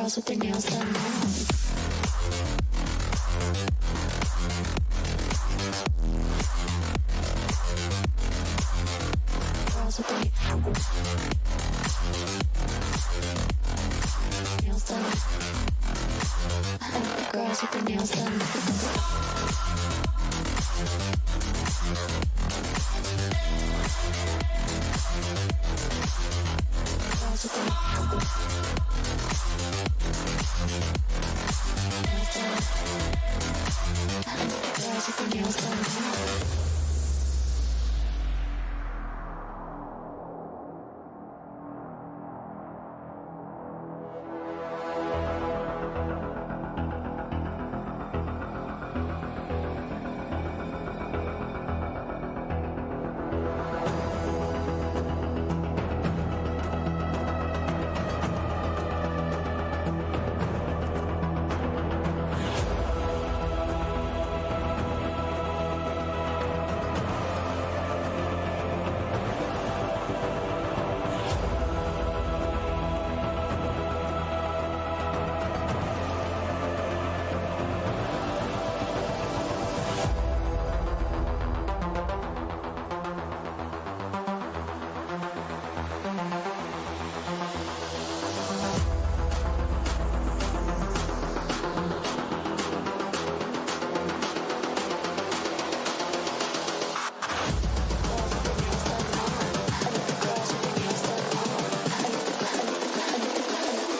girls with their nails done now. Girls with their nails done. Girls with their nails done. Girls with their nails done.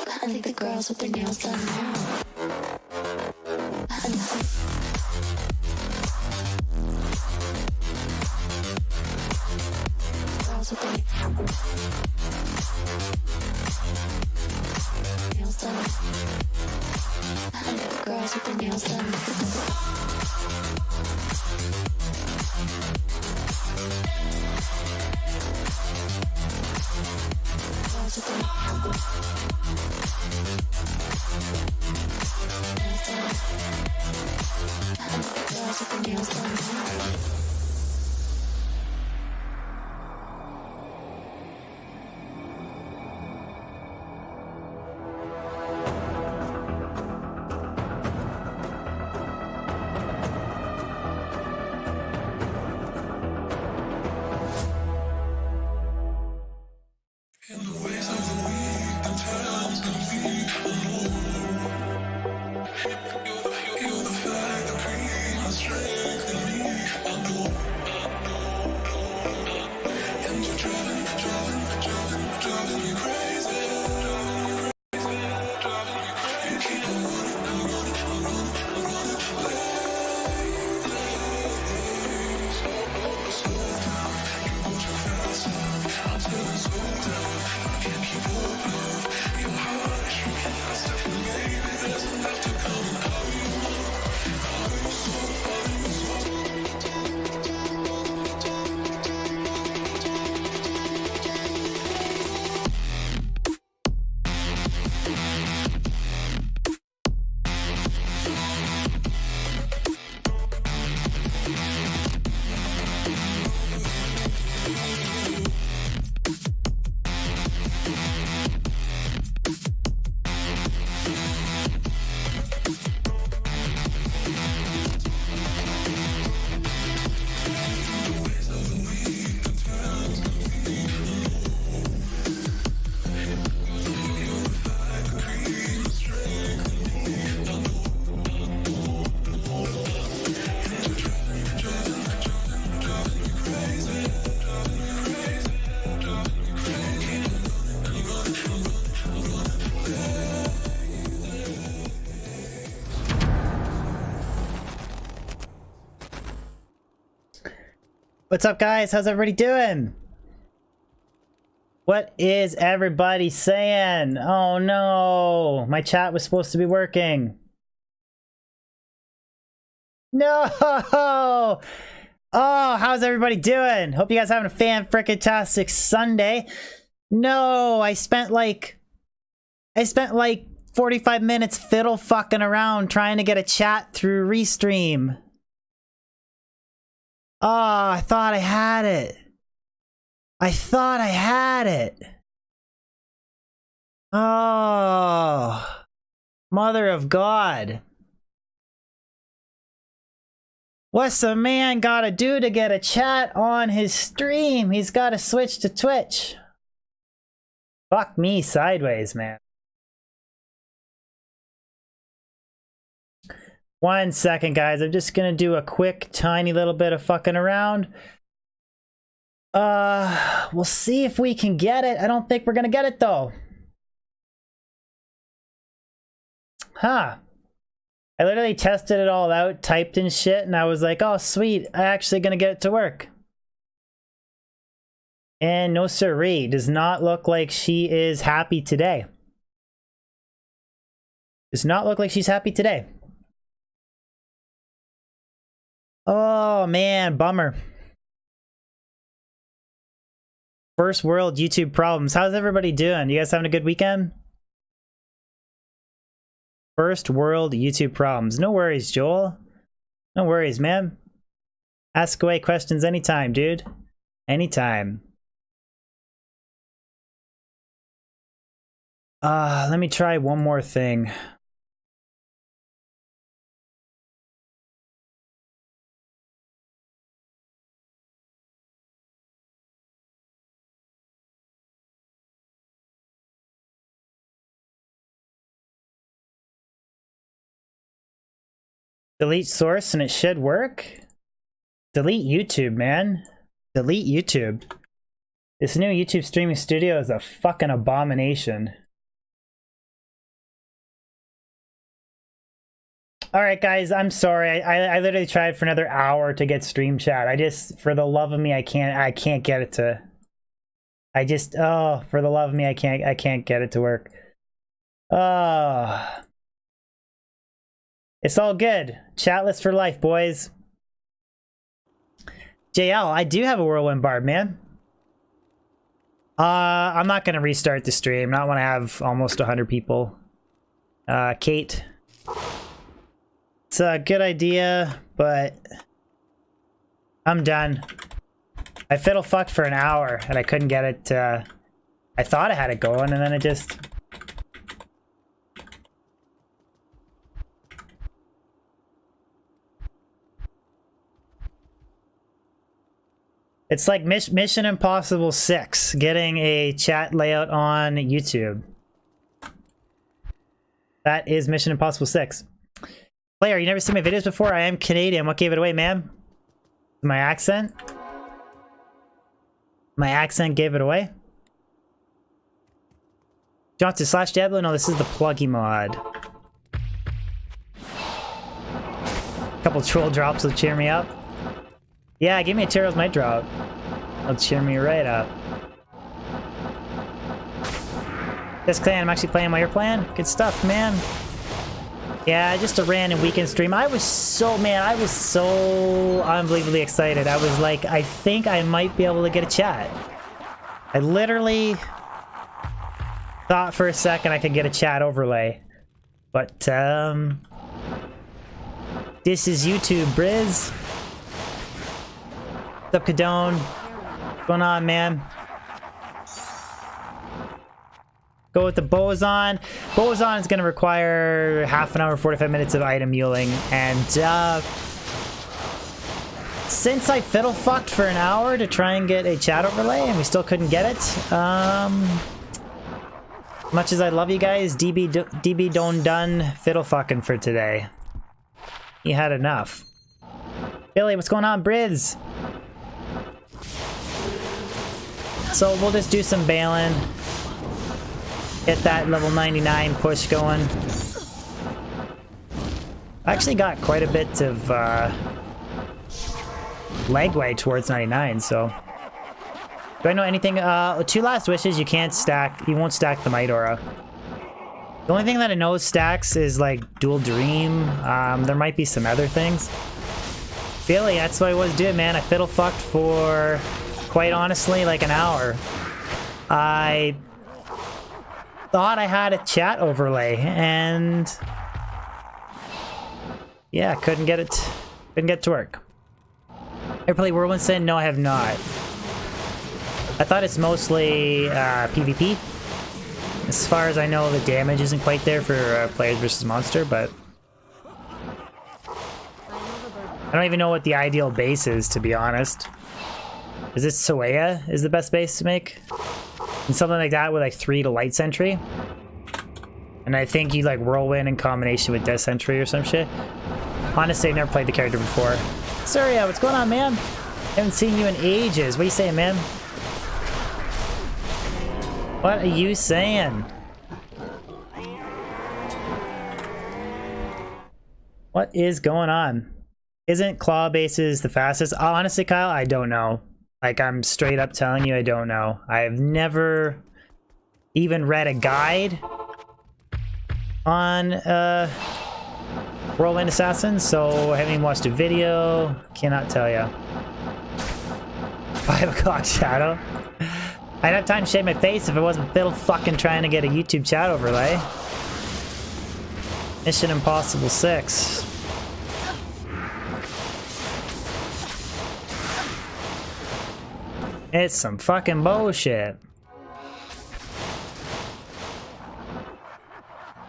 I think the girls with their nails done now. Girls with their nails done. I think the girls with their nails done. Girls with their girls with their nails done. What's up, guys? How's everybody doing? What is everybody saying? Oh no, my chat was supposed to be working. No! Oh, how's everybody doing? Hope you guys having a fan-frickin-tastic Sunday. No, I spent like 45 minutes fiddle fucking around trying to get a chat through Restream. Oh, I thought I had it. I thought I had it. Oh. Mother of God. What's a man gotta do to get a chat on his stream? He's gotta switch to Twitch. Fuck me sideways, man. 1 second, guys. I'm just gonna do a quick, tiny little bit of fucking around. We'll see if we can get it. I don't think we're gonna get it, though. Huh. I literally tested it all out, typed in shit, and I was like, oh, sweet. I'm actually gonna get it to work. And no siree. Does not look like she is happy today. Does not look like she's happy today. Oh, man. Bummer. First world YouTube problems. How's everybody doing? You guys having a good weekend? First world YouTube problems. No worries, Joel. No worries, man. Ask away questions anytime, dude. Anytime. Let me try one more thing. Delete source and it should work. Delete YouTube, man. Delete YouTube. This new YouTube streaming studio is a fucking abomination. Alright guys, I'm sorry. I literally tried for another hour to get stream chat. I just, for the love of me, I can't get it to... for the love of me, I can't get it to work. It's all good. Chatless for life, boys. JL, I do have a whirlwind barb, man. I'm not gonna restart the stream. Not when I have almost 100 people. Kate. It's a good idea, but I'm done. I fiddle fucked for an hour and I couldn't get it. I thought I had it going and then it just... It's like Mission Impossible 6, getting a chat layout on YouTube. That is Mission Impossible 6. Player, you never seen my videos before? I am Canadian. What gave it away, man? My accent? My accent gave it away? Johnson / Diablo? No, this is the pluggy mod. Couple troll drops will cheer me up. Yeah, give me a Tyrell's might drop. It'll cheer me right up. This clan, I'm actually playing while you're playing. Good stuff, man. Yeah, just a random weekend stream. I was so unbelievably excited. I was like, I think I might be able to get a chat. I literally thought for a second I could get a chat overlay. But, this is YouTube, Briz. What's up, Cadone? What's going on, man? Go with the boson. Boson is going to require half an hour, 45 minutes of item muling. And since I fiddle fucked for an hour to try and get a chat overlay and we still couldn't get it, much as I love you guys, DB don't done fiddle fucking for today. He had enough. Billy, what's going on, Briz? So we'll just do some bailing. Get that level 99 push going. I actually got quite a bit of legway towards 99, so... Do I know anything? 2 last wishes, you can't stack... You won't stack the Might Aura. The only thing that I know stacks is, like, Dual Dream. There might be some other things. Billy, that's what I was doing, man. I fiddle fucked for... Quite honestly, like an hour. I thought I had a chat overlay, and yeah, couldn't get it to work. Ever play Whirlwind Sin? No, I have not. I thought it's mostly PvP. As far as I know, the damage isn't quite there for players versus monster, but I don't even know what the ideal base is, to be honest. Is it Soea is the best base to make? And something like that with like 3 to light sentry. And I think you like whirlwind in combination with death sentry or some shit. Honestly, I've never played the character before. Surya, what's going on, man? Haven't seen you in ages. What are you saying, man? What are you saying? What is going on? Isn't claw bases the fastest? Honestly, Kyle, I don't know. Like, I'm straight up telling you, I don't know. I've never even read a guide on Whirlwind Assassin, so I haven't even watched a video. Cannot tell you. 5 o'clock shadow. I'd have time to shave my face if I wasn't fiddle fucking trying to get a YouTube chat overlay. Mission Impossible 6. It's some fucking bullshit.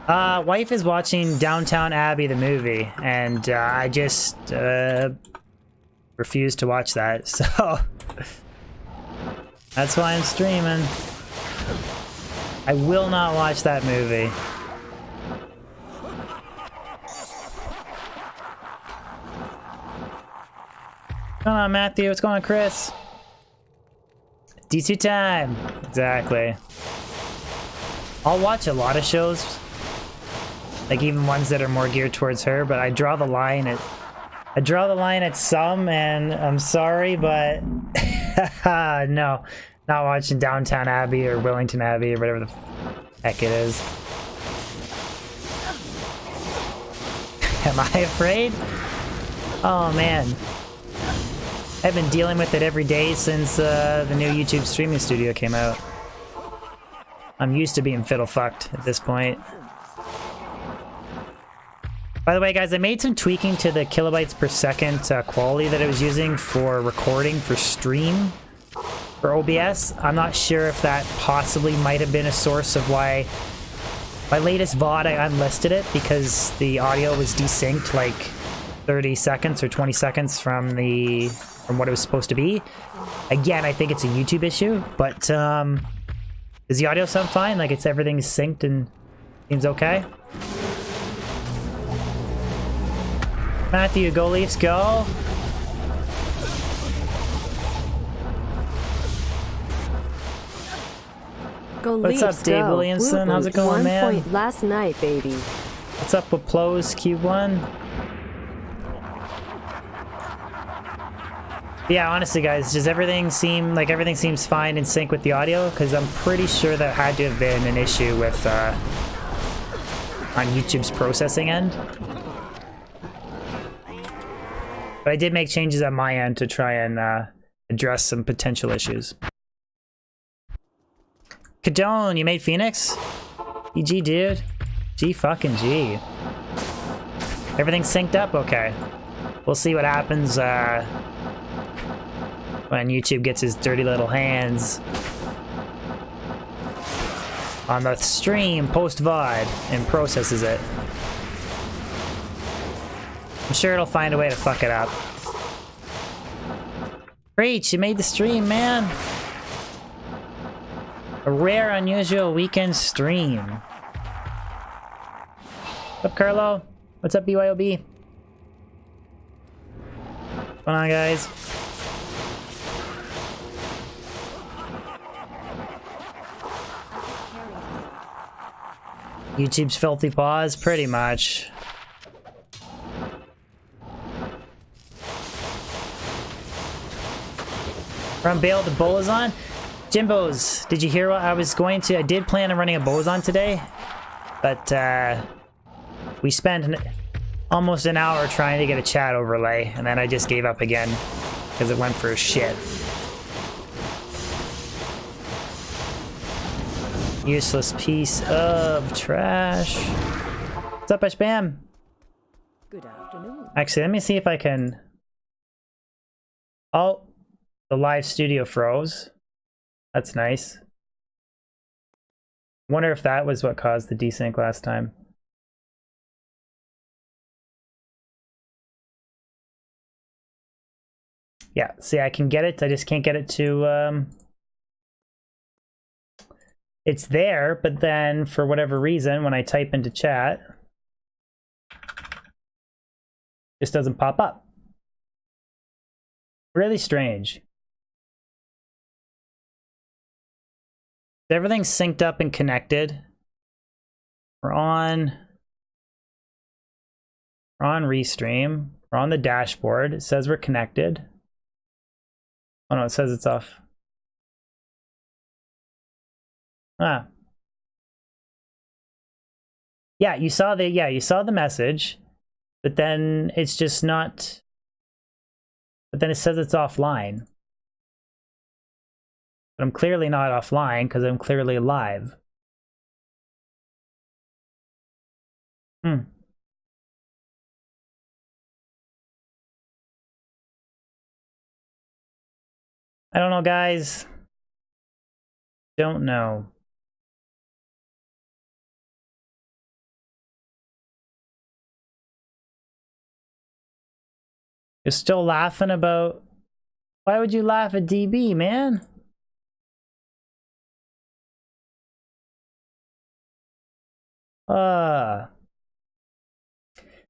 Wife is watching Downtown Abbey, the movie, and I just refuse to watch that, so that's why I'm streaming. I will not watch that movie. What's going on, Matthew? What's going on, Chris? D2 time! Exactly. I'll watch a lot of shows, like even ones that are more geared towards her, but I draw the line at some, and I'm sorry, but no, not watching Downtown Abbey or Wellington Abbey or whatever the heck it is. Am I afraid? Oh man. I've been dealing with it every day since the new YouTube streaming studio came out. I'm used to being fiddle fucked at this point. By the way, guys, I made some tweaking to the kilobytes per second quality that I was using for recording for stream for OBS. I'm not sure if that possibly might have been a source of why my latest VOD I unlisted it, because the audio was desynced like 30 seconds or 20 seconds from what it was supposed to be. Again, I think it's a YouTube issue, but does the audio sound fine? Like everything's synced and seems okay? Matthew, go Leafs, go! What's up, Dave Williamson? How's it going, man? 1 point last night, baby. What's up with Plos Q1? Yeah, honestly, guys, does everything seems fine in sync with the audio? Because I'm pretty sure that had to have been an issue with on YouTube's processing end. But I did make changes on my end to try and address some potential issues. Cadone, you made Phoenix? GG, dude. G fucking G. Everything's synced up? Okay. We'll see what happens when YouTube gets his dirty little hands on the stream post-VOD and processes it. I'm sure it'll find a way to fuck it up. Preach, you made the stream, man! A rare, unusual weekend stream. What's up, Carlo? What's up, BYOB? What's going on, guys? YouTube's filthy paws? Pretty much. From Bale to Bolazon? Jimbos, did you hear what I was going to? I did plan on running a Bolazon today, but we spent almost an hour trying to get a chat overlay, and then I just gave up again because it went for shit. Useless piece of trash. What's up, Bam? Good afternoon. Actually, let me see if I can... Oh, the live studio froze. That's nice. Wonder if that was what caused the desync last time. Yeah, see, I can get it. I just can't get it to... It's there, but then for whatever reason, when I type into chat, it just doesn't pop up. Really strange. Everything's synced up and connected. We're on Restream. We're on the dashboard. It says we're connected. Oh no, it says it's off. Ah. Yeah, you saw the message, but then it's just not, but then it says it's offline. But I'm clearly not offline because I'm clearly live. I don't know, guys. Don't know. You're still laughing about... Why would you laugh at DB, man?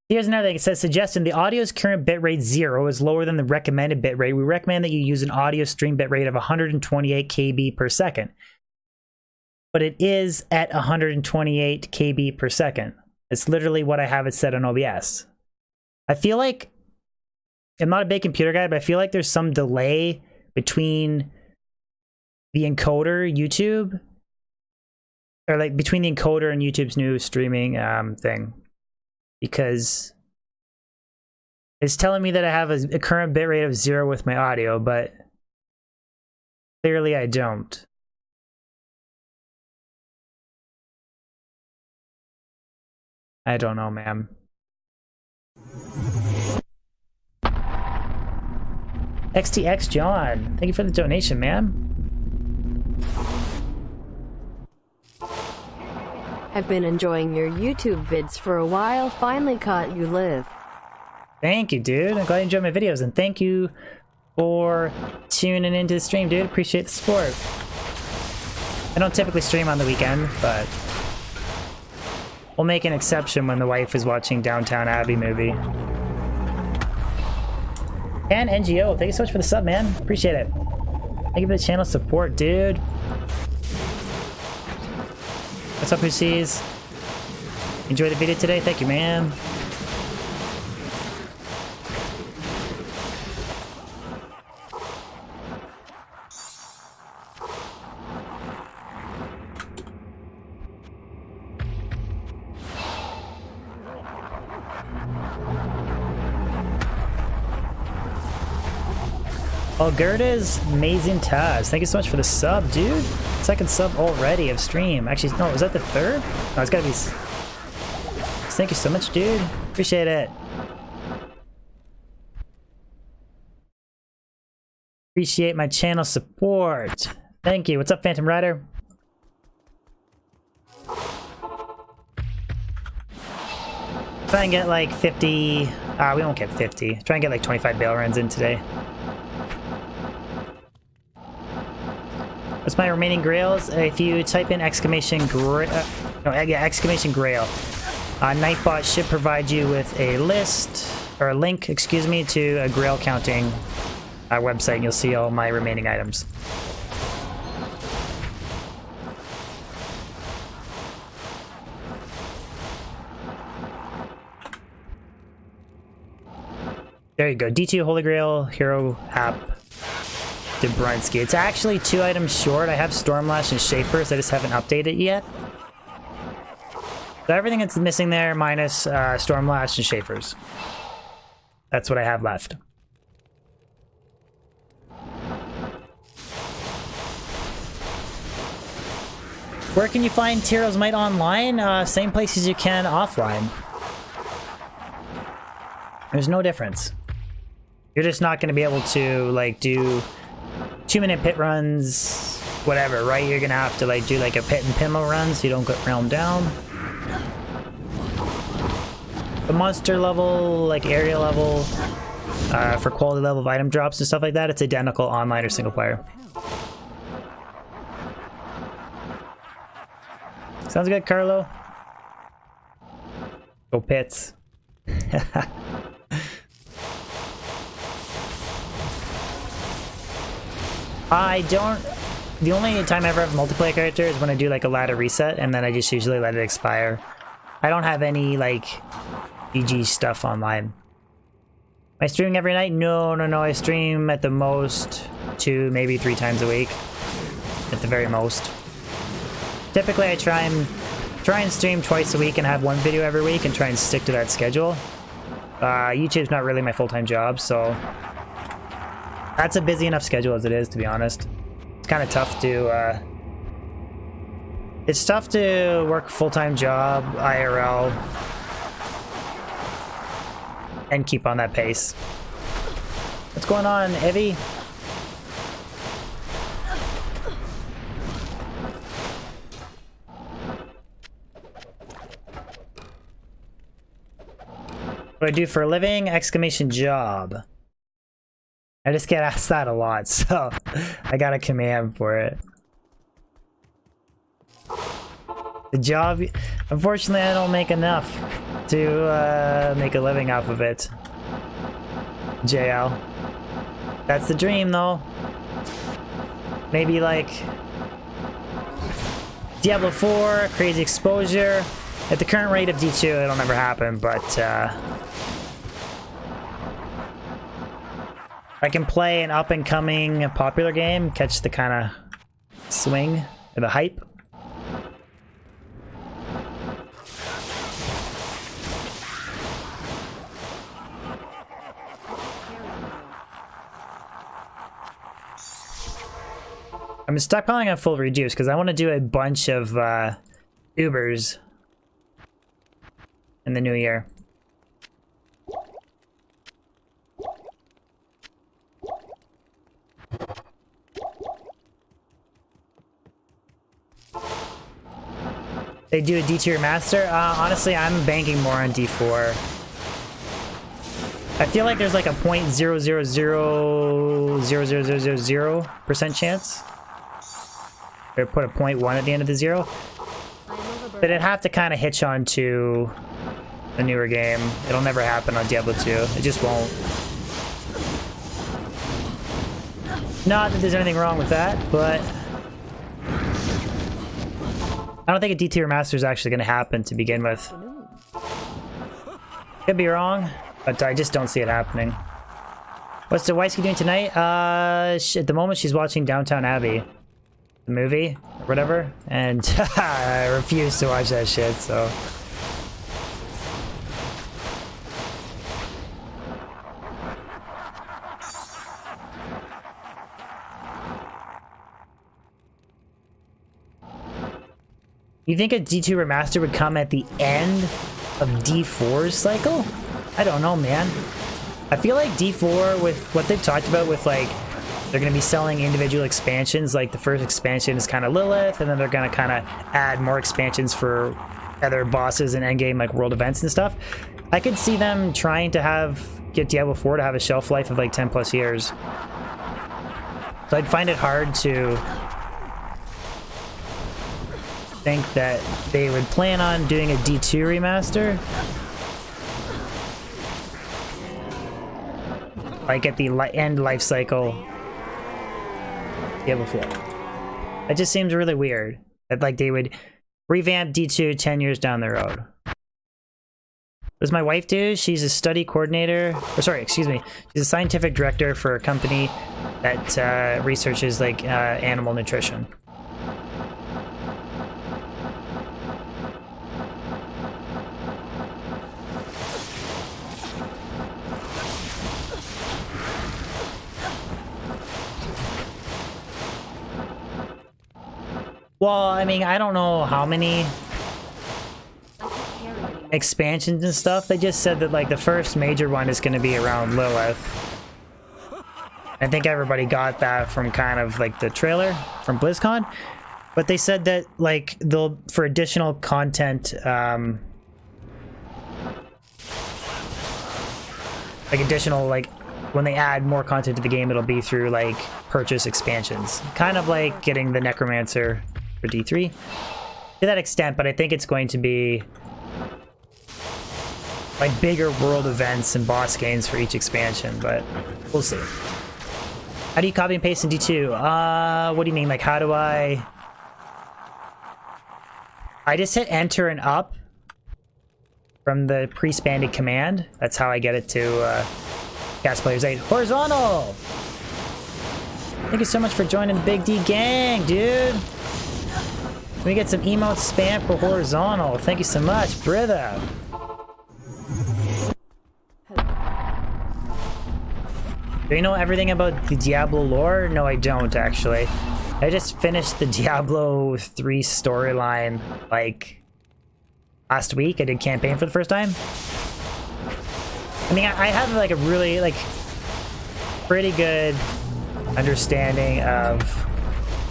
Here's another thing. It says, suggestion, the audio's current bitrate 0 is lower than the recommended bitrate. We recommend that you use an audio stream bitrate of 128 KB per second. But it is at 128 KB per second. It's literally what I have it set on OBS. I feel like, I'm not a big computer guy, but I feel like there's some delay between the encoder, YouTube, or like between the encoder and YouTube's new streaming thing. Because it's telling me that I have a current bitrate of 0 with my audio, but clearly I don't. I don't know, ma'am. XTX John, thank you for the donation, ma'am. I've been enjoying your YouTube vids for a while, finally caught you live. Thank you, dude. I'm glad you enjoyed my videos, and thank you for tuning into the stream, dude. Appreciate the support. I don't typically stream on the weekend, but we'll make an exception when the wife is watching Downtown Abbey movie. And NGO, thank you so much for the sub, man. Appreciate it. Thank you for the channel support, dude. What's up, who sees? Enjoy the video today? Thank you, man. Oh, Gerda's amazing Taz. Thank you so much for the sub, dude. Second sub already of stream. Actually, no, was that the third? No, it's gotta be... Thank you so much, dude. Appreciate it. Appreciate my channel support. Thank you. What's up, Phantom Rider? Try and get like 50... we won't get 50. Try and get like 25 bail runs in today. What's my remaining grails? If you type in exclamation grail, exclamation grail, Nightbot should provide you with a list, or a link, excuse me, to a grail counting website, and you'll see all my remaining items. There you go, D2 Holy Grail Hero app. Debrinsky. It's actually 2 items short. I have Stormlash and Shapers. I just haven't updated yet. So everything that's missing there minus Stormlash and Shapers. That's what I have left. Where can you find Tyro's Might online? Same places you can offline. There's no difference. You're just not going to be able to like do 2-minute pit runs whatever, right? You're gonna have to like do like a pit and pinmo run so you don't get round down. The monster level, like area level, for quality level of item drops and stuff like that, it's identical online or single player. Sounds good, Carlo. Go Pits. I don't... The only time I ever have a multiplayer character is when I do like a ladder reset, and then I just usually let it expire. I don't have any like EG stuff online. Am I streaming every night? No. I stream at the most 2, maybe 3 times a week. At the very most. Typically I try and stream twice a week and have 1 video every week and try and stick to that schedule. YouTube's not really my full-time job, so that's a busy enough schedule as it is, to be honest. It's kind of tough to, it's tough to work a full-time job, IRL, and keep on that pace. What's going on, Evie? What do I do for a living? Exclamation job. I just get asked that a lot, so I got a command for it. The job, unfortunately, I don't make enough to make a living off of it. JL. That's the dream, though. Maybe like Diablo 4, crazy exposure. At the current rate of D2, it'll never happen, but I can play an up-and-coming popular game, catch the kind of swing or the hype. I'm stockpiling on full reduce because I want to do a bunch of Ubers in the new year. They do a D2 remaster? Honestly, I'm banking more on D4. I feel like there's like a 0.0000000% chance. Or put a 0.1 at the end of the 0. But it'd have to kind of hitch on to a newer game. It'll never happen on Diablo 2. It just won't. Not that there's anything wrong with that, but I don't think a D2 remaster is actually going to happen to begin with. Could be wrong, but I just don't see it happening. What's the Weisky doing tonight? At the moment she's watching Downtown Abbey. The movie, or whatever, and I refuse to watch that shit, so. You think a D2 remaster would come at the end of D4's cycle? I don't know, man. I feel like D4, with what they've talked about with like, they're going to be selling individual expansions, like the first expansion is kind of Lilith, and then they're going to kind of add more expansions for other bosses and endgame like world events and stuff. I could see them trying to get Diablo 4 to have a shelf life of like 10 plus years. So I'd find it hard to think that they would plan on doing a D2 remaster. Like at the end life cycle. Diablo 4. That just seems really weird. That like they would revamp D2 10 years down the road. What does my wife do? She's a study coordinator. Or sorry, excuse me. She's a scientific director for a company that researches like animal nutrition. Well, I mean, I don't know how many expansions and stuff. They just said that like the first major one is going to be around Lilith. I think everybody got that from kind of like the trailer from BlizzCon. But they said that like they'll for additional content, like additional like when they add more content to the game, it'll be through like purchase expansions, kind of like getting the Necromancer for D3 to that extent. But I think it's going to be like bigger world events and boss games for each expansion, but we'll see. How do you copy and paste in D2? What do you mean? Like, how do I just hit enter and up from the pre-spanned command. That's how I get it to cast players 8. Horizontal! Thank you so much for joining the Big D gang, dude. Can we get some emote spam for horizontal? Thank you so much, brother. Do you know everything about the Diablo lore? No, I don't, actually. I just finished the Diablo 3 storyline, like, last week. I did campaign for the first time. I mean, I have, like, a really, like, pretty good understanding of...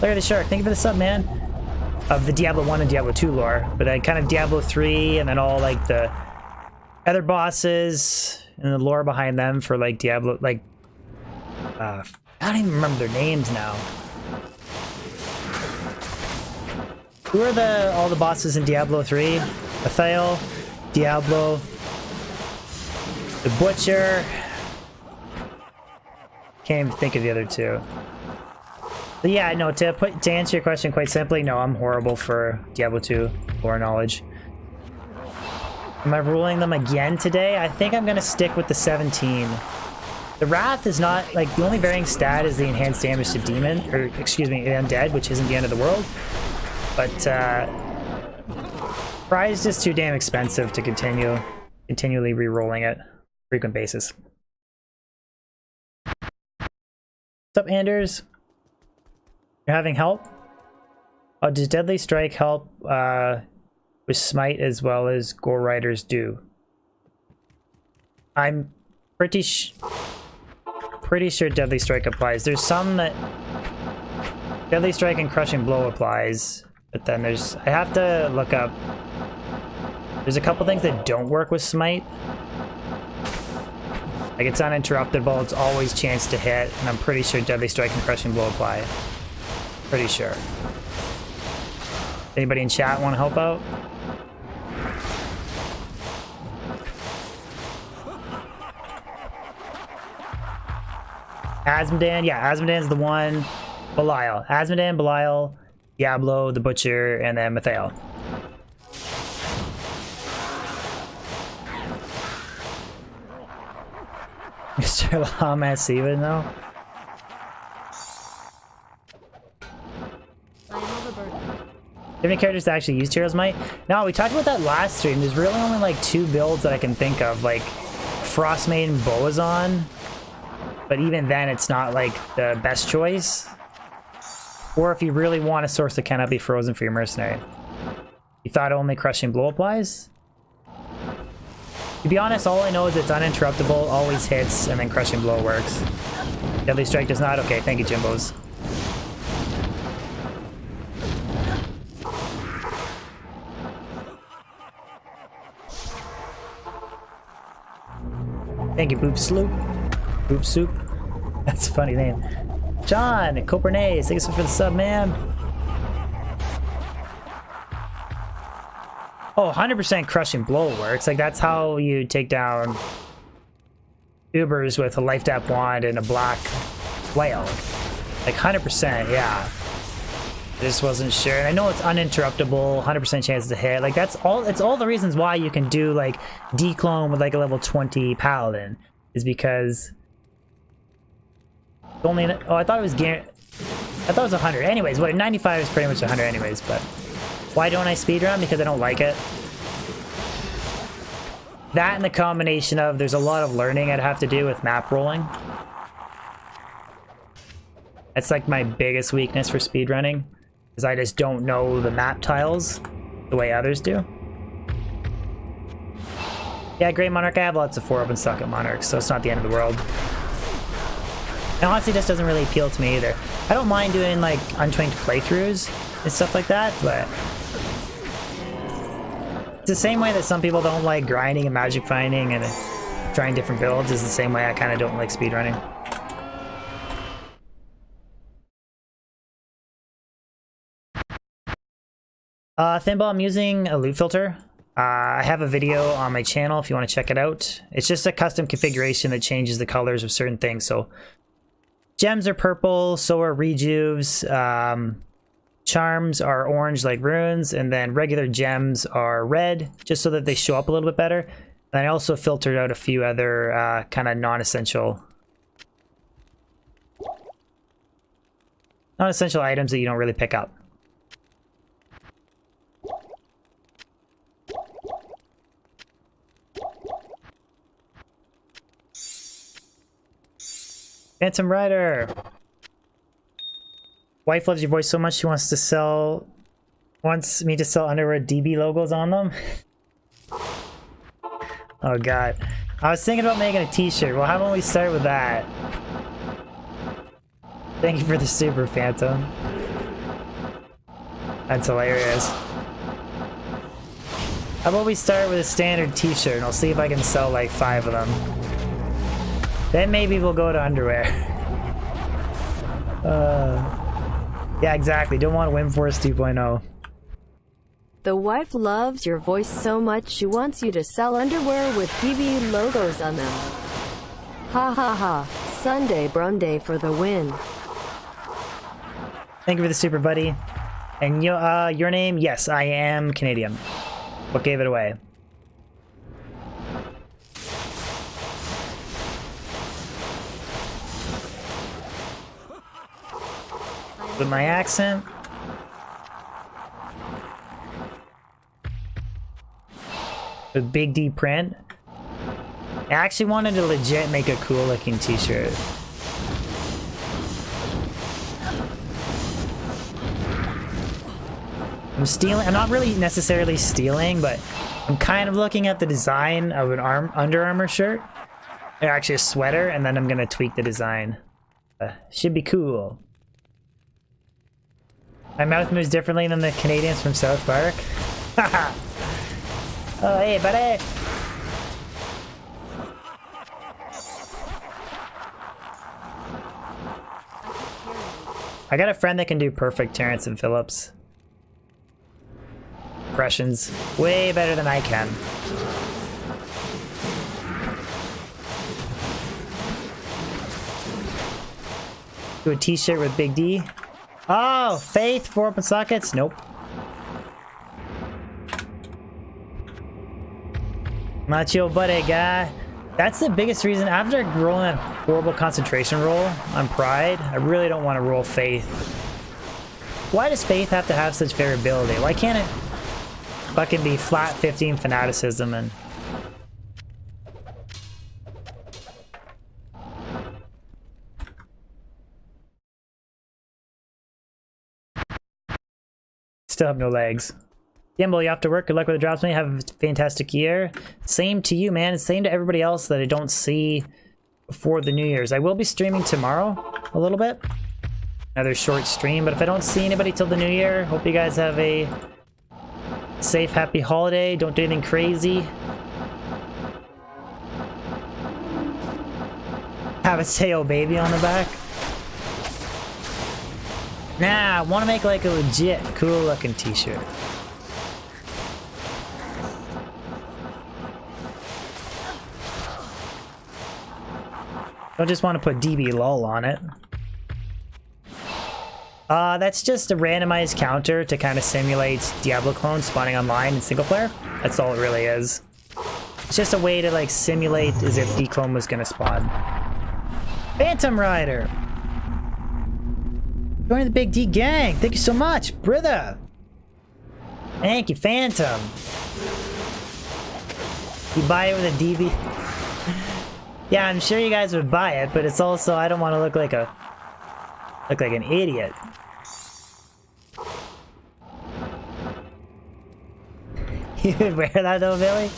Look at the shark. Thank you for the sub, man. Of the Diablo 1 and Diablo 2 lore. But I kind of Diablo 3 and then all, like, the other bosses and the lore behind them for, like, Diablo, like... I don't even remember their names now. Who are all the bosses in Diablo 3? Athael, Diablo, the Butcher. Can't even think of the other two. But yeah, no, to answer your question quite simply, no, I'm horrible for Diablo 2 lore knowledge. Am I ruling them again today? I think I'm gonna stick with the 17. The Wrath is not, like, the only varying stat is the enhanced damage to demon, or excuse me, undead, which isn't the end of the world. But, Prize is just too damn expensive to continually re-rolling it frequent basis. What's up, Anders? You're having help? Oh, does Deadly Strike help, with Smite as well as Gore Riders do? I'm pretty sure Deadly Strike applies. There's some that Deadly Strike and Crushing Blow applies, but then I have to look up. There's a couple things that don't work with Smite. Like, it's uninterruptible, it's always chance to hit, and I'm pretty sure Deadly Strike and Crushing Blow apply. Pretty sure. Anybody in chat want to help out? Asmodan, yeah, Asmodan's the one. Belial. Asmodan, Belial, Diablo, the Butcher, and then Mathael. Mr. Lama Siva, no? Do you have any characters that actually use Hero's Might? No, we talked about that last stream. There's really only like 2 builds that I can think of, like Frostmaiden Boazon. But even then, it's not like the best choice. Or if you really want a source that cannot be frozen for your mercenary. You thought only Crushing Blow applies? To be honest, all I know is it's uninterruptible, always hits, and then Crushing Blow works. Deadly Strike does not? Okay, thank you, Jimbos. Thank you, Boop Sloop. Boop Soup. That's a funny name. John, Copernace, thank you so much for the sub, man. Oh, 100% Crushing Blow works. Like, that's how you take down Ubers with a Life Tap Wand and a Black Whale. Like, 100%, yeah. I just wasn't sure. And I know it's uninterruptible, 100% chance to hit. Like, it's all the reasons why you can do, like, declone with, like, a level 20 Paladin. Is because... only... oh, I thought it was... I thought it was 100. Anyways, what, 95 is pretty much 100 anyways, but... why don't I speedrun? Because I don't like it. That and the combination of there's a lot of learning I'd have to do with map rolling. That's like my biggest weakness for speedrunning, is I just don't know the map tiles the way others do. Yeah, Great Monarch, I have lots of 4 open socket Monarchs, so it's not the end of the world. It honestly just doesn't really appeal to me either. I don't mind doing like untwinked playthroughs and stuff like that, but it's the same way that some people don't like grinding and magic finding and trying different builds is the same way I kind of don't like speedrunning. Thinball, I'm using a loot filter. I have a video on my channel if you want to check it out. It's just a custom configuration that changes the colors of certain things. So gems are purple, so are rejuves. Charms are orange like runes, and then regular gems are red, just so that they show up a little bit better. And I also filtered out a few other kind of non-essential items that you don't really pick up. Phantom Rider. Wife loves your voice so much she wants me to sell underwear DB logos on them. Oh god. I was thinking about making a t-shirt. Well, how about we start with that? Thank you for the super, Phantom. That's hilarious. How about we start with a standard t-shirt and I'll see if I can sell like 5 of them. Then maybe we'll go to underwear. Yeah, exactly. Don't want Windforce 2.0. The wife loves your voice so much she wants you to sell underwear with DB logos on them. Ha ha ha. Sunday Brunday for the win. Thank you for the super, buddy. And your name? Yes, I am Canadian. What gave it away? With my accent. With Big D print. I actually wanted to legit make a cool looking t-shirt. I'm not really necessarily stealing, but I'm kind of looking at the design of an Under Armour shirt. Or actually a sweater, and then I'm gonna tweak the design. Should be cool. My mouth moves differently than the Canadians from South Park. Haha. Oh, hey, buddy. I got a friend that can do perfect Terrence and Phillips impressions. Way better than I can. Do a t-shirt with Big D. Oh, Faith, 4 open sockets? Nope. Not your buddy, guy. That's the biggest reason. After rolling that horrible concentration roll on Pride, I really don't want to roll Faith. Why does Faith have to have such variability? Why can't it fucking be flat 15 fanaticism and... Still have no legs. Diablo, you have to work. Good luck with the drops, man. Have a fantastic year. Same to you, man. Same to everybody else that I don't see before the New Year's. I will be streaming tomorrow a little bit. Another short stream, but if I don't see anybody till the New Year, hope you guys have a safe, happy holiday. Don't do anything crazy. Have a say oh baby on the back. Nah, I want to make like a legit cool looking t-shirt. Don't just want to put DB lol on it. That's just a randomized counter to kind of simulate Diablo clones spawning online in single player. That's all it really is. It's just a way to like simulate as if D clone was gonna spawn. Phantom Rider! Join the Big D gang! Thank you so much, brother! Thank you, Phantom! You buy it with a DB? Yeah, I'm sure you guys would buy it, but it's also, I don't want to look like an idiot. You would wear that though, Billy?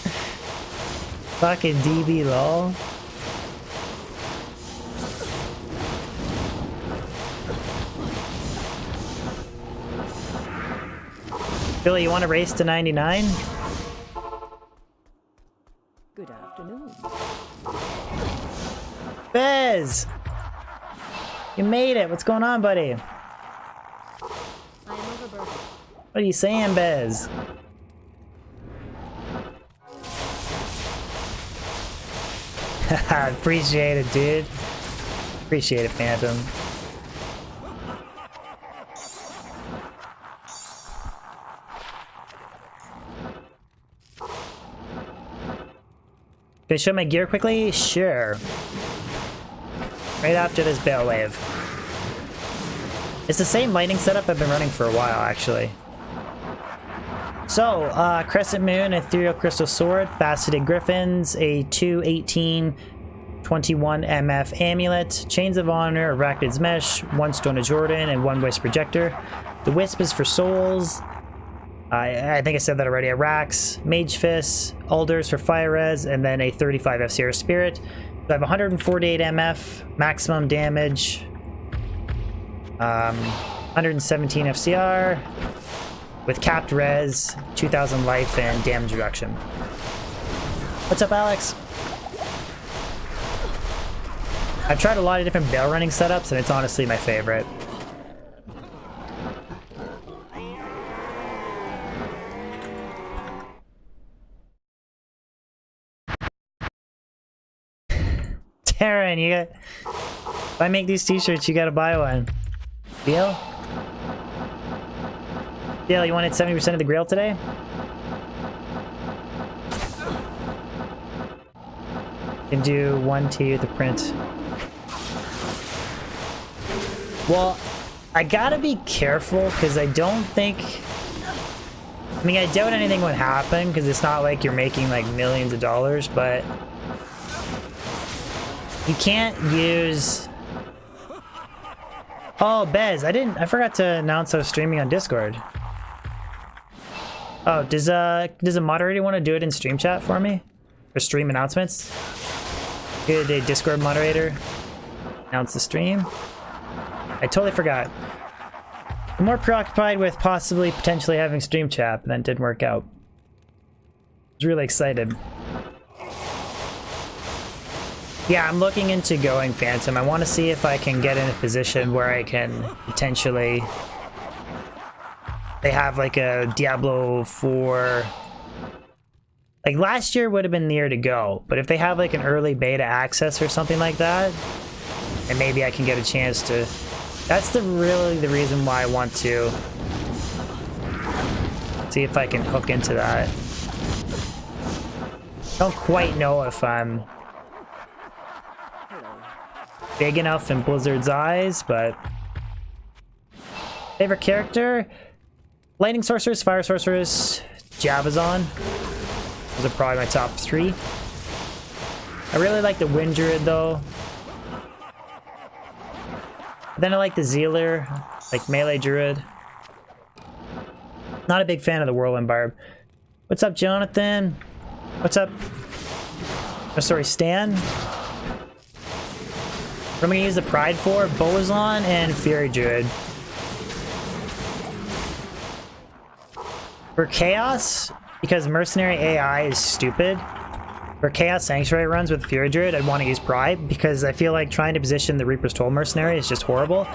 Fucking DB lol. Billy, you want to race to 99? Good afternoon. Bez! You made it! What's going on, buddy? I am overburdened. What are you saying, Bez? Appreciate it, dude. Appreciate it, Phantom. Can I show my gear quickly? Sure. Right after this Baal Wave. It's the same lighting setup I've been running for a while, actually. So, Crescent Moon, Ethereal Crystal Sword, Faceted Griffins, a 218 21 MF Amulet, Chains of Honor, Arachnid's Mesh, 1 Stone of Jordan, and 1 Wisp Projector. The Wisp is for souls. I think I said that already. A Rax, Mage Fist, Alders for Fire Res, and then a 35 FCR Spirit. So I have 148 MF, maximum damage, 117 FCR, with capped res, 2000 life, and damage reduction. What's up, Alex? I've tried a lot of different Baal Running setups, and it's honestly my favorite. Taryn, you got... If I make these t-shirts, you gotta buy one. Deal? Deal, you wanted 70% of the grail today? Can do 1T with the print. Well, I gotta be careful, because I don't think... I mean, I doubt anything would happen, because it's not like you're making, like, millions of dollars, but... You can't use... Oh, Bez, I forgot to announce I was streaming on Discord. Oh, does a moderator want to do it in stream chat for me? Or stream announcements? Get a Discord moderator. Announce the stream. I totally forgot. I'm more preoccupied with possibly potentially having stream chat, but that didn't work out. I was really excited. Yeah, I'm looking into going Phantom. I want to see if I can get in a position where I can potentially... They have like a Diablo 4... Like last year would have been the year to go, but if they have like an early beta access or something like that, and maybe I can get a chance to... That's really the reason why I want to see if I can hook into that. Don't quite know if I'm big enough in Blizzard's eyes, but... Favorite character? Lightning Sorceress, Fire Sorceress, Javazon. Those are probably my top 3. I really like the Wind Druid, though. Then I like the Zealer, like Melee Druid. Not a big fan of the Whirlwind Barb. What's up, Jonathan? What's up? Oh, sorry, Stan? What am I gonna use the Pride for? Bozon and Fury Druid. For Chaos, because Mercenary AI is stupid, for Chaos Sanctuary runs with Fury Druid, I'd want to use Pride, because I feel like trying to position the Reaper's Toll Mercenary is just horrible.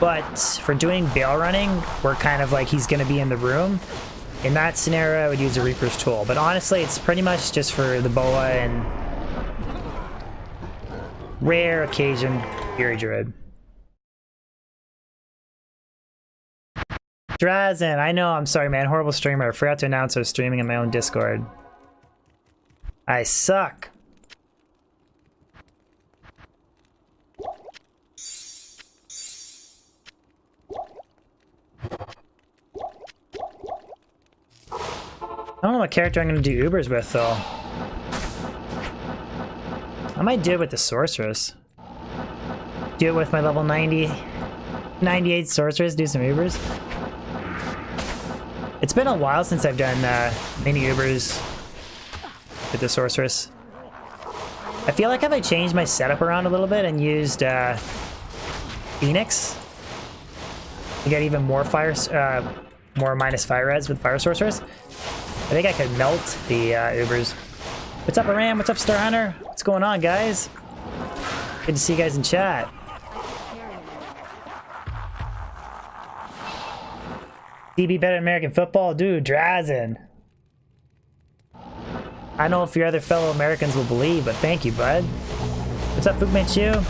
But for doing Baal Running, where kind of like he's gonna be in the room, in that scenario I would use a Reaper's Toll. But honestly, it's pretty much just for the Boa and rare occasion Fury Druid. Drazen, I know, I'm sorry, man. Horrible streamer. I forgot to announce I was streaming in my own Discord. I suck. I don't know what character I'm going to do Ubers with, though. I might do it with the Sorceress. Do it with my level 98 Sorceress, do some Ubers. It's been a while since I've done mini Ubers with the Sorceress. I feel like if I changed my setup around a little bit and used Phoenix to get even more more minus fire res with fire sorcerers. I think I could melt the Ubers. What's up, Aram? What's up, Star Hunter? What's going on, guys? Good to see you guys in chat. DB better than American football? Dude, Drazen. I don't know if your other fellow Americans will believe, but thank you, bud. What's up, Fugmanchu?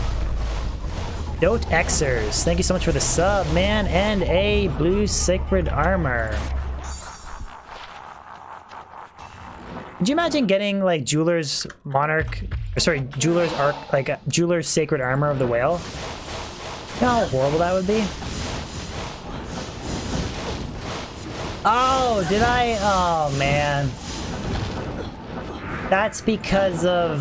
Dote Xers, thank you so much for the sub, man, and a blue sacred armor. Could you imagine getting like Jeweler's Monarch, or sorry, Jeweler's Arc, like Jeweler's Sacred Armor of the Whale? You know how horrible that would be? Oh, did I? Oh, man. That's because of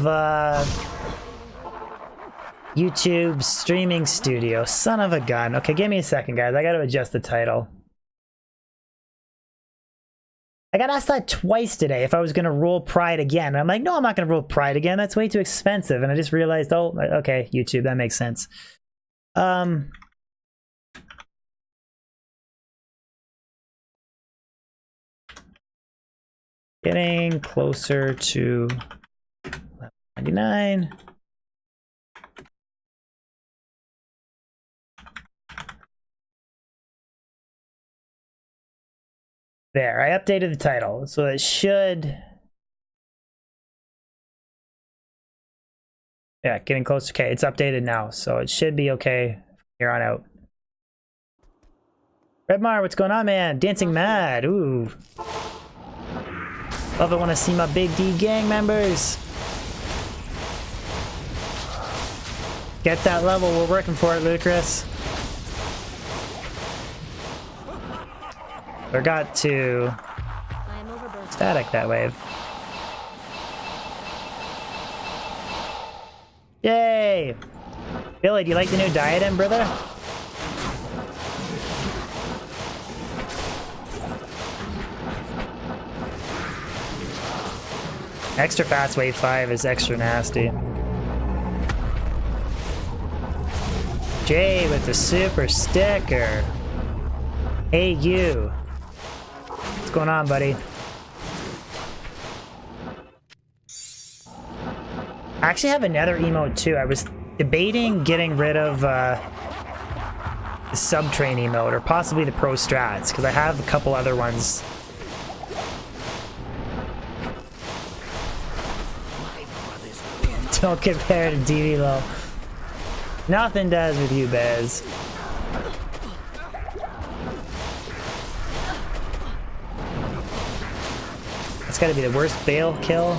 YouTube streaming studio. Son of a gun. Okay, give me a second, guys. I gotta adjust the title. I got asked that twice today if I was gonna roll Pride again. And I'm like, no, I'm not gonna roll Pride again. That's way too expensive. And I just realized, oh, okay, YouTube, that makes sense. Getting closer to 99. There, I updated the title, so it should... Yeah, getting close. Okay, it's updated now, so it should be okay from here on out. Redmar, what's going on, man? Dancing Mad, ooh. Love it when I see my Big D gang members. Get that level, we're working for it, Ludicrous. Forgot to static that wave. Yay! Billy, do you like the new diadem, brother? Extra fast wave 5 is extra nasty. Jay with the super sticker. Hey, you. What's going on, buddy? I actually have another emote too. I was debating getting rid of the sub-train emote or possibly the pro strats because I have a couple other ones. Don't compare to DV low. Nothing does with you, Bez. That's gotta be the worst Baal kill.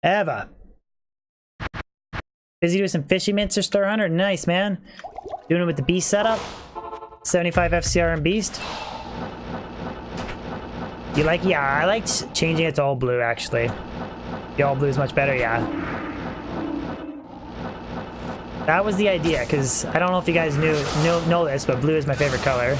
Ever. Busy doing some fishy mints or Star Hunter? Nice, man. Doing it with the beast setup. 75 FCR and beast. You like? Yeah, I liked changing it to all blue, actually. The all blue is much better, yeah. That was the idea, because I don't know if you guys know this, but blue is my favorite color.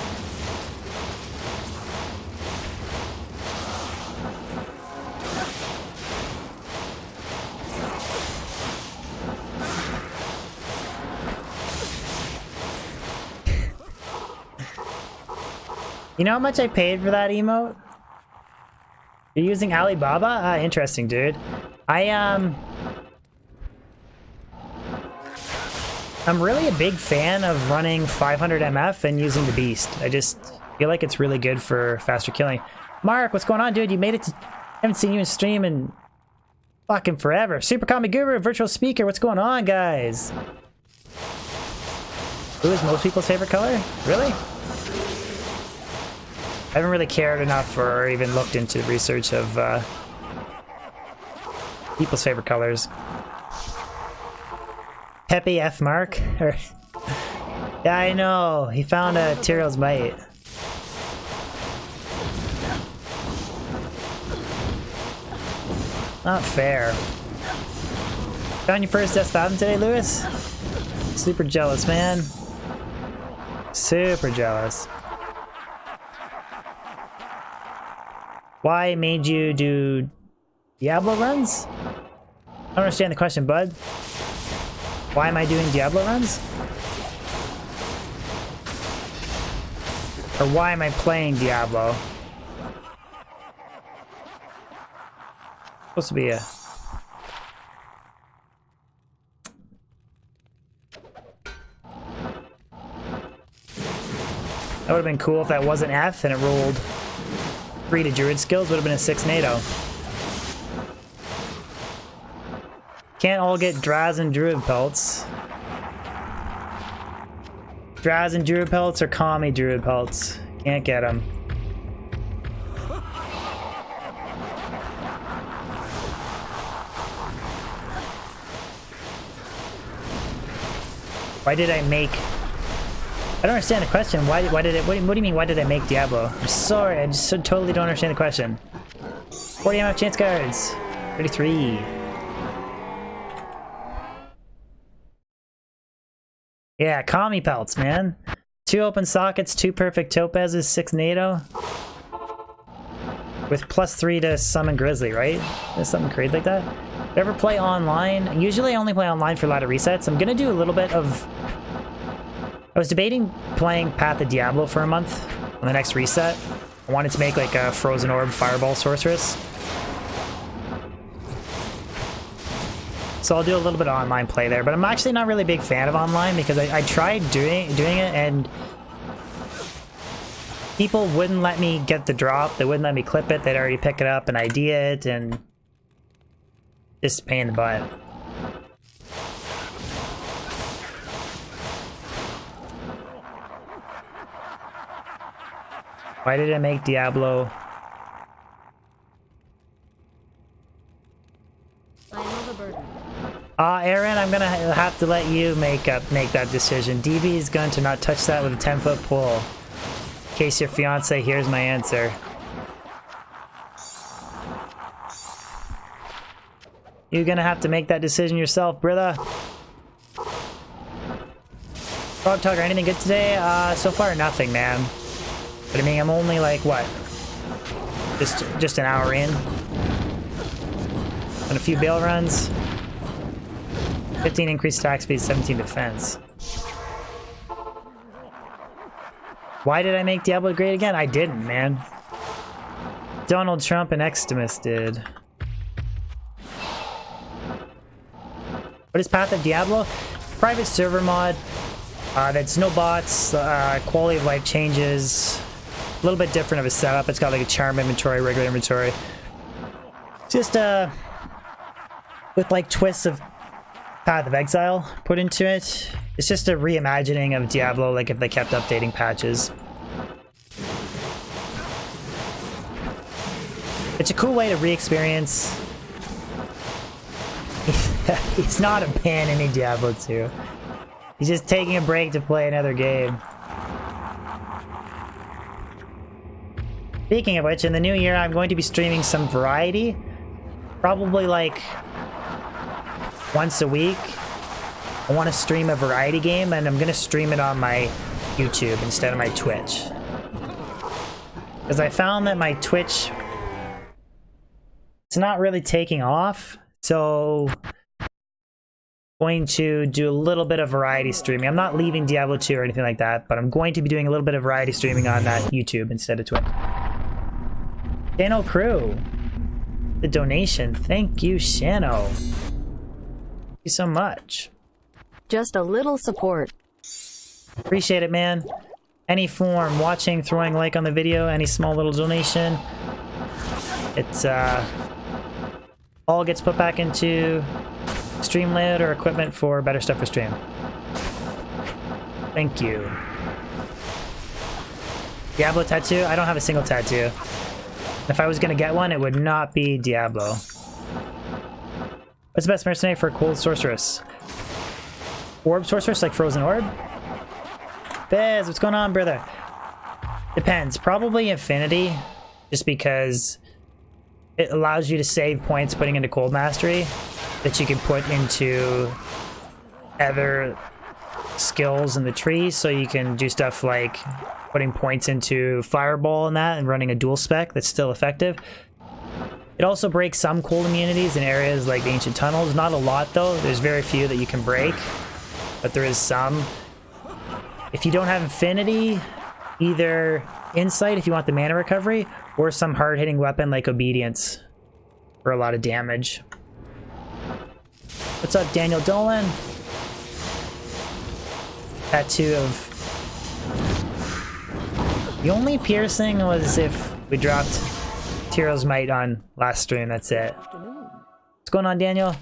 You know how much I paid for that emote? You're using Alibaba? Ah, interesting, dude. I'm really a big fan of running 500 MF and using the beast. I just feel like it's really good for faster killing. Mark, what's going on, dude? You made it to... I haven't seen you in stream in fucking forever. Super Comic Guru, virtual speaker, what's going on, guys? Blue is most people's favorite color? Really? I haven't really cared enough or even looked into research of people's favorite colors. Pepe F. Mark? Yeah, I know. He found a Tyrell's Bite. Not fair. Found your first Death Fathom today, Lewis? Super jealous, man. Super jealous. Why made you do Diablo runs? I don't understand the question, bud. Why am I doing Diablo runs? Or why am I playing Diablo? Supposed to be a... That would have been cool if that wasn't F and it rolled 3 to Druid skills. Would have been a 6 NATO. Can't all get Draz and Druid pelts. Draz and Druid pelts or Kami Druid pelts. Can't get them. Why did I make... I don't understand the question. Why did it... What do you mean, why did I make Diablo? I'm sorry, I just totally don't understand the question. 40 amount chance cards. 33. Yeah, Kami pelts, man. 2 open sockets, 2 perfect topazes, 6 NATO. With +3 to summon Grizzly, right? There's something crazy like that. If I ever play online, usually I only play online for a lot of resets. I'm gonna do a little bit of... I was debating playing Path of Diablo for a month on the next reset. I wanted to make like a Frozen Orb Fireball Sorceress. So I'll do a little bit of online play there, but I'm actually not really a big fan of online because I tried doing it and people wouldn't let me get the drop. They wouldn't let me clip it. They'd already pick it up and ID it, and just a pain in the butt. Why did I make Diablo? Aaron, I'm gonna have to let you make that decision. DB is going to not touch that with a 10-foot pole. In case your fiance hears my answer. You're gonna have to make that decision yourself, brother. Frog Talker, anything good today? So far nothing, man. But I mean, I'm only like, what? Just an hour in. And a few bail runs. 15 increased attack speed, 17 defense. Why did I make Diablo great again? I didn't, man. Donald Trump and Extremis did. What is Path of Diablo? Private server mod. That's no bots. Quality of life changes. A little bit different of a setup. It's got like a charm inventory, regular inventory. Just with like twists of Path of Exile put into it. It's just a reimagining of Diablo, like if they kept updating patches. It's a cool way to re-experience. He's not abandoning Diablo 2. He's just taking a break to play another game. Speaking of which, in the new year, I'm going to be streaming some variety. Probably like once a week. I want to stream a variety game, and I'm going to stream it on my YouTube instead of my Twitch. Because I found that my Twitch, it's not really taking off, so I'm going to do a little bit of variety streaming. I'm not leaving Diablo 2 or anything like that, but I'm going to be doing a little bit of variety streaming on that YouTube instead of Twitch. Shano Crew, the donation. Thank you, Shano. Thank you so much. Just a little support. Appreciate it, man. Any form, watching, throwing a like on the video, any small little donation. It's all gets put back into Streamlit or equipment for better stuff for stream. Thank you. Diablo tattoo? I don't have a single tattoo. If I was gonna get one, it would not be Diablo. What's the best mercenary for a cold sorceress? Orb sorceress, like Frozen Orb? Bez, what's going on, brother? Depends. Probably Infinity, just because it allows you to save points putting into Cold Mastery that you can put into other skills in the tree, so you can do stuff like putting points into Fireball and that, and running a dual spec that's still effective. It also breaks some cold immunities in areas like the Ancient Tunnels. Not a lot, though. There's very few that you can break, but there is some. If you don't have Infinity, either Insight if you want the mana recovery, or some hard-hitting weapon like Obedience for a lot of damage. What's up, Daniel Dolan? Tattoo of... The only piercing was if we dropped Tyro's Might on last stream, that's it. What's going on, Daniel?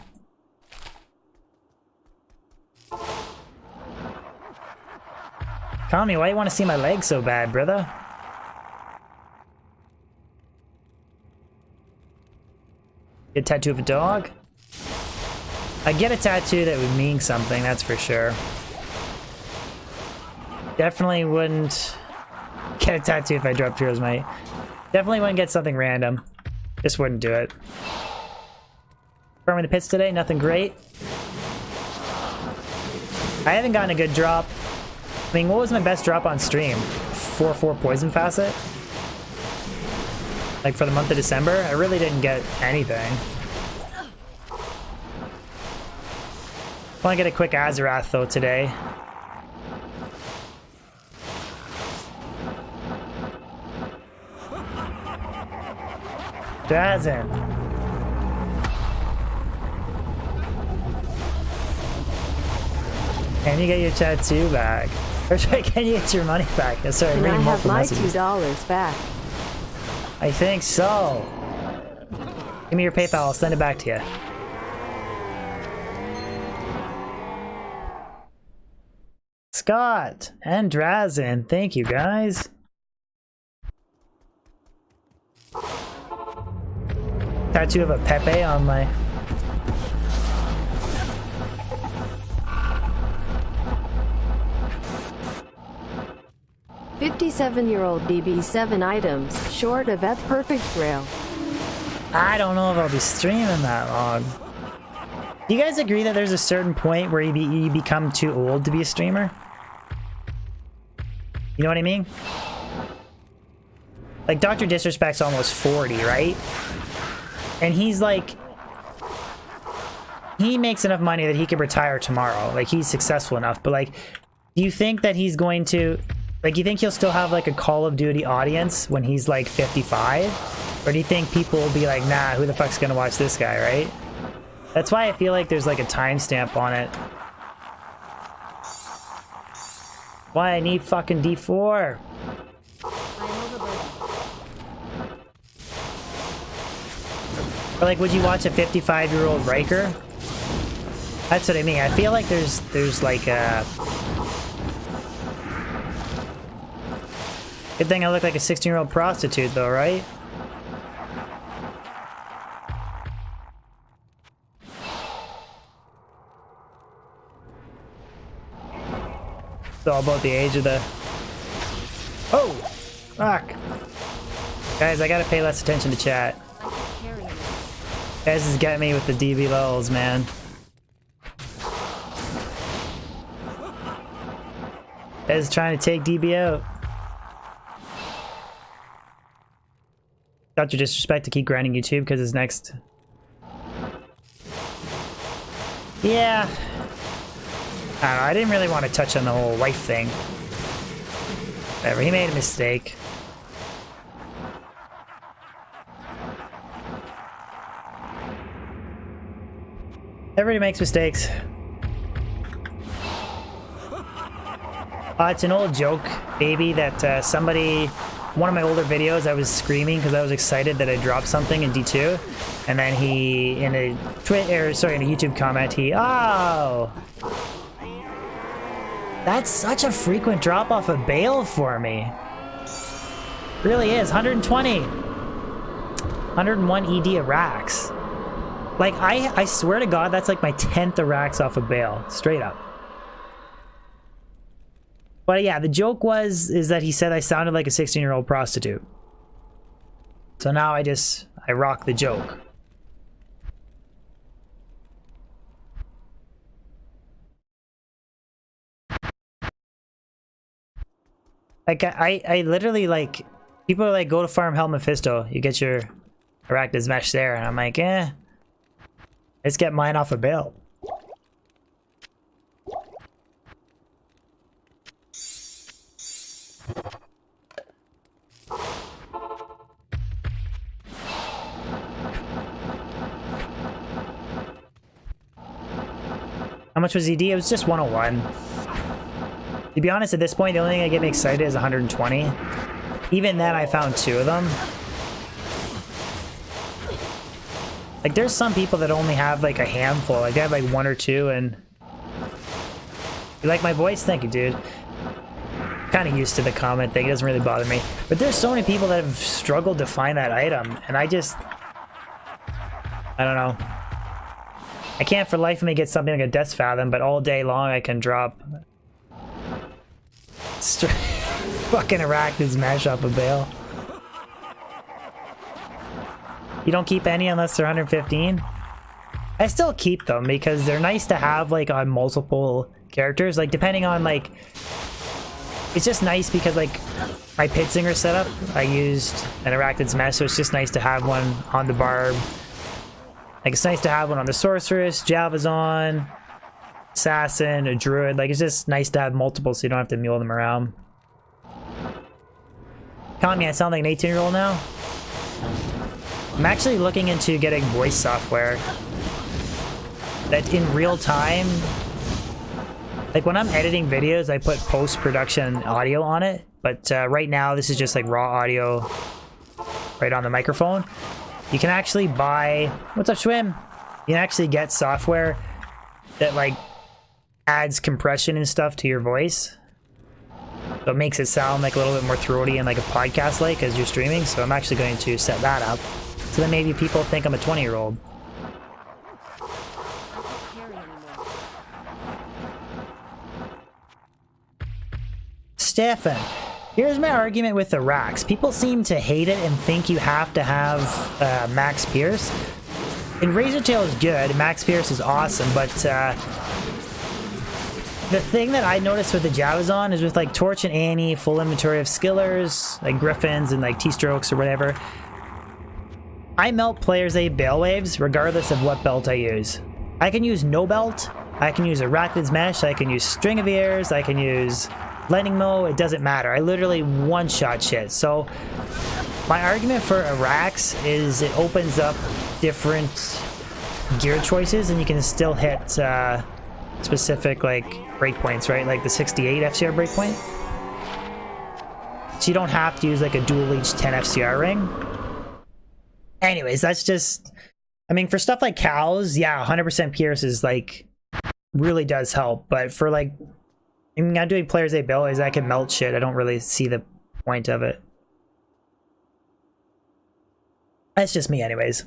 Tell me, why you want to see my legs so bad, brother? Get a tattoo of a dog? I'd get a tattoo that would mean something, that's for sure. Definitely wouldn't get a tattoo if I dropped Heroes Might. Definitely wouldn't get something random. Just wouldn't do it. Farming the pits today, nothing great. I haven't gotten a good drop. I mean, what was my best drop on stream? 4/4 Poison Facet? Like for the month of December? I really didn't get anything. I want to get a quick Azarath though today. Drazen. Can you get your tattoo back? Or sorry, can you get your money back? Sorry, I'm Can I reading have multiple my messages. $2 back? I think so. Give me your PayPal, I'll send it back to you. Scott and Drazen, thank you guys. Tattoo of a Pepe on my... 57-year-old BB 7 items, short of F perfect grail. I don't know if I'll be streaming that long. Do you guys agree that there's a certain point where you become too old to be a streamer? You know what I mean? Like, Dr. Disrespect's almost 40, right? And he's like... He makes enough money that he could retire tomorrow. Like, he's successful enough. But, like, do you think that he's going to... Like, you think he'll still have, like, a Call of Duty audience when he's, like, 55? Or do you think people will be like, nah, who the fuck's gonna watch this guy, right? That's why I feel like there's, like, a timestamp on it. Why I need fucking D4? Or, like, would you watch a 55-year-old Riker? That's what I mean. I feel like there's like a... Good thing I look like a 16-year-old prostitute, though, right? It's all about the age of the... Oh! Fuck! Guys, I gotta pay less attention to chat. Guys is getting me with the DB lulls, man. Guys is trying to take DB out. Dr. Disrespect to keep grinding YouTube because his next... Yeah. I don't know, I didn't really want to touch on the whole wife thing. Whatever, he made a mistake. Everybody makes mistakes. It's an old joke, baby, that somebody... One of my older videos, I was screaming because I was excited that I dropped something in D2, and then he, in a in a YouTube comment, he, oh, that's such a frequent drop off of Baal for me. Really is. 120, 101 ED of racks. Like I swear to God, that's like my 10th of racks off of Baal, straight up. But yeah, the joke is that he said I sounded like a 16-year-old prostitute. So now I rock the joke. Like, I literally, like, people are like, go to Farm Hell Mephisto, you get your Arachnid's Mesh there, and I'm like, let's get mine off of Baal. How much was ED? It was just 101. To be honest, at this point, the only thing that get me excited is 120. Even then, I found 2 of them. Like, there's some people that only have, like, a handful. Like, they have, like, 1 or 2, and... You like my voice? Thank you, dude. Kind of used to the comment thing. It doesn't really bother me. But there's so many people that have struggled to find that item, and I just... I don't know. I can't for life of me get something like a Death Fathom, but all day long I can drop... fucking Arachnid's Mesh off of Baal. You don't keep any unless they're 115? I still keep them because they're nice to have, like, on multiple characters. Like, depending on, like... It's just nice because, like, my Pitsinger setup, I used an Arachnid's Mesh, so it's just nice to have one on the Barb. Like, it's nice to have one on the Sorceress, Javazon, Assassin, a Druid. Like, it's just nice to have multiple so you don't have to mule them around. Calling me, I sound like an 18-year-old now? I'm actually looking into getting voice software that in real time, like when I'm editing videos, I put post-production audio on it, but right now this is just like raw audio right on the microphone. You can actually buy, what's up, Schwim? You can actually get software that like adds compression and stuff to your voice. So it makes it sound like a little bit more throaty and like a podcast like as you're streaming. So I'm actually going to set that up. So then maybe people think I'm a 20-year-old. Stefan, here's my argument with the racks. People seem to hate it and think you have to have Max Pierce. And Razortail is good, Max Pierce is awesome, but the thing that I noticed with the Javazon is with like Torch and Annie, full inventory of skillers, like Griffins and like T-Strokes or whatever. I melt players A Baal Waves regardless of what belt I use. I can use no belt, I can use Arachnid's Mesh, I can use String of Ears, I can use Lightning Mow, it doesn't matter. I literally one-shot shit. So my argument for Arax is it opens up different gear choices and you can still hit specific like breakpoints, right? Like the 68 FCR breakpoint. So you don't have to use like a dual leech 10 FCR ring. Anyways, that's just, I mean, for stuff like cows, yeah, 100% Pierce is like, really does help. But for like, I mean, I'm doing players A abilities, I can melt shit. I don't really see the point of it. That's just me anyways.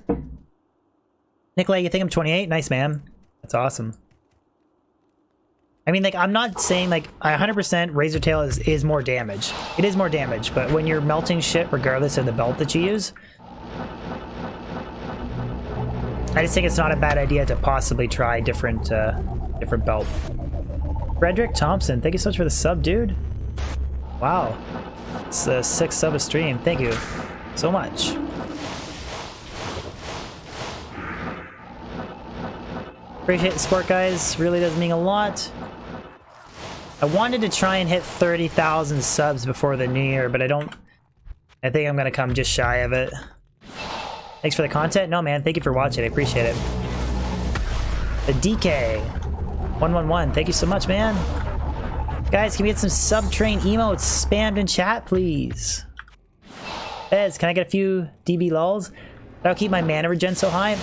Nikolai, you think I'm 28? Nice, man. That's awesome. I mean, like, I'm not saying, like, 100% Razortail is more damage. It is more damage, but when you're melting shit regardless of the belt that you use, I just think it's not a bad idea to possibly try different belt. Frederick Thompson, thank you so much for the sub, dude. Wow. It's a 6 sub a stream. Thank you so much. Appreciate the support, guys. Really does mean a lot. I wanted to try and hit 30,000 subs before the new year, but I think I'm gonna come just shy of it. Thanks for the content. No, man, thank you for watching. I appreciate it. The DK111, thank you so much, man. Guys, can we get some sub-train emotes spammed in chat, please? Bez, can I get a few DB lulls? That'll keep my mana regen so high.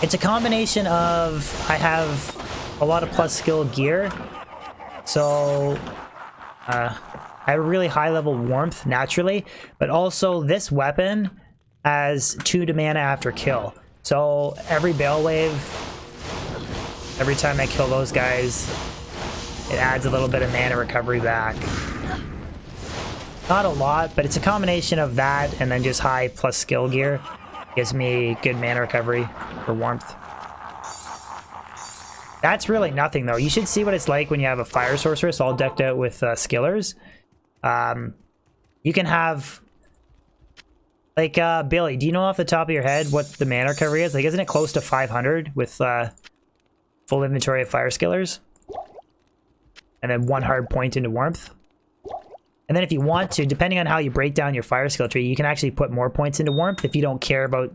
It's a combination of I have a lot of plus skill gear, so I have a really high level warmth naturally, but also this weapon has 2 to mana after kill. So every Baal Wave, every time I kill those guys, it adds a little bit of mana recovery back. Not a lot, but it's a combination of that and then just high plus skill gear. Gives me good mana recovery for warmth. That's really nothing though. You should see what it's like when you have a Fire Sorceress all decked out with skillers. You can have... Like, Billy, do you know off the top of your head what the mana recovery is? Like, isn't it close to 500 with full inventory of Fire Skillers? And then 1 hard point into warmth? And then if you want to, depending on how you break down your Fire Skill tree, you can actually put more points into warmth if you don't care about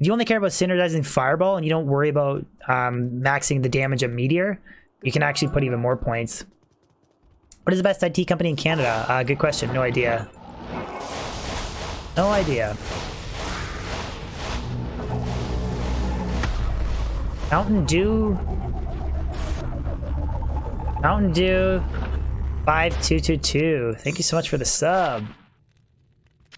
If you only care about synergizing Fireball and you don't worry about maxing the damage of Meteor, you can actually put even more points. What is the best IT company in Canada? Good question. No idea. No idea. Mountain Dew 5222. Thank you so much for the sub.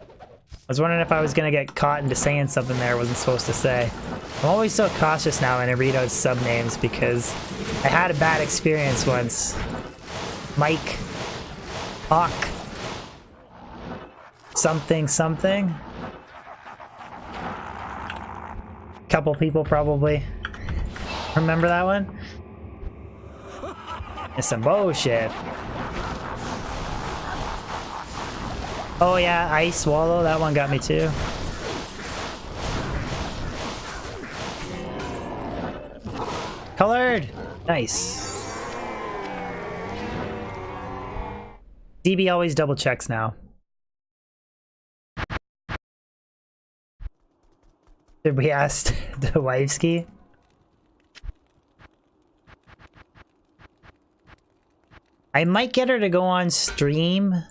I was wondering if I was gonna get caught into saying something there I wasn't supposed to say. I'm always so cautious now when I read out sub names because I had a bad experience once. Mike. Hawk. Something something. Couple people probably remember that one. It's some bullshit. Oh yeah, Ice Swallow, that one got me too. Colored! Nice. DB always double checks now. Did we ask the Wifeski? I might get her to go on stream.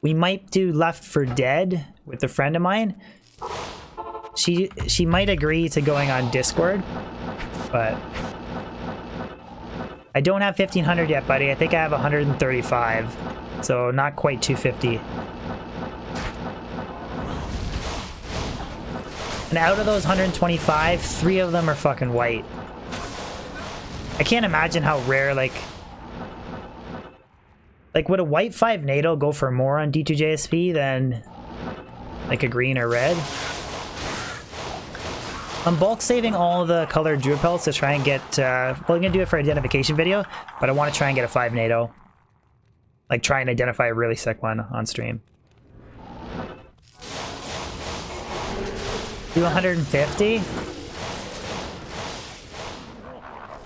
We might do Left 4 Dead with a friend of mine. She might agree to going on Discord, but I don't have 1500 yet, buddy. I think I have 135, so not quite 250. And out of those 125, 3 of them are fucking white. I can't imagine how rare, like would a white 5 NATO go for more on D2JSP than like a green or red? I'm bulk saving all the colored Druid pelts to try and get, well, I'm gonna do it for identification video, but I want to try and get a 5 NATO. Like try and identify a really sick one on stream. Do 150?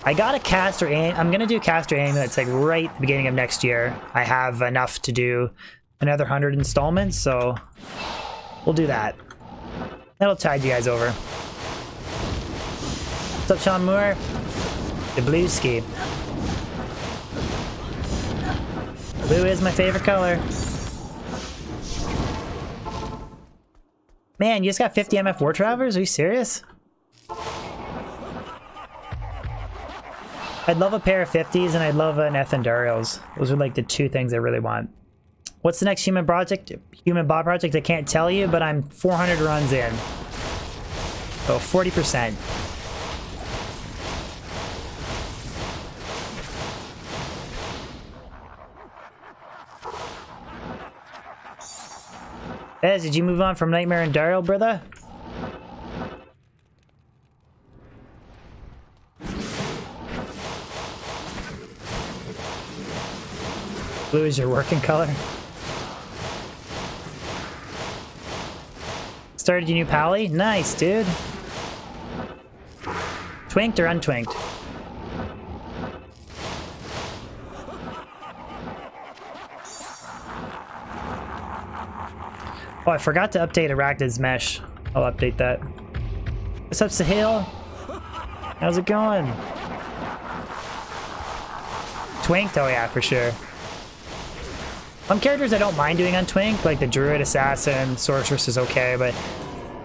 I got a caster aim. I'm gonna do caster aim that's like right at the beginning of next year. I have enough to do another 100 installments, so we'll do that. That'll tide you guys over. What's up, Sean Moore? The blue ski. Blue is my favorite color. Man, you just got 50 MF War Travelers? Are you serious? I'd love a pair of 50s and I'd love an Ethendarials. Those are like the 2 things I really want. What's the next human project? Human bot project? I can't tell you, but I'm 400 runs in. So 40%. Ez, did you move on from Nightmare and Daryl, brother? Blue is your working color. Started your new pally? Nice, dude. Twinked or untwinked? Oh, I forgot to update Arachnid's mesh. I'll update that. What's up, Sahil? How's it going? Twinked? Oh yeah, for sure. Some characters I don't mind doing untwinked, like the Druid, Assassin, Sorceress is okay, but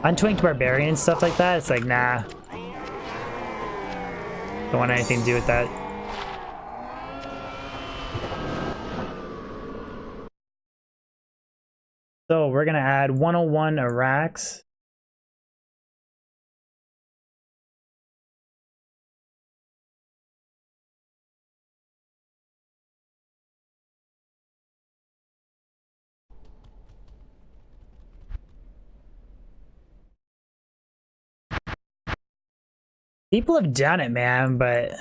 untwinked Barbarian and stuff like that, it's like, nah. Don't want anything to do with that. So we're gonna add 101 Arax. People have done it, man, but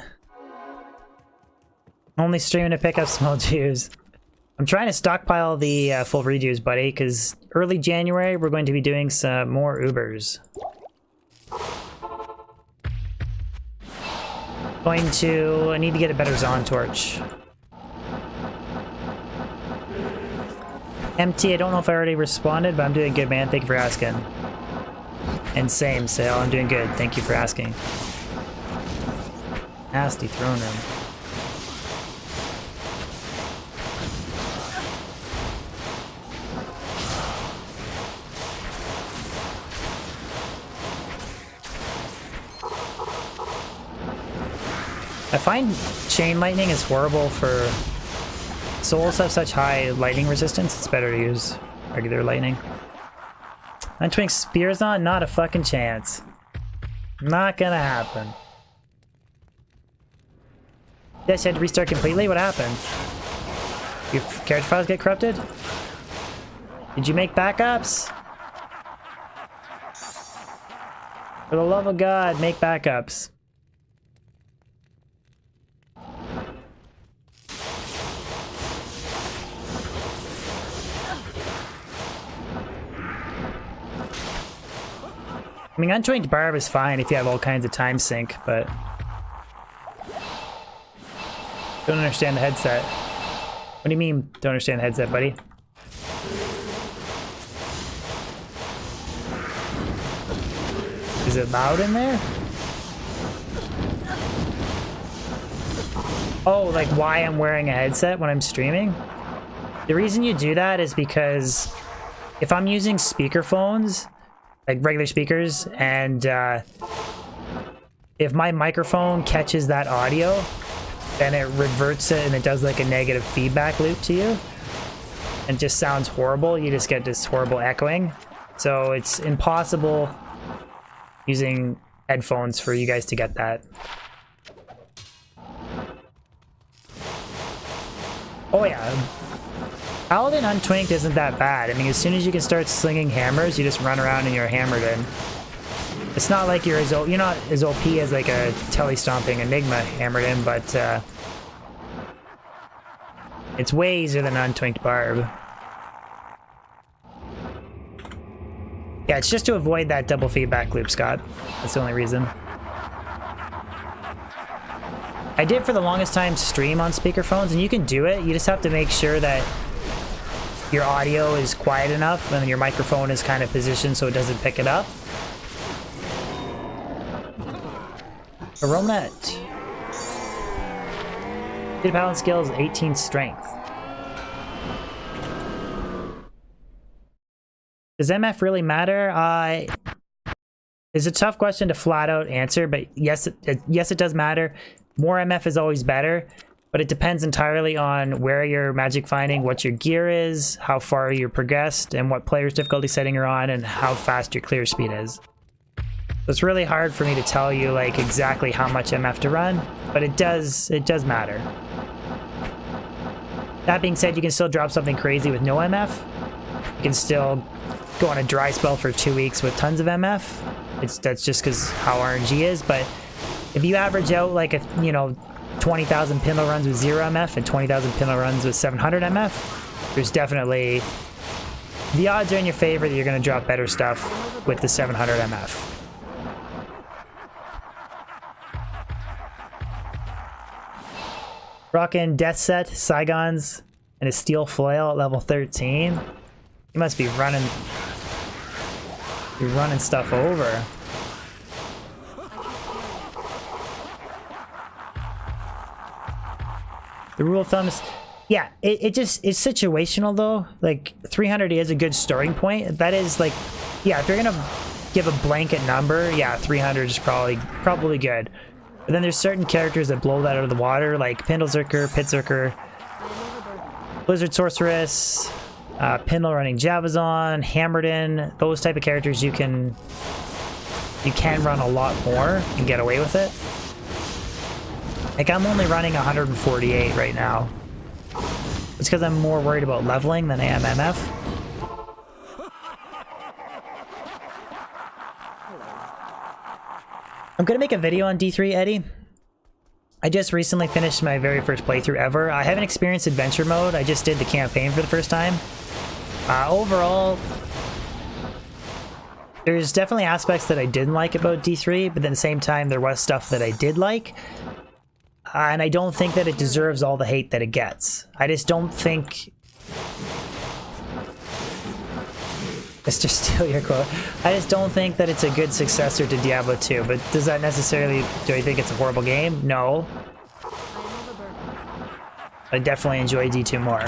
only streaming to pick up small Jews. I'm trying to stockpile the full redos, buddy, because early January we're going to be doing some more Ubers. I need to get a better Zon Torch. MT, I don't know if I already responded, but I'm doing good, man. Thank you for asking. And same, Sale. I'm doing good. Thank you for asking. Nasty throne room. I find chain lightning is horrible for souls have such high lightning resistance. It's better to use regular lightning. Untwing spears on? Not a fucking chance. Not gonna happen. Yes, you had to restart completely? What happened? Your character files get corrupted? Did you make backups? For the love of God, make backups. I mean, Untwinked Barb is fine if you have all kinds of time sync, but... Don't understand the headset. What do you mean, don't understand the headset, buddy? Is it loud in there? Oh, like why I'm wearing a headset when I'm streaming? The reason you do that is because if I'm using speakerphones, like regular speakers, and if my microphone catches that audio, then it reverts it and it does like a negative feedback loop to you and just sounds horrible. You just get this horrible echoing. So it's impossible using headphones for you guys to get that. Oh yeah, Paladin Untwinked isn't that bad. I mean, as soon as you can start slinging hammers, you just run around and you're hammered in. It's not like you're not as OP as like a telestomping Enigma hammered in, but it's way easier than Untwinked Barb. Yeah, it's just to avoid that double feedback loop, Scott. That's the only reason. I did for the longest time stream on speakerphones, and you can do it. You just have to make sure that your audio is quiet enough and your microphone is kind of positioned so it doesn't pick it up. Aromet. Good paladin skills, 18 strength. Does MF really matter? It's a tough question to flat out answer, but yes, it does matter. More MF is always better, but it depends entirely on where you're magic finding, what your gear is, how far you're progressed, and what player's difficulty setting you're on, and how fast your clear speed is. So it's really hard for me to tell you like exactly how much MF to run, but it does matter. That being said, you can still drop something crazy with no MF. You can still go on a dry spell for 2 weeks with tons of MF. That's just because how RNG is, but if you average out like a 20,000 pinlo runs with 0 MF and 20,000 pinlo runs with 700 MF, there's definitely the odds are in your favor that you're going to drop better stuff with the 700 MF. Rockin' Death Set, Saigons, and a Steel Flail at level 13. You must be running stuff over. The rule of thumb is, yeah, it's situational though. Like 300 is a good starting point. That is like, yeah, if you're gonna give a blanket number, yeah, 300 is probably good. But then there's certain characters that blow that out of the water, like Pindlezerker, Pitzerker, Blizzard Sorceress, Pindle running Javazon, Hammered in. Those type of characters you can run a lot more and get away with it. Like, I'm only running 148 right now. It's because I'm more worried about leveling than I am MF. I'm gonna make a video on D3, Eddie. I just recently finished my very first playthrough ever. I haven't experienced adventure mode. I just did the campaign for the first time. Overall, there's definitely aspects that I didn't like about D3, but at the same time, there was stuff that I did like. And I don't think that it deserves all the hate that it gets. I just don't think... Mr. Steal your quote. I just don't think that it's a good successor to Diablo 2, but does that necessarily... Do I think it's a horrible game? No. I definitely enjoy D2 more.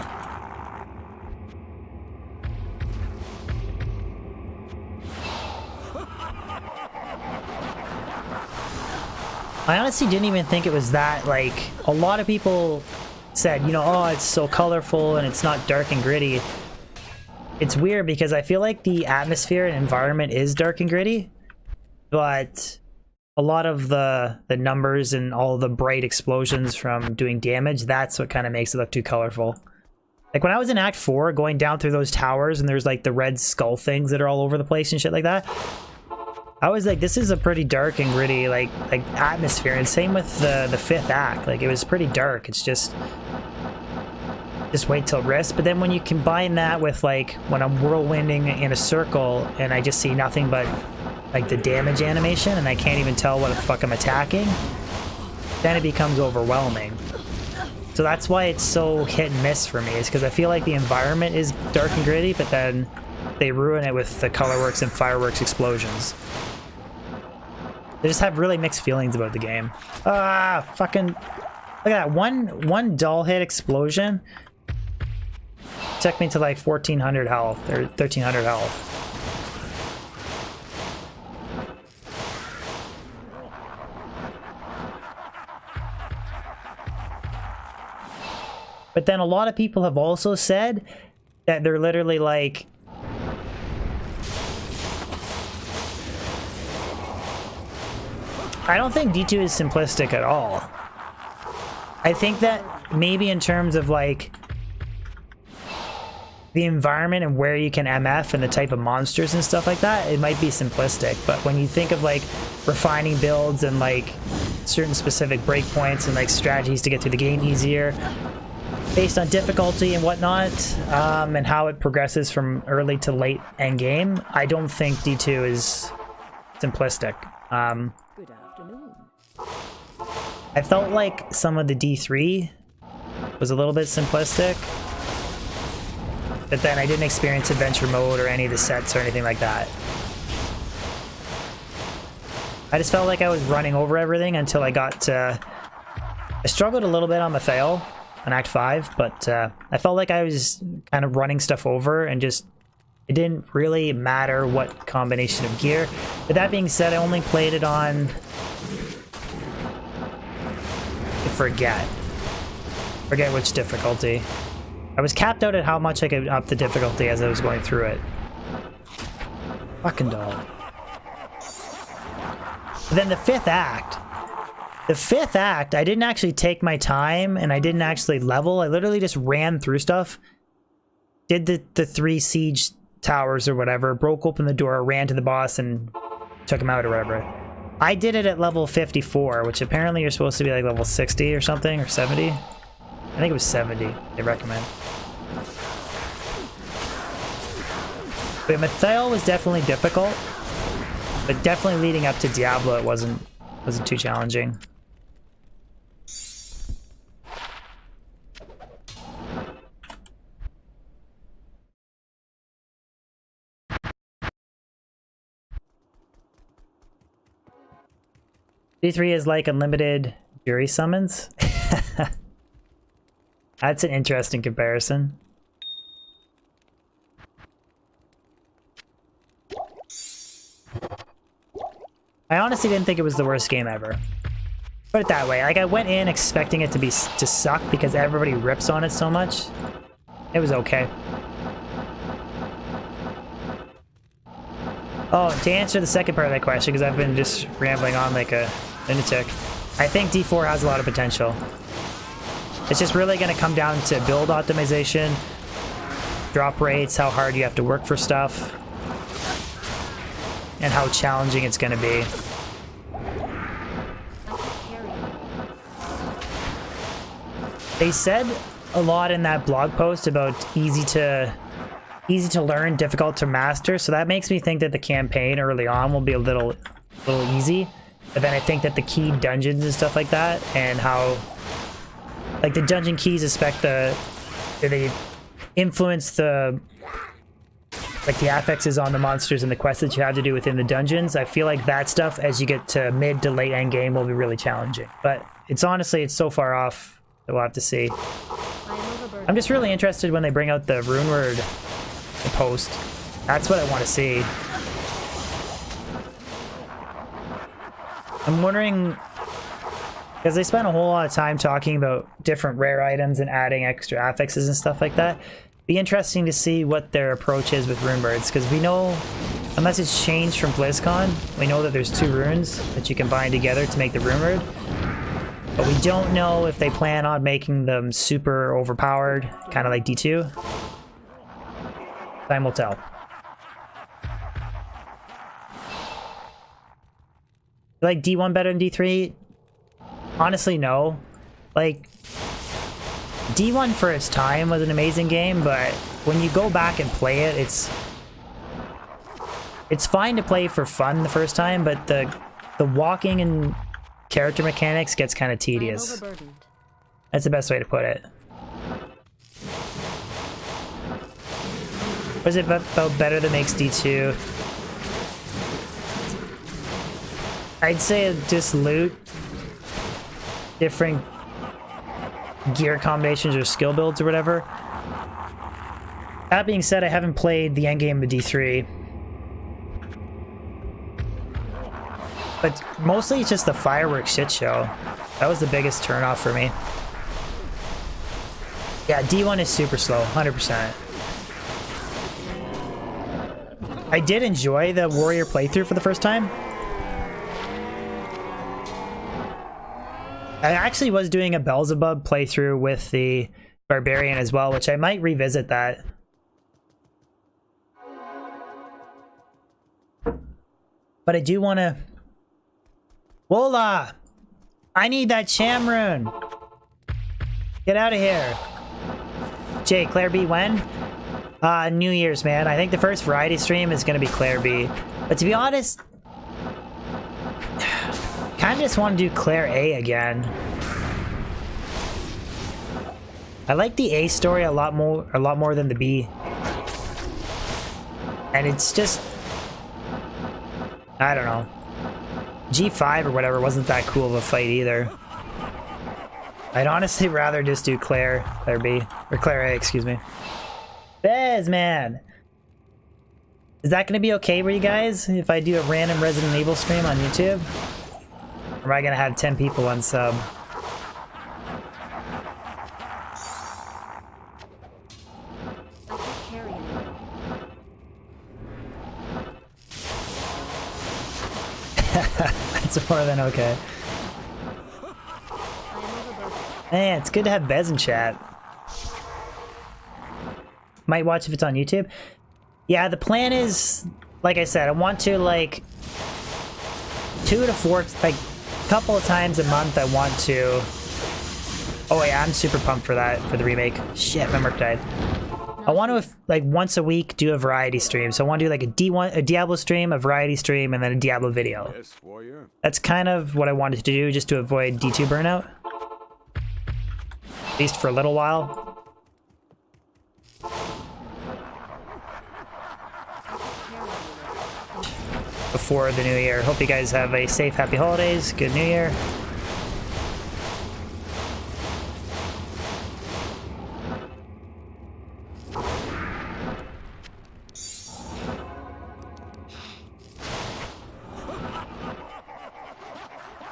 I honestly didn't even think it was that, like, a lot of people said, you know, oh, it's so colorful and it's not dark and gritty. It's weird because I feel like the atmosphere and environment is dark and gritty, but a lot of the numbers and all the bright explosions from doing damage, that's what kind of makes it look too colorful. Like when I was in Act 4, going down through those towers and there's like the red skull things that are all over the place and shit like that, I was like, this is a pretty dark and gritty like atmosphere. And same with the 5th act, like it was pretty dark. It's just wait till Risk. But then when you combine that with like when I'm whirlwinding in a circle and I just see nothing but like the damage animation and I can't even tell what the fuck I'm attacking, then it becomes overwhelming. So that's why it's so hit and miss for me, is because I feel like the environment is dark and gritty, but then they ruin it with the colorworks and fireworks explosions. They just have really mixed feelings about the game. Ah, fucking... Look at that. One dull hit explosion took me to like 1400 health, or 1300 health. But then a lot of people have also said that they're literally like... I don't think D2 is simplistic at all. I think that maybe in terms of like the environment and where you can MF and the type of monsters and stuff like that, it might be simplistic. But when you think of like refining builds and like certain specific breakpoints and like strategies to get through the game easier, based on difficulty and whatnot, and how it progresses from early to late end game, I don't think D2 is simplistic. Good afternoon. I felt like some of the D3 was a little bit simplistic, but then I didn't experience adventure mode or any of the sets or anything like that. I just felt like I was running over everything until I got to... I struggled a little bit on the fail on Act 5, but I felt like I was kind of running stuff over and just... It didn't really matter what combination of gear. But that being said, I only played it on... Forget which difficulty. I was capped out at how much I could up the difficulty as I was going through it. Fucking dog. But then the 5th act. The 5th act, I didn't actually take my time and I didn't actually level. I literally just ran through stuff. Did the 3 siege towers or whatever, broke open the door, ran to the boss and took him out or whatever. I did it at level 54, which apparently you're supposed to be like level 60 or something, or 70. I think it was 70, they recommend. But Mythael was definitely difficult, but definitely leading up to Diablo it wasn't too challenging. D3 is like unlimited jury summons. That's an interesting comparison. I honestly didn't think it was the worst game ever. Put it that way. Like I went in expecting it to suck because everybody rips on it so much. It was okay. Oh, to answer the second part of that question, because I've been just rambling on like a lunatic, I think D4 has a lot of potential. It's just really going to come down to build optimization, drop rates, how hard you have to work for stuff, and how challenging it's going to be. They said a lot in that blog post about easy to learn, difficult to master, so that makes me think that the campaign early on will be a little easy. But then I think that the key dungeons and stuff like that, and how like the dungeon keys they influence the like the affixes on the monsters and the quests that you have to do within the dungeons. I feel like that stuff, as you get to mid to late end game, will be really challenging. But it's honestly, it's so far off that we'll have to see. I'm just really interested when they bring out the rune word post. That's what I want to see. I'm wondering, because they spent a whole lot of time talking about different rare items and adding extra affixes and stuff like that. Be interesting to see what their approach is with rune birds, because we know, unless it's changed from BlizzCon, we know that there's 2 runes that you can bind together to make the rune word. But we don't know if they plan on making them super overpowered, kind of like D2. Time will tell. Like D1 better than D3? Honestly, no. Like, D1 for its time was an amazing game, but when you go back and play it, it's fine to play for fun the first time, but the walking and character mechanics gets kind of tedious. That's the best way to put it. What is it about better that makes D2? I'd say just loot, different gear combinations or skill builds or whatever. That being said, I haven't played the endgame of D3. But mostly it's just the fireworks shit show. That was the biggest turnoff for me. Yeah, D1 is super slow, 100%. I did enjoy the warrior playthrough for the first time. I actually was doing a Beelzebub playthrough with the Barbarian as well, which I might revisit that. But I do want to... Wola! I need that Shamroon! Get out of here. Jay, Claire B, when? New Year's, man. I think the first variety stream is going to be Claire B. But to be honest... kind of just want to do Claire A again. I like the A story a lot more than the B. And it's just... I don't know. G5 or whatever wasn't that cool of a fight either. I'd honestly rather just do Claire B. Or Claire A, excuse me. Bez, man! Is that going to be okay for you guys if I do a random Resident Evil stream on YouTube? Or am I going to have 10 people on sub? That's more than okay. Man, it's good to have Bez in chat. Might watch if it's on YouTube. Yeah, the plan is, like I said, I want to, like, 2 to 4, like, a couple of times a month I want to... Oh yeah, I'm super pumped for that, for the remake. Shit, my mark died. I want to, like, once a week do a variety stream. So I want to do, like, a Diablo stream, a variety stream, and then a Diablo video. That's kind of what I wanted to do, just to avoid D2 burnout. At least for a little while. Before the new year. Hope you guys have a safe, happy holidays. Good new year.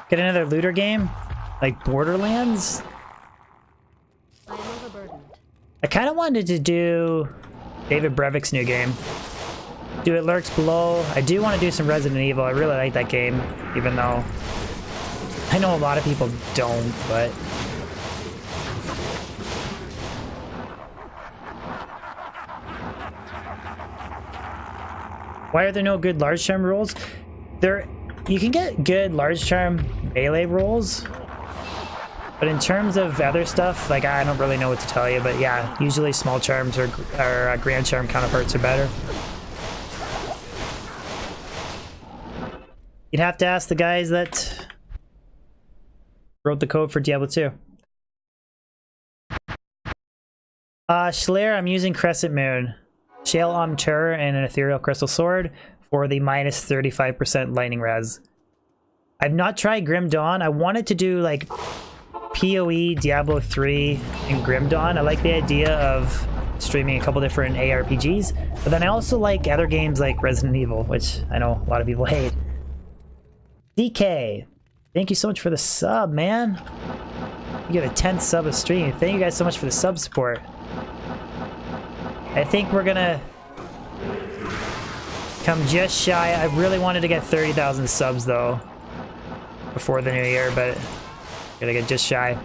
Get another looter game? Like Borderlands? I kind of wanted to do David Brevik's new game. Do It Lurks Below. I do want to do some Resident Evil. I really like that game, even though I know a lot of people don't, but... Why are there no good large charm rolls? You can get good large charm melee rolls, but in terms of other stuff, like, I don't really know what to tell you, but yeah, usually small charms or grand charm counterparts are better. You'd have to ask the guys that wrote the code for Diablo 2. Schleer, I'm using Crescent Moon. Shale Omtur and an Ethereal Crystal Sword for the minus 35% lightning res. I've not tried Grim Dawn. I wanted to do like PoE, Diablo 3, and Grim Dawn. I like the idea of streaming a couple different ARPGs, but then I also like other games like Resident Evil, which I know a lot of people hate. DK, thank you so much for the sub, man. You get a 10th sub of stream. Thank you guys so much for the sub support. I think we're gonna come just shy. I really wanted to get 30,000 subs though before the new year, but gotta get just shy.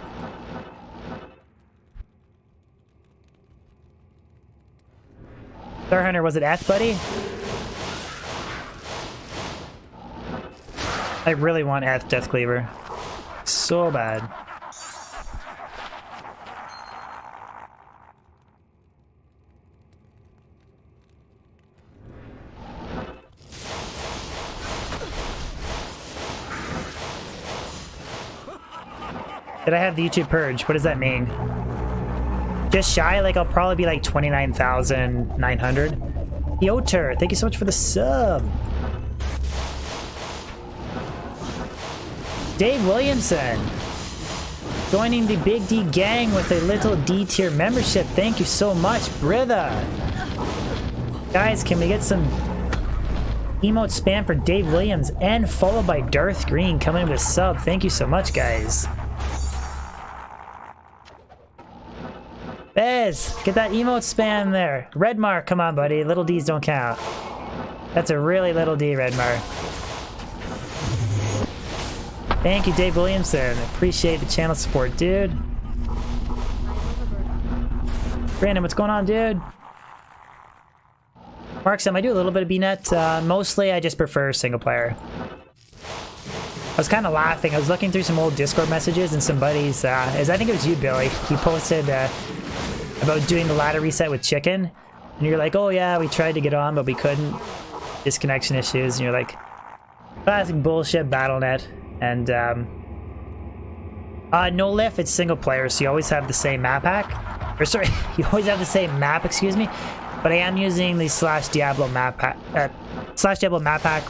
Star Hunter, was it F, buddy? I really want F Death Cleaver. So bad. Did I have the YouTube purge? What does that mean? Just shy? Like, I'll probably be like 29,900. Yoter, thank you so much for the sub. Dave Williamson, joining the Big D gang with a little D tier membership. Thank you so much, brother. Guys, can we get some emote spam for Dave Williams and followed by Darth Green coming in with a sub? Thank you so much, guys. Bez, get that emote spam there. Redmar, come on, buddy. Little D's don't count. That's a really little D, Redmar. Thank you, Dave Williamson. Appreciate the channel support, dude. Brandon, what's going on, dude? Marksum, I do a little bit of BNet. Mostly, I just prefer single player. I was kind of laughing. I was looking through some old Discord messages and somebody's, I think it was you, Billy. He posted about doing the ladder reset with chicken. And you're like, oh yeah, we tried to get on, but we couldn't. Disconnection issues. And you're like, classic bullshit BattleNet. And, no lift, it's single player, so you always have the same map hack. Or sorry, you always have the same map, excuse me. But I am using the slash Diablo map hack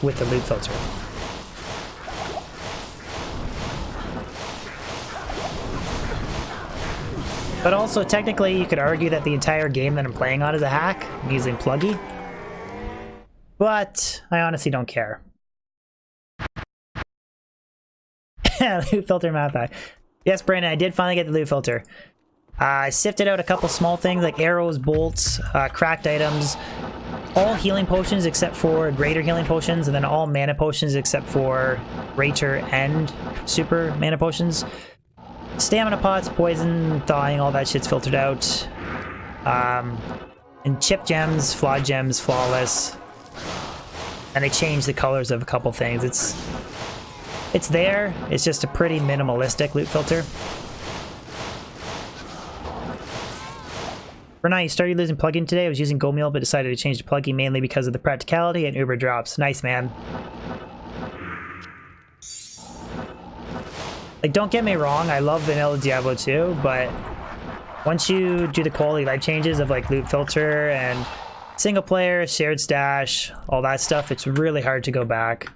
with the loot filter. But also, technically, you could argue that the entire game that I'm playing on is a hack. I'm using Pluggy. But I honestly don't care. Loot filter map pack. Yes, Brandon, I did finally get the loot filter. I sifted out a couple small things like arrows, bolts, cracked items, all healing potions except for greater healing potions, and then all mana potions except for greater and super mana potions. Stamina pots, poison, thawing, all that shit's filtered out. And chip gems, flawed gems, flawless. And they changed the colors of a couple things. It's there, it's just a pretty minimalistic loot filter. For now, you started using plugin today. I was using GoMeal, but decided to change to plugin mainly because of the practicality and Uber drops. Nice, man. Like, don't get me wrong, I love vanilla Diablo 2, but once you do the quality life changes of like loot filter and single player, shared stash, all that stuff, it's really hard to go back.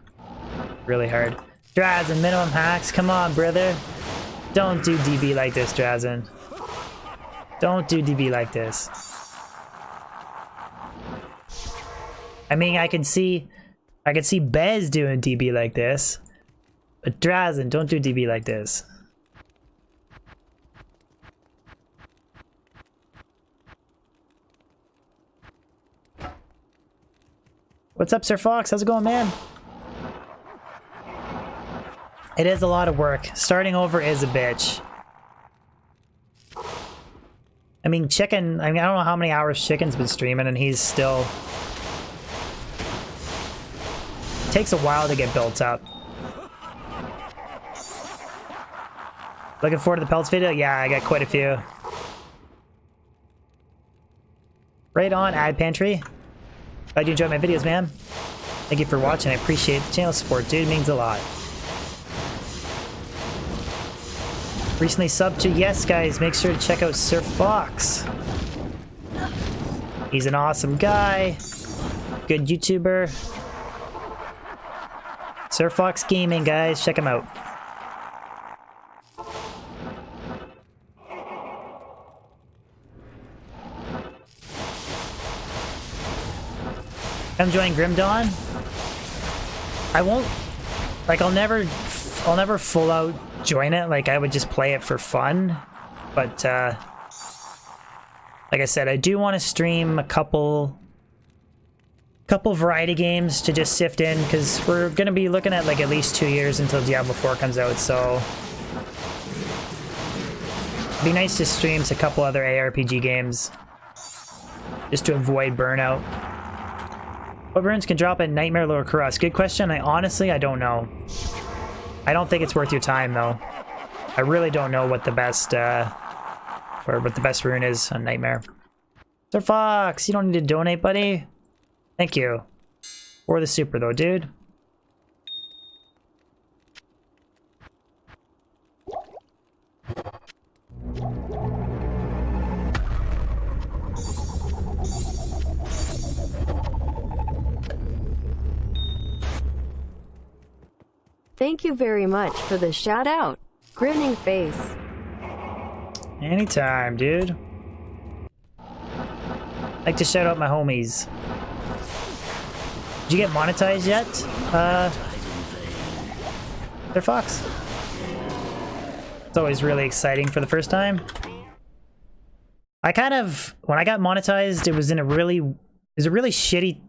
Really hard. Drazen, minimum hacks, come on, brother. Don't do DB like this, Drazen. Don't do DB like this. I mean, I could see Bez doing DB like this. But Drazen, don't do DB like this. What's up, Sir Fox? How's it going, man? It is a lot of work. Starting over is a bitch. I mean, Chicken, I don't know how many hours Chicken's been streaming and he's still... It takes a while to get built up. Looking forward to the pelts video? Yeah, I got quite a few. Right on, ad pantry. Glad you enjoyed my videos, man. Thank you for watching. I appreciate the channel support, dude. It means a lot. Recently subbed to, yes, guys. Make sure to check out Sir Fox. He's an awesome guy. Good YouTuber. Sir Fox Gaming, guys. Check him out. Come join Grim Dawn. I won't, like, I'll never full out join it. Like, I would just play it for fun. But, like I said, I do want to stream a couple variety games to just sift in, because we're going to be looking at, like, at least 2 years until Diablo 4 comes out, so it'd be nice to stream a couple other ARPG games just to avoid burnout. What runes can drop at Nightmare Lower Kuras? Good question. I don't know. I don't think it's worth your time, though. I really don't know what the best what the best rune is on Nightmare. Sir Fox, you don't need to donate, buddy. Thank you. Or the super, though, dude. Thank you very much for the shout out. Grinning face. Anytime, dude. Like to shout out my homies. Did you get monetized yet? Sir Fox. It's always really exciting for the first time. I kind of, when I got monetized, it was a really shitty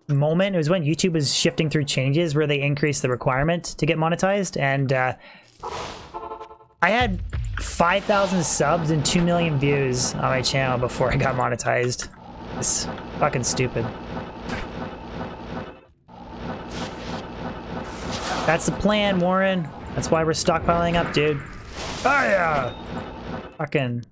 moment. It was when YouTube was shifting through changes where they increased the requirement to get monetized, and I had 5,000 subs and 2 million views on my channel before I got monetized. It's fucking stupid. That's the plan, Warren. That's why we're stockpiling up, dude. Oh yeah! Fucking...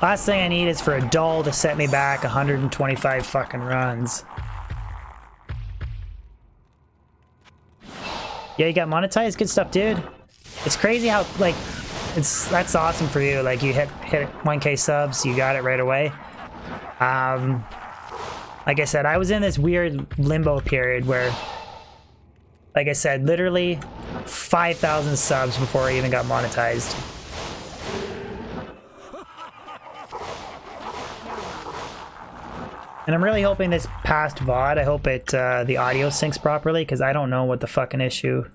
Last thing I need is for a doll to set me back 125 fucking runs. Yeah, you got monetized? Good stuff, dude. It's crazy how, like, that's awesome for you. Like, you hit 1K subs, you got it right away. Like I said, I was in this weird limbo period where, like I said, literally 5,000 subs before I even got monetized. And I'm really hoping this past VOD, I hope it the audio syncs properly, because I don't know what the fucking issue.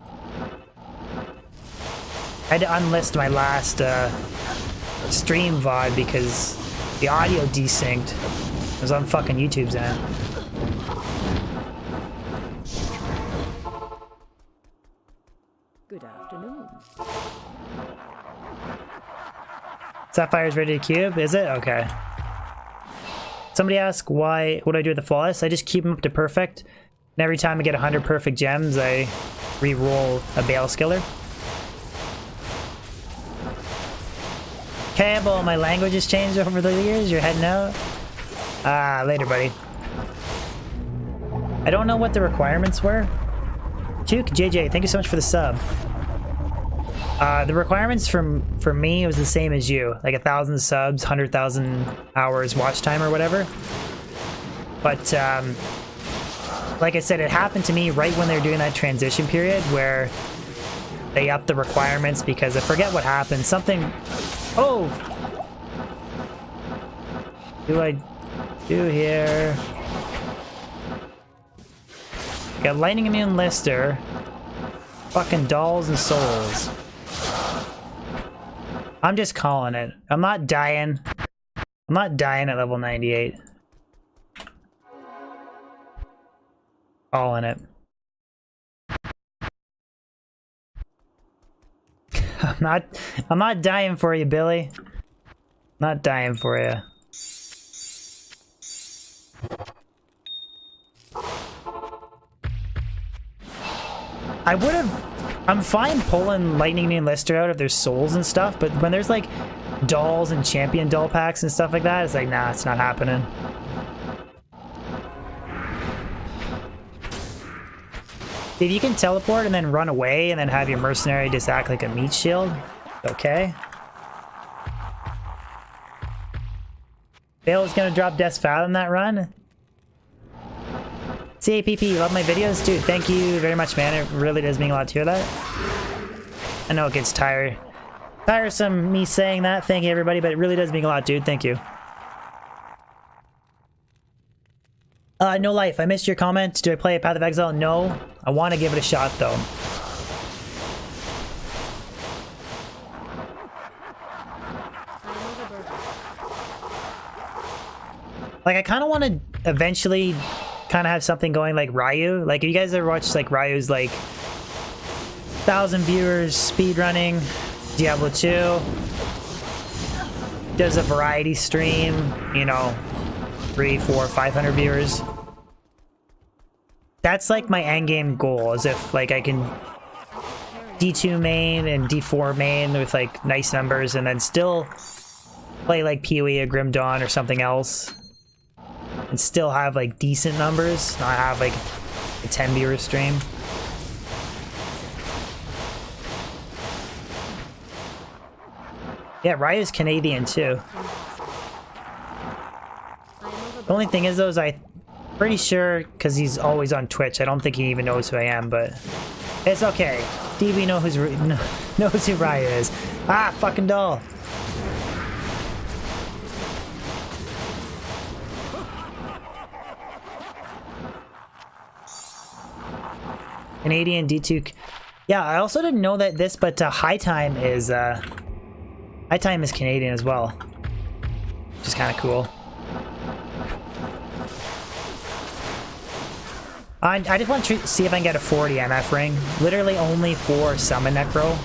I had to unlist my last stream VOD because the audio desynced. It was on fucking YouTube's end. Good afternoon. Sapphire's ready to cube, is it? Okay. Somebody asked what do I do with the flawless? I just keep them up to perfect. And every time I get 100 perfect gems, I re-roll a Baal Skiller. Cable, my language has changed over the years. You're heading out? Ah, later, buddy. I don't know what the requirements were. Juke, JJ, thank you so much for the sub. The requirements for me, it was the same as you, like 1,000 subs, 100,000 hours watch time or whatever. But like I said, it happened to me right when they were doing that transition period where they upped the requirements because I forget what happened. Something. Oh, do I do here? Got Lightning Immune Lister, fucking dolls and souls. I'm just calling it. I'm not dying. I'm not dying at level 98. Calling it. I'm not dying for you, Billy. Not dying for you. I'm fine pulling Lightning Immune Lister out if there's souls and stuff, but when there's like dolls and champion doll packs and stuff like that, it's like, nah, it's not happening. If you can teleport and then run away and then have your mercenary just act like a meat shield, okay. Bale is gonna drop Death's Fathom that run. CAPP, love my videos? Dude, thank you very much, man. It really does mean a lot to hear that. I know it gets tiresome me saying that. Thank you, everybody, but it really does mean a lot, dude. Thank you. No Life, I missed your comment. Do I play Path of Exile? No. I want to give it a shot, though. Like, I kind of want to eventually kind of have something going like Ryu. Like, if you guys ever watched, like, Ryu's, like, 1,000 viewers speedrunning Diablo 2. Does a variety stream, you know, 300, 400, 500 viewers. That's like my endgame goal, is if like I can D2 main and D4 main with like nice numbers and then still play like PoE or Grim Dawn or something else and still have like decent numbers, not have like a 10 viewer stream. Yeah, Ryu's Canadian too. The only thing is though, is I'm pretty sure, because he's always on Twitch, I don't think he even knows who I am, but it's okay. DB knows who Ryu is. Ah, fucking doll. Canadian D2. Yeah, I also didn't know that this, but High Time is Canadian as well, which is kind of cool. I just want to see if I can get a 40 MF ring. Literally only for Summon Necro.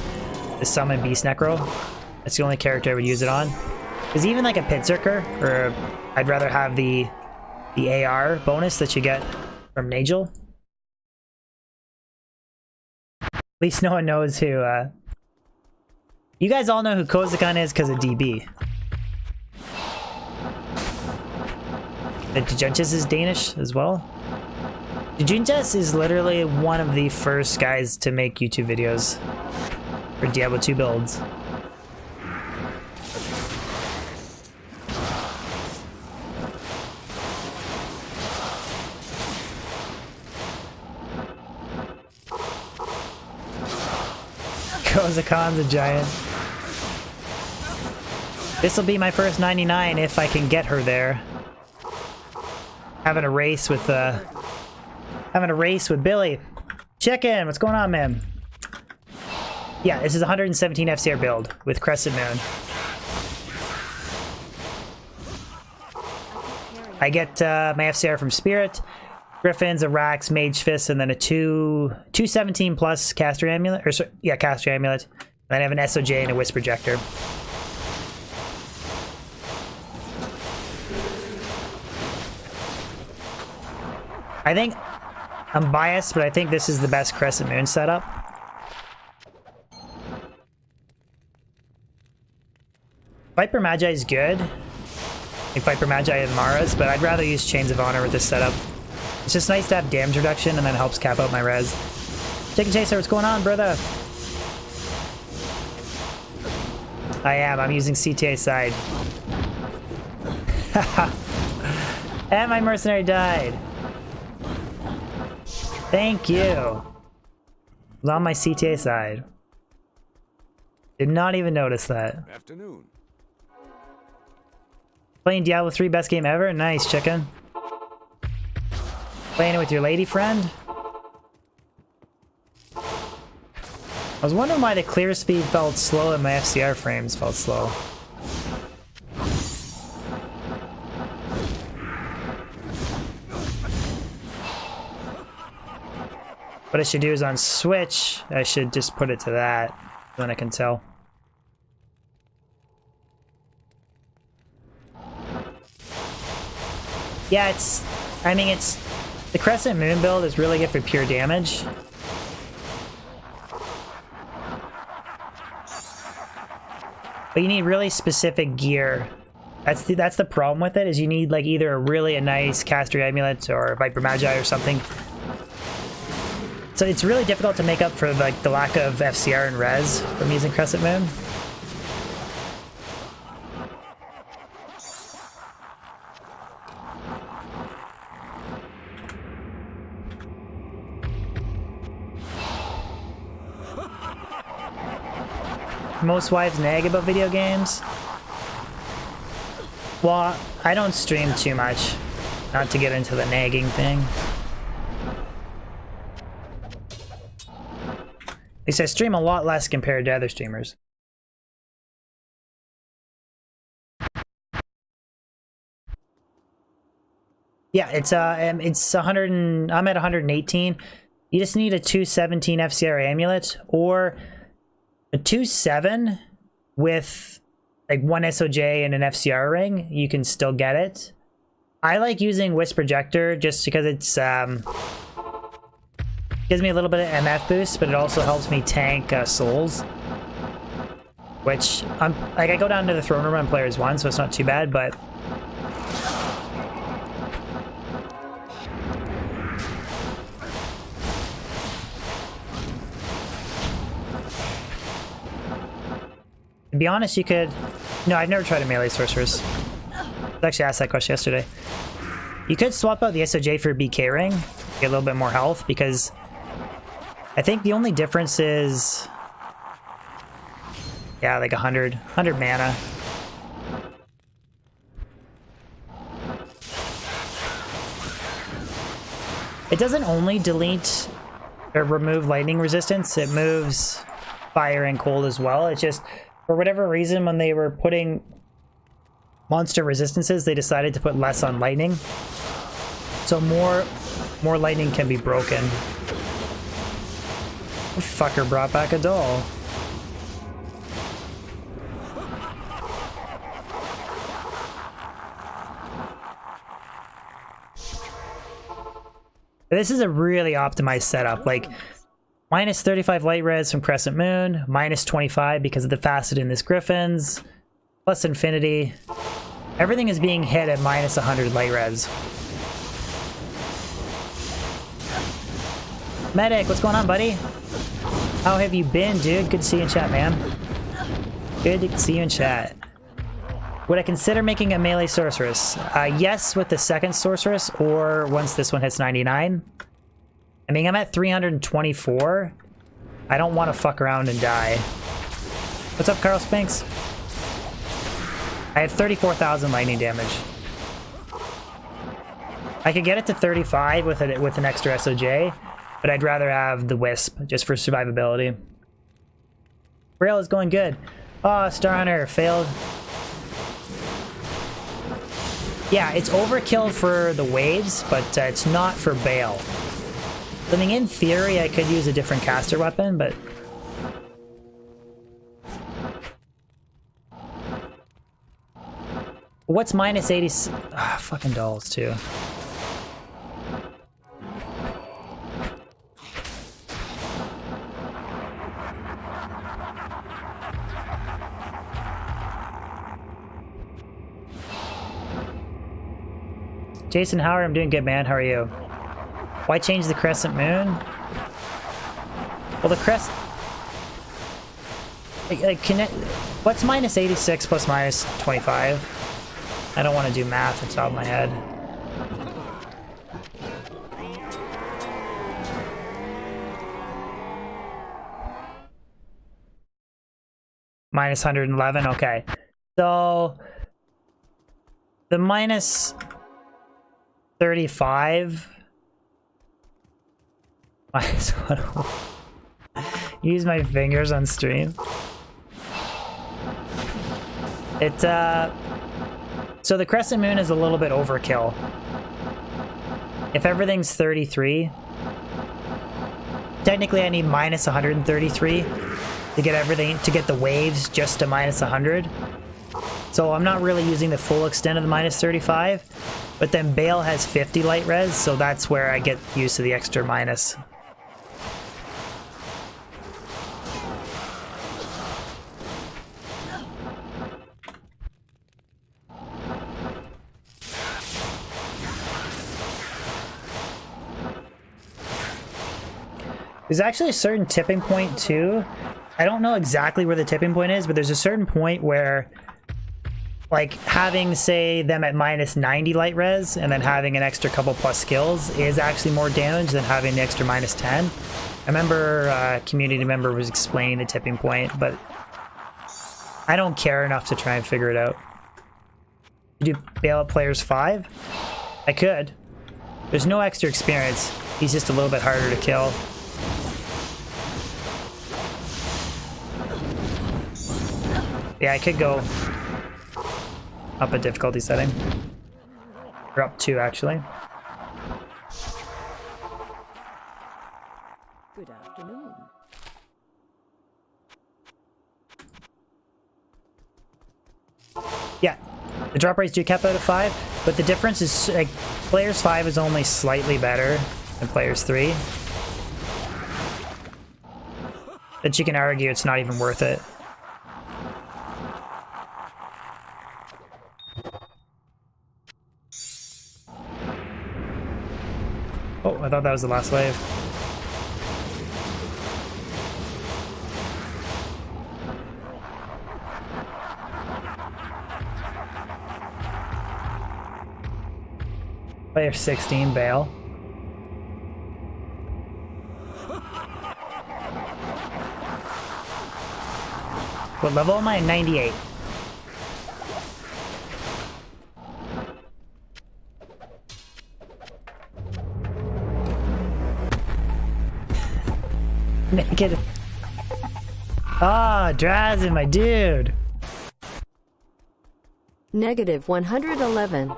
The Summon Beast Necro. That's the only character I would use it on. Because even like a Pit Zerker, or I'd rather have the AR bonus that you get from Nagel. At least no one knows who, you guys all know who Kozakan is because of DB. The Dejunches is Danish as well. Dejunches is literally one of the first guys to make YouTube videos for Diablo 2 builds. Kozakan's a giant. This'll be my first 99 if I can get her there. Having a race with Billy. Chicken, what's going on, man? Yeah, this is 117 FCR build with Crescent Moon. I get my FCR from Spirit, Griffins, a Rax, Mage Fist, and then a 217 plus Caster Amulet. Or yeah, Caster Amulet. And I have an SOJ and a Wisp Projector. I think I'm biased, but I think this is the best Crescent Moon setup. Viper Magi is good. Like Viper Magi and Mara's, but I'd rather use Chains of Honor with this setup. It's just nice to have damage reduction and then helps cap out my res. Chicken Chaser, what's going on, brother? I'm using CTA side. And my mercenary died. Thank you. It was on my CTA side. Did not even notice that. Afternoon. Playing Diablo 3, best game ever? Nice, chicken. Playing it with your lady friend? I was wondering why the clear speed felt slow and my FCR frames felt slow. What I should do is on Switch, I should just put it to that, when I can tell. Yeah, the Crescent Moon build is really good for pure damage. But you need really specific gear. That's the problem with it, is you need like either a nice Caster Amulet or Viper Magi or something. it's really difficult to make up for like the lack of FCR and res from using Crescent Moon. Most wives nag about video games. Well, I don't stream too much, not to get into the nagging thing. At least I stream a lot less compared to other streamers. Yeah, it's 100 and I'm at 118. You just need a 217 FCR amulet or a 2-7 with like 1 SOJ and an FCR ring. You can still get it. I like using Wisp Projector just because it's gives me a little bit of MF boost, but it also helps me tank souls. Which I go down to the throne room on players 1, so it's not too bad, but to be honest, you could... No, I've never tried a melee sorceress. I actually asked that question yesterday. You could swap out the SOJ for a BK ring, get a little bit more health, because I think the only difference is... yeah, like 100 mana. It doesn't only delete or remove lightning resistance, it moves fire and cold as well. It's just, for whatever reason, when they were putting monster resistances, they decided to put less on lightning. So more lightning can be broken. The fucker brought back a doll. This is a really optimized setup, like minus 35 light res from Crescent Moon, minus 25 because of the facet in this Griffin's, plus infinity. Everything is being hit at minus 100 light res. Medic, what's going on, buddy? How have you been, dude? Good to see you in chat, man. Good to see you in chat. Would I consider making a melee sorceress? Yes, with the second sorceress, or once this one hits 99. I mean, I'm at 324. I don't want to fuck around and die. What's up, Carl Spinks? I have 34,000 lightning damage. I could get it to 35 with an extra SOJ, but I'd rather have the Wisp, just for survivability. Braille is going good. Oh, Star Hunter failed. Yeah, it's overkill for the waves, but it's not for Baal. I mean, in theory, I could use a different caster weapon, but... What's minus 80? Ah, fucking dolls, too. Jason Howard, I'm doing good, man. How are you? Why change the Crescent Moon? Well, the Crescent... What's minus 86 plus minus 25? I don't want to do math on top of my head. Minus 111, okay. So... the minus 35... minus what? Use my fingers on stream. So the Crescent Moon is a little bit overkill. If everything's 33, technically I need minus 133 to get everything, to get the waves just to minus 100. So I'm not really using the full extent of the minus 35, but then Baal has 50 light res, so that's where I get used to the extra minus. There's actually a certain tipping point too. I don't know exactly where the tipping point is, but there's a certain point where, like, having, say, them at minus 90 light res and then having an extra couple plus skills is actually more damage than having the extra minus 10. I remember a community member was explaining the tipping point, but I don't care enough to try and figure it out. You do bail at players 5? I could. There's no extra experience. He's just a little bit harder to kill. Yeah, I could go up a difficulty setting. Or up 2, actually. Good afternoon. Yeah, the drop rates do cap out at 5, but the difference is, like, players 5 is only slightly better than players 3. But you can argue it's not even worth it. Oh, I thought that was the last wave. Player 16, Baal. What level am I? 98. Naked. Ah, Drazen, my dude. Negative 111.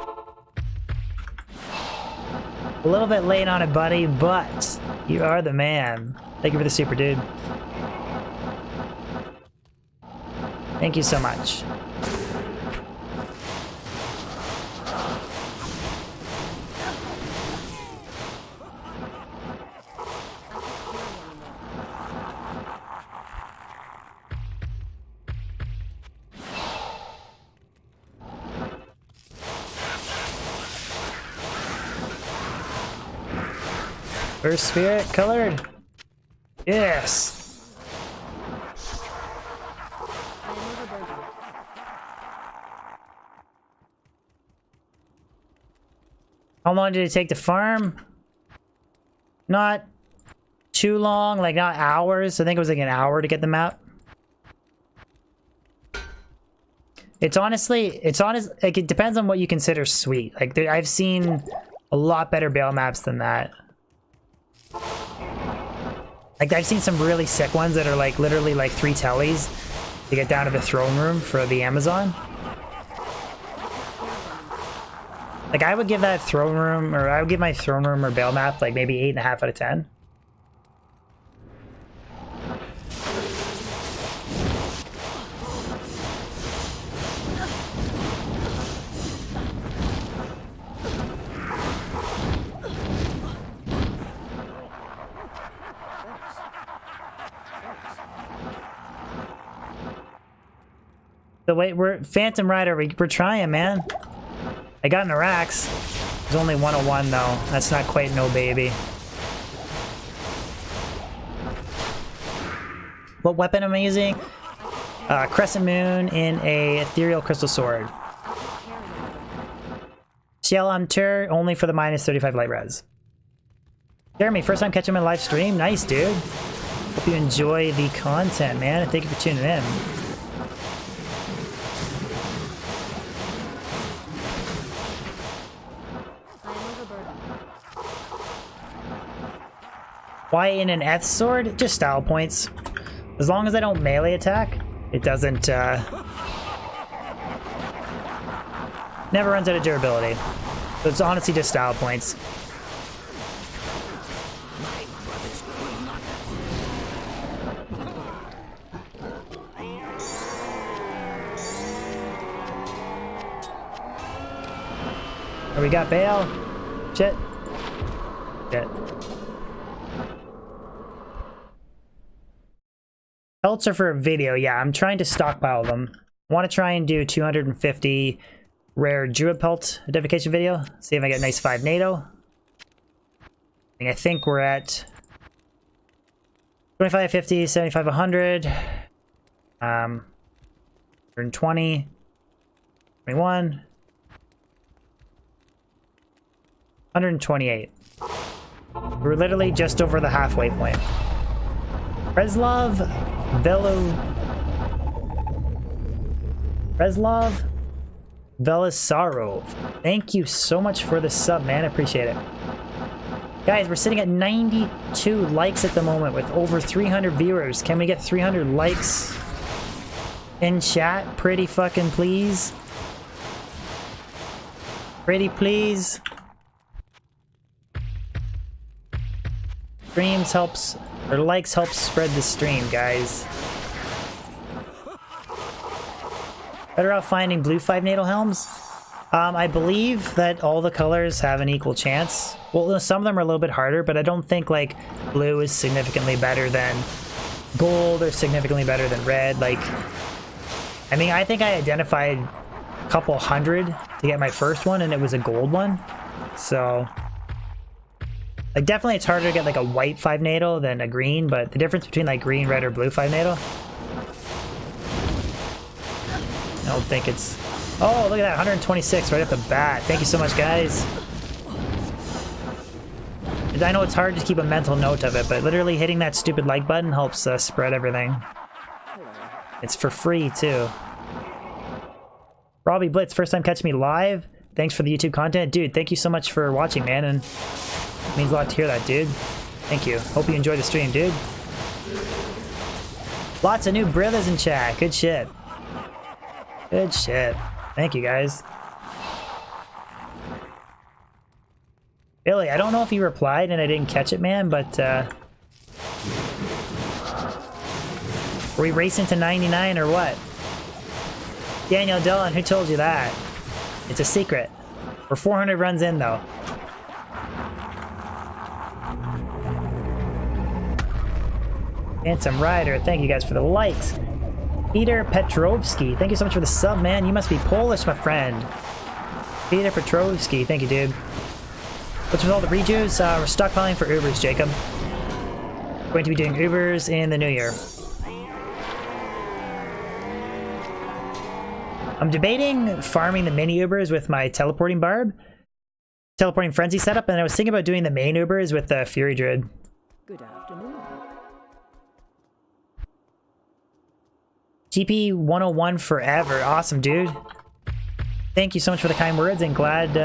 A little bit late on it, buddy, but you are the man. Thank you for the super, dude. Thank you so much. First spirit colored. Yes. How long did it take to farm? Not too long, like not hours. I think it was like an hour to get the map. It's honest, like it depends on what you consider sweet. Like I've seen a lot better Baal maps than that. Like I've seen some really sick ones that are like literally like 3 tellies to get down to the throne room for the Amazon. Like I would give that throne room, or I would give my throne room or Baal map like maybe 8.5 out of 10. So wait, we're Phantom Rider, we're trying, man. I got an Arax. There's only 101 though. That's not quite no baby. What weapon am I using? Crescent Moon in a Ethereal Crystal Sword. Ciel Hunter only for the minus 35 light res. Jeremy, first time catching my live stream. Nice, dude. Hope you enjoy the content, man. And thank you for tuning in. Why in an F sword? Just style points. As long as I don't melee attack, it doesn't, never runs out of durability. So it's honestly just style points. Oh, we got Baal. Shit. Shit. Pelts are for a video. Yeah, I'm trying to stockpile them. I want to try and do 250 rare Druid Pelt identification video. See if I get a nice 5 NATO. I think we're at 25, 50, 75, 100. 120. 21. 128. We're literally just over the halfway point. Breslov Velisarov. Thank you so much for the sub, man. I appreciate it. Guys, we're sitting at 92 likes at the moment with over 300 viewers. Can we get 300 likes in chat? Pretty fucking please. Pretty please. Streams helps, or likes help spread the stream, guys. Better off finding blue 5-natal helms? I believe that all the colors have an equal chance. Well, some of them are a little bit harder, but I don't think, like, blue is significantly better than gold or significantly better than red. Like, I mean, I think I identified a couple hundred to get my first one, and it was a gold one. So, like, definitely it's harder to get, like, a white 5-natal than a green, but the difference between, like, green, red, or blue 5-natal, I don't think it's... Oh, look at that, 126 right off the bat. Thank you so much, guys. And I know it's hard to keep a mental note of it, but literally hitting that stupid like button helps spread everything. It's for free, too. Robbie Blitz, first time catching me live. Thanks for the YouTube content. Dude, thank you so much for watching, man, and it means a lot to hear that, dude. Thank you. Hope you enjoy the stream, dude. Lots of new brothers in chat. Good shit. Good shit. Thank you, guys. Billy, I don't know if you replied and I didn't catch it, man, but, were we racing to 99 or what? Daniel Dillon, who told you that? It's a secret. We're 400 runs in, though. Handsome Rider, thank you guys for the likes. Peter Petrovsky, thank you so much for the sub, man. You must be Polish, my friend. Peter Petrovsky, thank you, dude. What's with all the rejues? We're stockpiling for Ubers, Jacob. Going to be doing Ubers in the new year. I'm debating farming the mini Ubers with my teleporting barb, teleporting frenzy setup, and I was thinking about doing the main Ubers with the Fury Druid. Good afternoon. GP 101 forever. Awesome, dude. Thank you so much for the kind words, and glad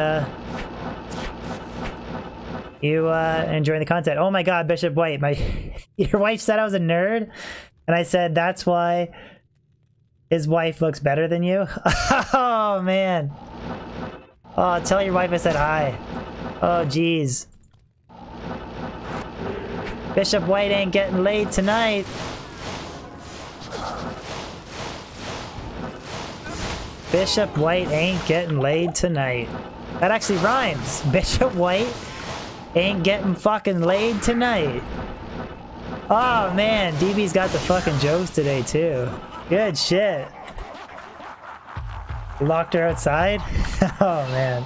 you enjoying the content. Oh my god, Bishop White. Your wife said I was a nerd, and I said that's why his wife looks better than you. Oh man. Oh, tell your wife I said hi. Oh jeez. Bishop White ain't getting laid tonight. Bishop White ain't getting laid tonight. That actually rhymes. Bishop White ain't getting fucking laid tonight. Oh man, DB's got the fucking jokes today too. Good shit. You locked her outside? Oh man.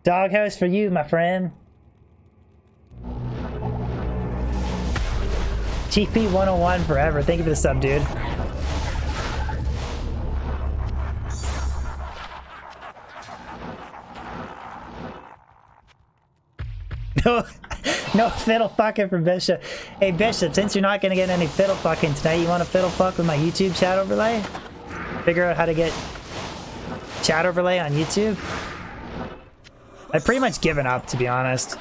Doghouse for you, my friend. GP 101 forever. Thank you for the sub, dude. No fiddle fucking for Bishop. Hey Bishop, since you're not gonna get any fiddle fucking tonight, you want to fiddle fuck with my YouTube chat overlay? Figure out how to get chat overlay on YouTube? I've pretty much given up, to be honest.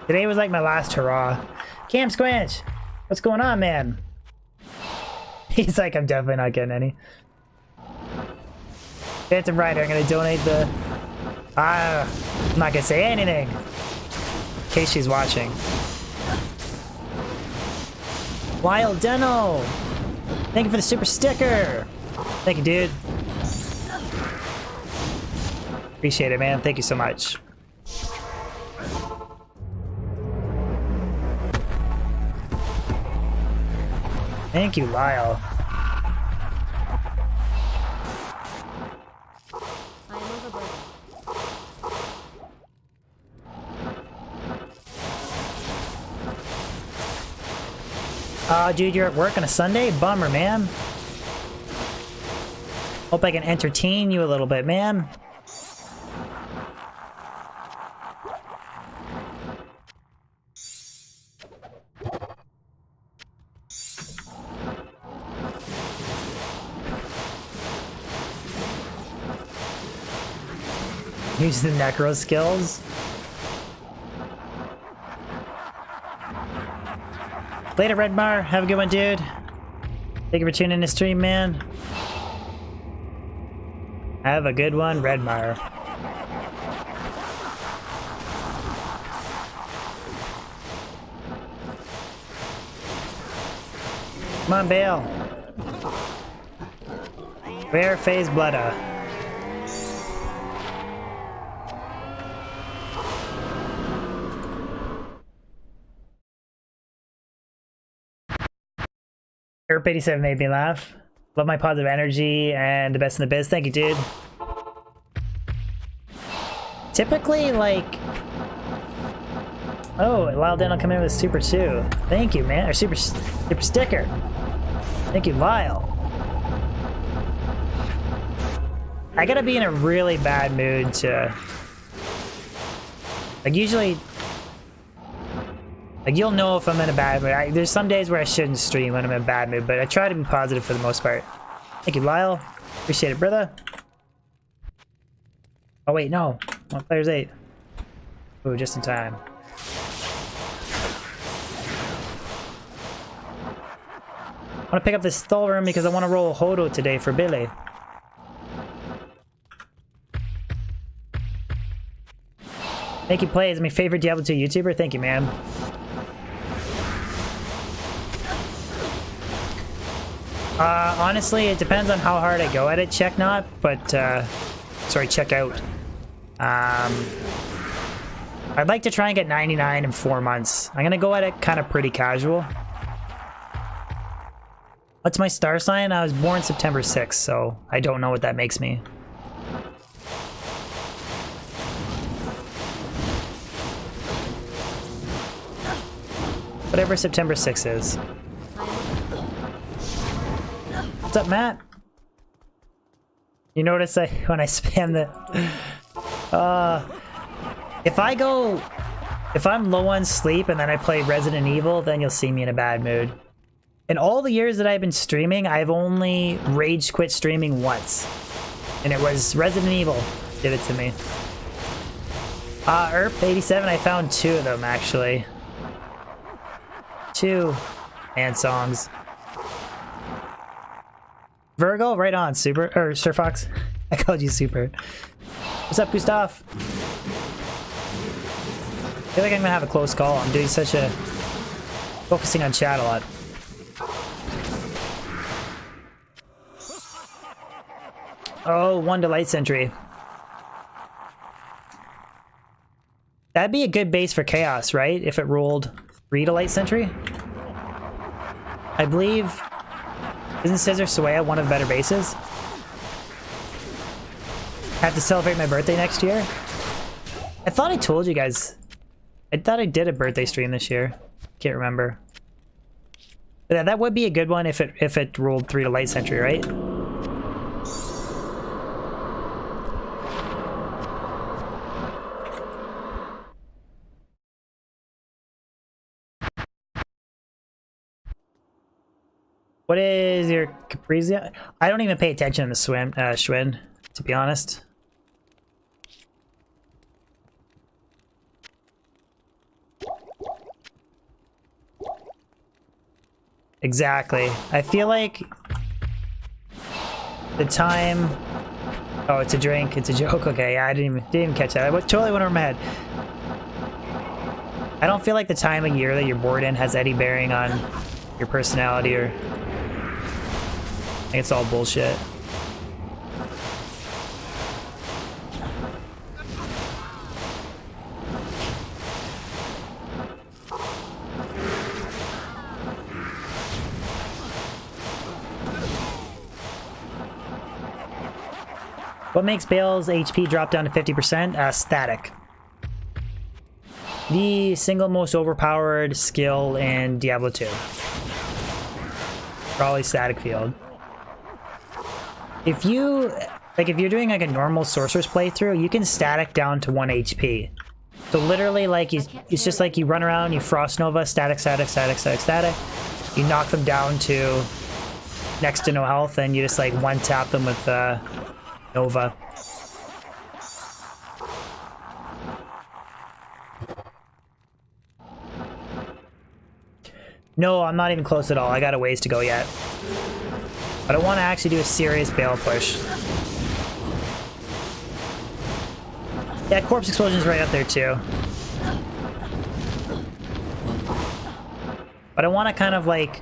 Today was like my last hurrah. Cam Squinch, what's going on, man? He's like, I'm definitely not getting any. Phantom Rider, I'm gonna donate the... I'm not gonna say anything. In case she's watching. Wild Deno! Thank you for the super sticker! Thank you, dude. Appreciate it, man. Thank you so much. Thank you, Lyle. Dude, you're at work on a Sunday? Bummer, man. Hope I can entertain you a little bit, man. Use the necro skills. Later, Redmar. Have a good one, dude. Thank you for tuning in to stream, man. Have a good one, Redmar. Come on, Bale. Rare phase Bloodda. Erp87 made me laugh. Love my positive energy and the best in the biz. Thank you, dude. Typically, like... Oh, Lyle Den will come in with Super 2. Thank you, man. Or Super Sticker. Thank you, Lyle. I gotta be in a really bad mood to... Like, usually... Like, you'll know if I'm in a bad mood. There's some days where I shouldn't stream when I'm in a bad mood, but I try to be positive for the most part. Thank you, Lyle. Appreciate it, brother. Oh, wait, no. One player's 8. Ooh, just in time. I want to pick up this Thul room because I want to roll Hodo today for Billy. Thank you, Play is my favorite Diablo 2 YouTuber. Thank you, man. Honestly, it depends on how hard I go at it, check not, but, sorry, check out. I'd like to try and get 99 in 4 months. I'm gonna go at it kind of pretty casual. What's my star sign? I was born September 6th, so I don't know what that makes me. Whatever September 6th is. What's up, Matt? You notice when I spam the... If I'm low on sleep and then I play Resident Evil, then you'll see me in a bad mood. In all the years that I've been streaming, I've only rage quit streaming once. And it was Resident Evil did it to me. Erp87, I found 2 of them, actually. 2 and songs. Virgo, right on, Super, or Sir Fox. I called you Super. What's up, Gustav? I feel like I'm gonna have a close call. I'm doing such a... focusing on chat a lot. Oh, 1 to Light Sentry. That'd be a good base for Chaos, right? If it rolled 3 to Light Sentry? I believe... Isn't Scissor Suea one of the better bases? Have to celebrate my birthday next year? I thought I told you guys. I thought I did a birthday stream this year. Can't remember. But yeah, that would be a good one if it rolled 3 to Light Sentry, right? What is your Caprizia? I don't even pay attention to Schwinn, to be honest. Exactly. I feel like the time... Oh, it's a drink. It's a joke. Okay, yeah, I didn't even catch that. I totally went over my head. I don't feel like the time of year that you're bored in has any bearing on your personality or... I think it's all bullshit. What makes Bale's HP drop down to 50%? Static. The single most overpowered skill in Diablo 2. Probably static field. If you like, if you're doing like a normal sorcerer's playthrough, you can static down to 1 HP. So literally, like, it's just like you run around, you frost nova, static, static, static, static, static. You knock them down to next to no health, and you just like one tap them with nova. No, I'm not even close at all. I got a ways to go yet. But I want to actually do a serious Baal push. Yeah, Corpse Explosion's right up there too. But I want to kind of like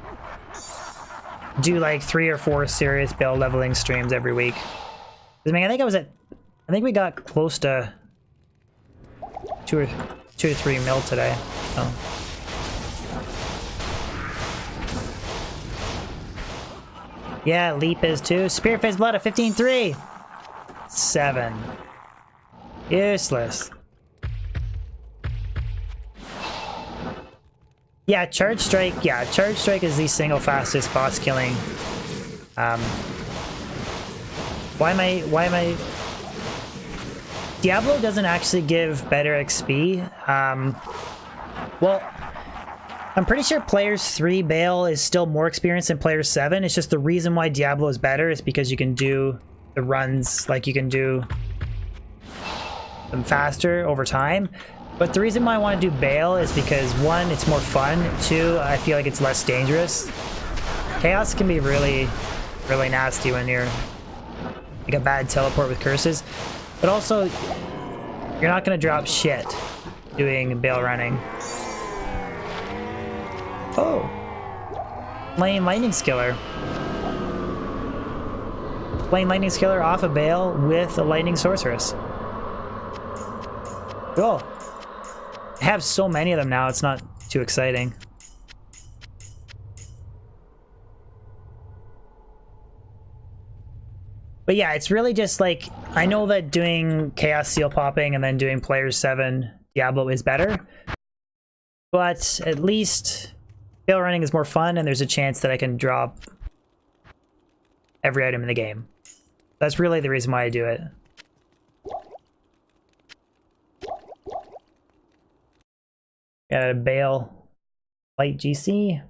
do like 3 or 4 serious Baal leveling streams every week. I mean, I think we got close to 2 to 3 mil today. So. Yeah, Leap is too. Spirit Phase Blood at 15-3. 7. Useless. Yeah, Charge Strike. Yeah, Charge Strike is the single fastest boss killing. Why am I? Diablo doesn't actually give better XP. Well, I'm pretty sure Players 3 Baal is still more experienced than Players 7. It's just the reason why Diablo is better is because you can do the runs, like you can do them faster over time. But the reason why I want to do Baal is because 1, it's more fun. 2, I feel like it's less dangerous. Chaos can be really, really nasty when you're like a bad teleport with curses. But also, you're not going to drop shit doing Baal running. Oh. Playing Lightning Skiller. Playing Lightning Skiller off of Baal with a Lightning Sorceress. Cool. I have so many of them now, it's not too exciting. But yeah, it's really just like, I know that doing Chaos Seal popping and then doing Players 7 Diablo is better. But at least Baal running is more fun, and there's a chance that I can drop every item in the game. That's really the reason why I do it. Got a Baal Light GC.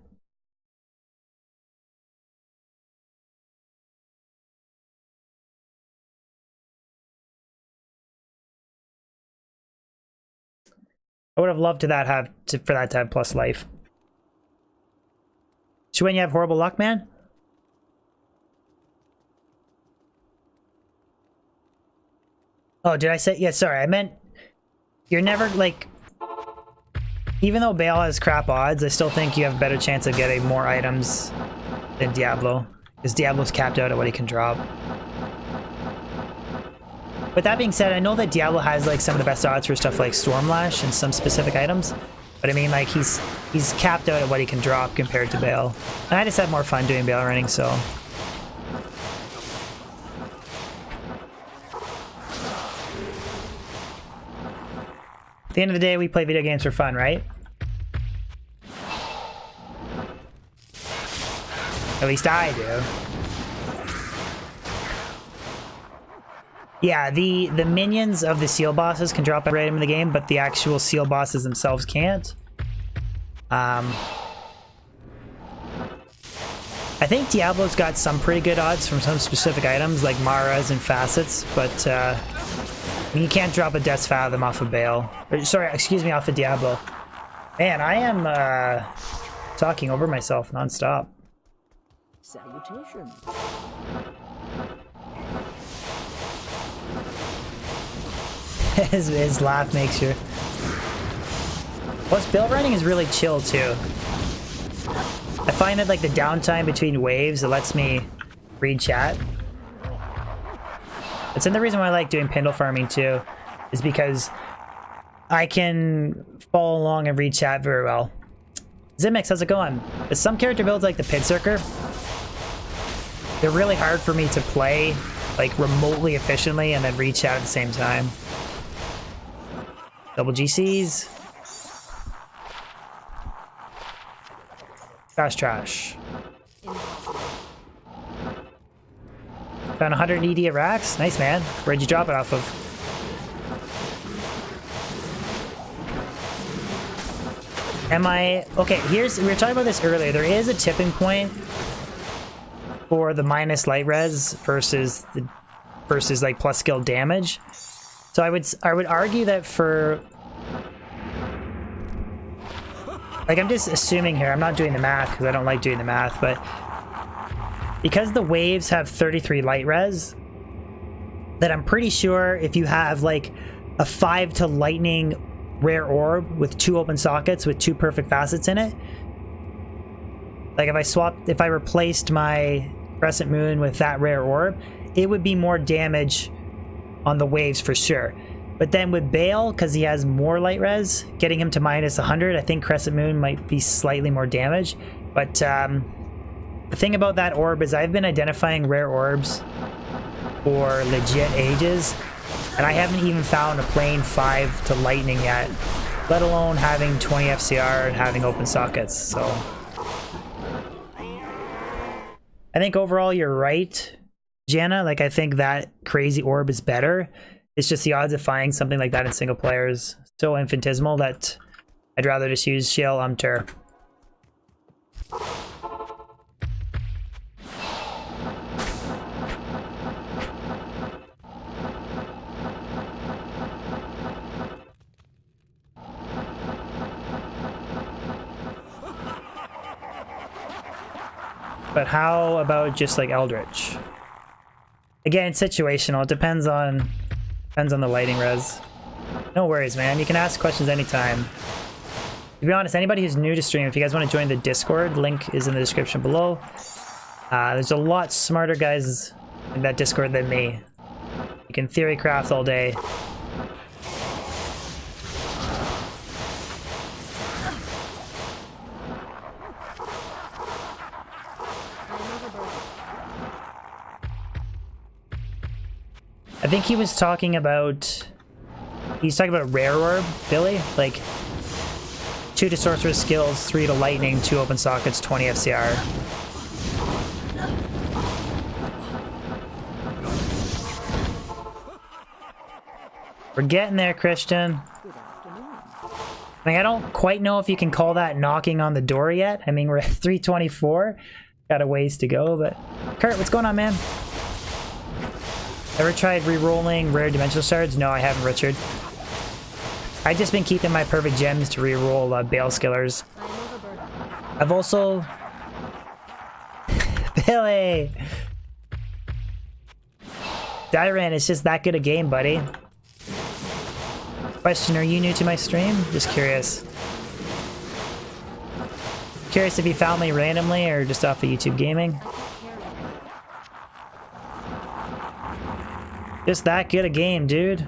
I would have loved for that to have plus life. So when you have horrible luck, man? Oh, did I say? Yeah, sorry. I meant you're never like. Even though Baal has crap odds, I still think you have a better chance of getting more items than Diablo, because Diablo's capped out at what he can drop. With that being said, I know that Diablo has like some of the best odds for stuff like Stormlash and some specific items, but I mean, like, he's capped out at what he can drop compared to Baal. And I just have more fun doing Baal running, so. At the end of the day, we play video games for fun, right? At least I do. Yeah, the minions of the seal bosses can drop every item in the game, but the actual seal bosses themselves can't. I think Diablo's got some pretty good odds from some specific items, like Maras and Facets, but you can't drop a Death's Fathom off of Baal. Or, sorry, excuse me, off of Diablo. Man, I am talking over myself nonstop. Salutations. his laugh makes you. Plus, Baal running is really chill too. I find that like the downtime between waves, it lets me read chat. It's the reason why I like doing Pindle farming too, is because I can follow along and read chat very well. Zimix, how's it going? But some character builds like the Pincerker, they're really hard for me to play like remotely efficiently and then read chat at the same time. Double GCs. Trash, trash. Found 100 ED at racks. Nice, man. Where'd you drop it off of? Am I... Okay, here's... We were talking about this earlier. There is a tipping point for the minus light res versus the... versus, like, plus skill damage. So I would argue that for... Like, I'm just assuming here. I'm not doing the math because I don't like doing the math, but... Because the waves have 33 light res, that I'm pretty sure if you have, like, a 5 to lightning rare orb with 2 open sockets with 2 perfect facets in it, like, if I replaced my Crescent Moon with that rare orb, it would be more damage on the waves for sure. But then with Baal, because he has more light res, getting him to minus 100, I think Crescent Moon might be slightly more damage. But the thing about that orb is I've been identifying rare orbs for legit ages, and I haven't even found a plain 5 to lightning yet, let alone having 20 FCR and having open sockets. So I think overall you're right, Jana. Like, I think that crazy orb is better. It's just the odds of finding something like that in single player is so infinitesimal that I'd rather just use Shale Umtur. But how about just like Eldritch? Again, it's situational. It depends on the lighting res. No worries, man. You can ask questions anytime. To be honest, anybody who's new to stream, if you guys want to join the Discord, link is in the description below. There's a lot smarter guys in that Discord than me. You can theory craft all day. I think he was talking about... He's talking about rare orb, Billy? Like, 2 to sorcerer's skills, 3 to lightning, 2 open sockets, 20 FCR. We're getting there, Christian. I mean, I don't quite know if you can call that knocking on the door yet. I mean, we're at 324. Got a ways to go, but... Kurt, what's going on, man? Ever tried re-rolling rare dimensional shards? No, I haven't, Richard. I've just been keeping my perfect gems to re-roll Baal Skillers. I've also... Billy! Dyran, it's just that good a game, buddy. Question, are you new to my stream? Just curious. Curious if you found me randomly or just off of YouTube Gaming. Just that good a game, dude.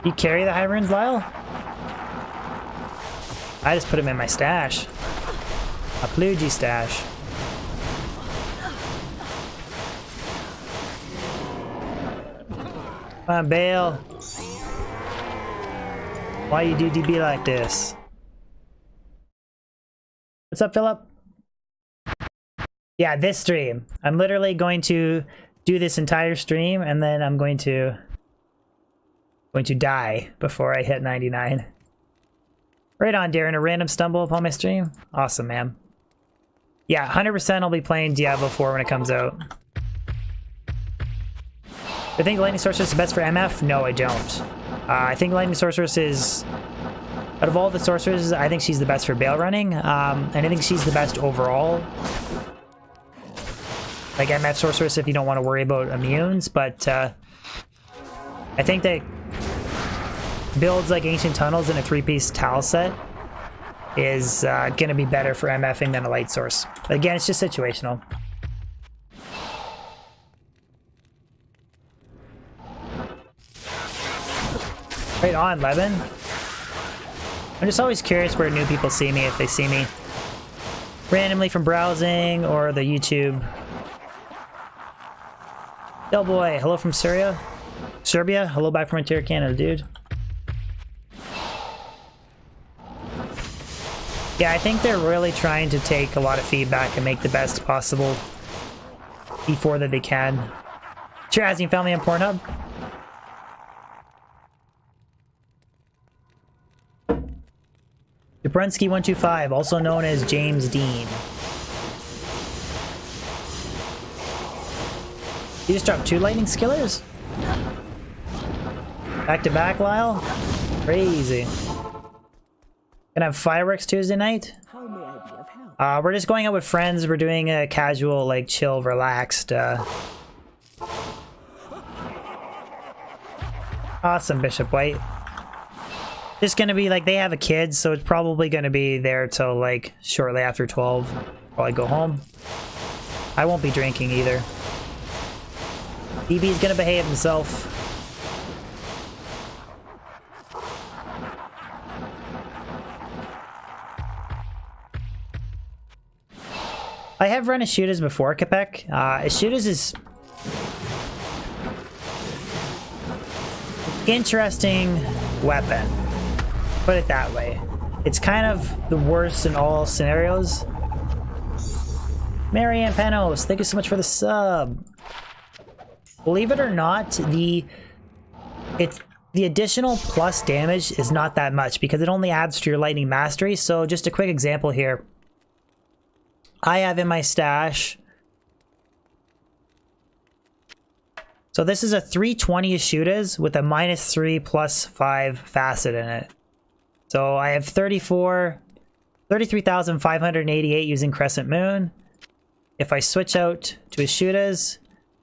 You carry the high runes, Lyle? I just put him in my stash. A Plugy stash. Come on, Baal. Why you do DB like this? What's up, Philip? Yeah, this stream. I'm literally going to do this entire stream, and then I'm going to die before I hit 99. Right on, Darren. A random stumble upon my stream? Awesome, man. Yeah, 100% I'll be playing Diablo 4 when it comes out. I think Lightning Sorceress is the best for MF? No, I don't. I think Lightning Sorceress is... Out of all the sorcerers, I think she's the best for Baal Running. And I think she's the best overall. Like MF Sorceress if you don't want to worry about immunes, but I think that builds like Ancient Tunnels in a 3-piece tile set is going to be better for MFing than a light source. But again, it's just situational. Right on, Levin. I'm just always curious where new people see me, if they see me randomly from browsing or the YouTube. Boy, hello from Serbia. Hello back from Ontario, Canada, dude. Yeah, I think they're really trying to take a lot of feedback and make the best possible before that they can. Cheers, you found me on Pornhub? Dubrunsky125, also known as James Dean. You just dropped 2 lightning skillers? Back to back, Lyle? Crazy. Gonna have fireworks Tuesday night? How may I be of help? We're just going out with friends. We're doing a casual, like, chill, relaxed, Awesome, Bishop White. Just gonna be, like, they have a kid, so it's probably gonna be there till, like, shortly after 12. Probably go home. I won't be drinking either. DB's gonna behave himself. I have run Ashudas before, Capek. Ashudas is interesting weapon. Put it that way. It's kind of the worst in all scenarios. Marianne Panos, thank you so much for the sub. Believe it or not, the additional plus damage is not that much because it only adds to your lightning mastery. So just a quick example here. I have in my stash. So this is a 320 Ashudas with a -3 +5 facet in it. So I have 33,588 using Crescent Moon. If I switch out to Ashudas,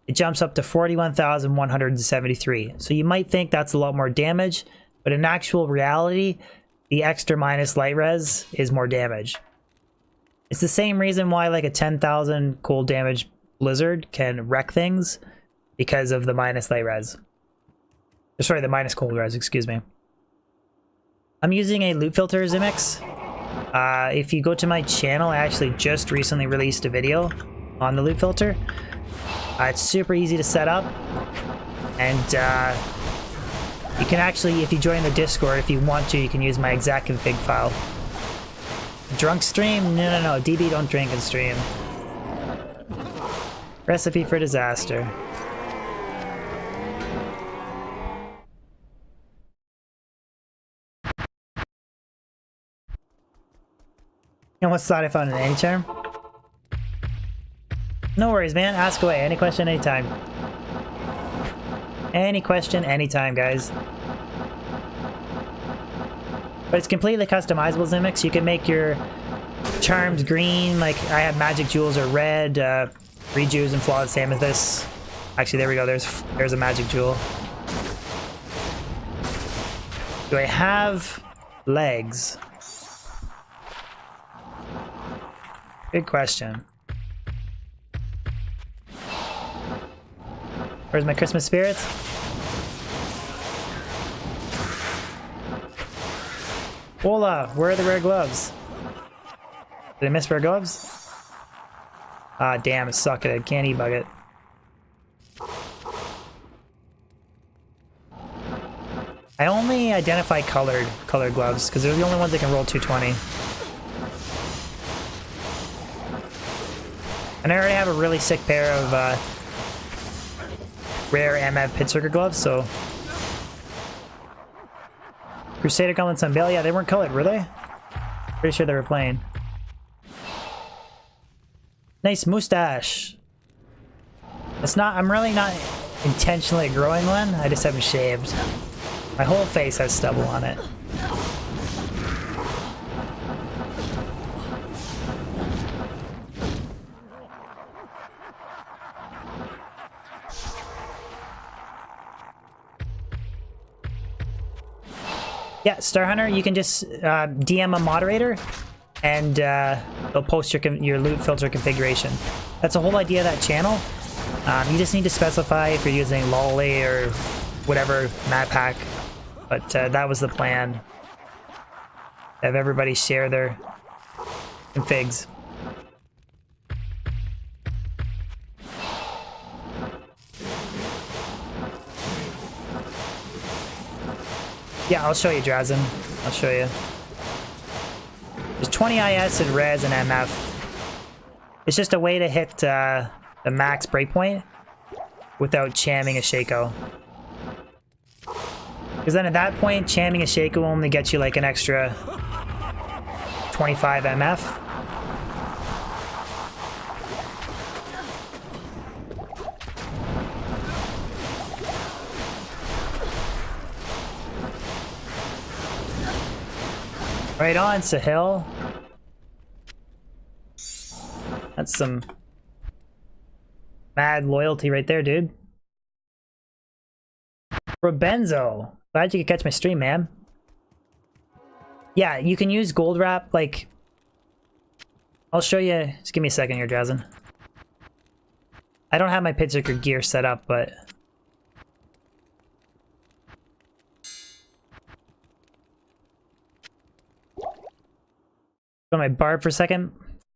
it jumps up to 41,173. So you might think that's a lot more damage, but in actual reality, the extra minus light res is more damage. It's the same reason why like a 10,000 cold damage blizzard can wreck things because of the minus light res. Sorry, the minus cold res, excuse me. I'm using a loot filter Zimix. If you go to my channel, I actually just recently released a video on the loot filter. It's super easy to set up, and you can actually, if you join the Discord, if you want to, you can use my exact config file. Drunk stream? No, DB don't drink and stream. Recipe for disaster. You almost thought I found an any-charm? No worries, man. Ask away. Any question, anytime. Any question, anytime, guys. But it's completely customizable, Zimix. You can make your charms green, like I have magic jewels are red, rejewels and flawless amethyst. Actually, there we go. There's a magic jewel. Do I have legs? Good question. Where's my Christmas spirits? Hola, where are the rare gloves? Did I miss rare gloves? Ah, damn, it suck at it. Can't e-bug it. I only identify colored gloves because they're the only ones that can roll 220. And I already have a really sick pair of rare MF Pit Circuit gloves, so... Crusader Gauntlets on Baal? Yeah, they weren't colored, were they? Pretty sure they were plain. Nice mustache. It's not... I'm really not intentionally growing one, I just haven't shaved. My whole face has stubble on it. Yeah, Star Hunter, you can just DM a moderator, and they'll post your loot filter configuration. That's the whole idea of that channel. You just need to specify if you're using Lolly or whatever map pack, but that was the plan. Have everybody share their configs. Yeah, I'll show you, Drazen. I'll show you. There's 20 IS and res and MF. It's just a way to hit the max breakpoint without chamming a Shaco. Because then at that point, chamming a Shaco will only get you like an extra 25 MF. Right on, Sahil. That's some mad loyalty right there, dude. Robenzo. Glad you could catch my stream, man. Yeah, you can use gold wrap, like... I'll show you... Just give me a second here, Drazen. I don't have my Pitziker gear set up, but... Go to my barb for a second.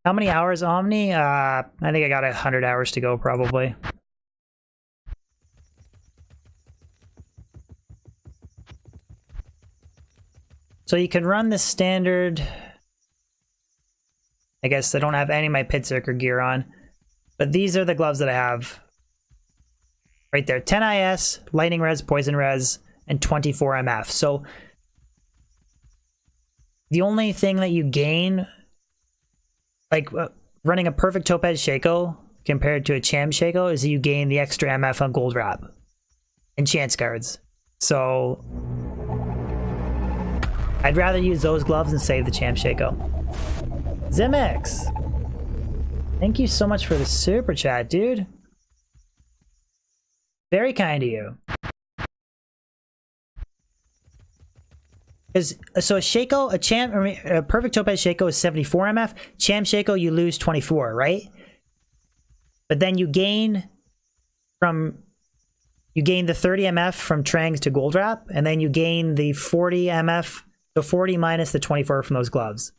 How many hours Omni? I think I got 100 hours to go, probably. So you can run the standard... I guess I don't have any of my Pitziker gear on. But these are the gloves that I have. Right there. 10 IS, Lightning Res, Poison Res, and 24 MF. So... the only thing that you gain... like, running a perfect Topaz Shaco compared to a Cham Shaco is that you gain the extra MF on gold wrap. And chance cards. So... I'd rather use those gloves and save the Cham Shaco. Zimix! Thank you so much for the super chat, dude. Very kind of you. So a Shaco, a perfect Topaz Shaco is 74 MF. Cham Shaco, you lose 24, right? But then you gain the 30 MF from Trangs to gold wrap, and then you gain the 40 MF, so 40 minus the 24 from those gloves.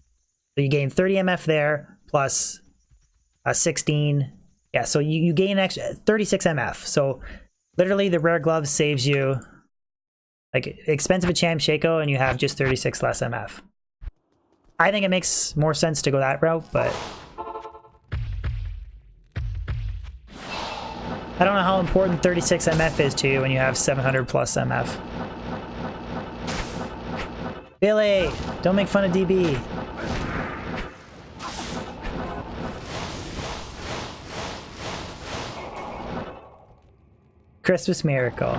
So you gain 30 MF there, plus 16. Yeah, so you gain an extra 36 MF. So literally the rare glove saves you, like, expensive a Cham Shaco, and you have just 36 less MF. I think it makes more sense to go that route, but... I don't know how important 36 MF is to you when you have 700 plus MF. Billy! Don't make fun of DB. Christmas Miracle.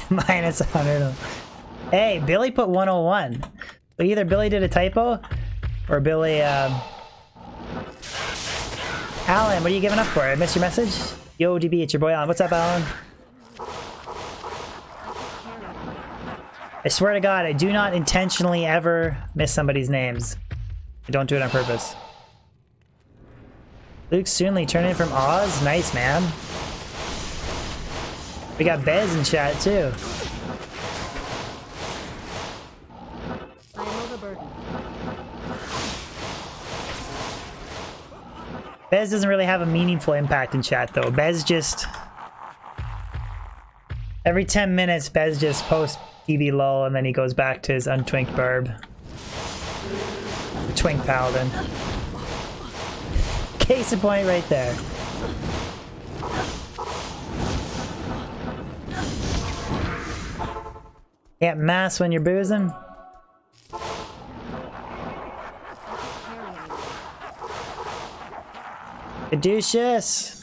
Minus 100. Hey, Billy put 101. So either Billy did a typo, or Billy, Alan, what are you giving up for? I missed your message? Yo, DB, it's your boy Alan. What's up, Alan? I swear to God, I do not intentionally ever miss somebody's names. I don't do it on purpose. Luke Soonley turning in from Oz? Nice, man. We got Bez in chat, too. I know the burden. Bez doesn't really have a meaningful impact in chat, though. Bez just... every 10 minutes, Bez just posts DB lol, and then he goes back to his untwinked barb. The twink paladin. Case in point right there. Can't mass when you're boozing. Caduceus.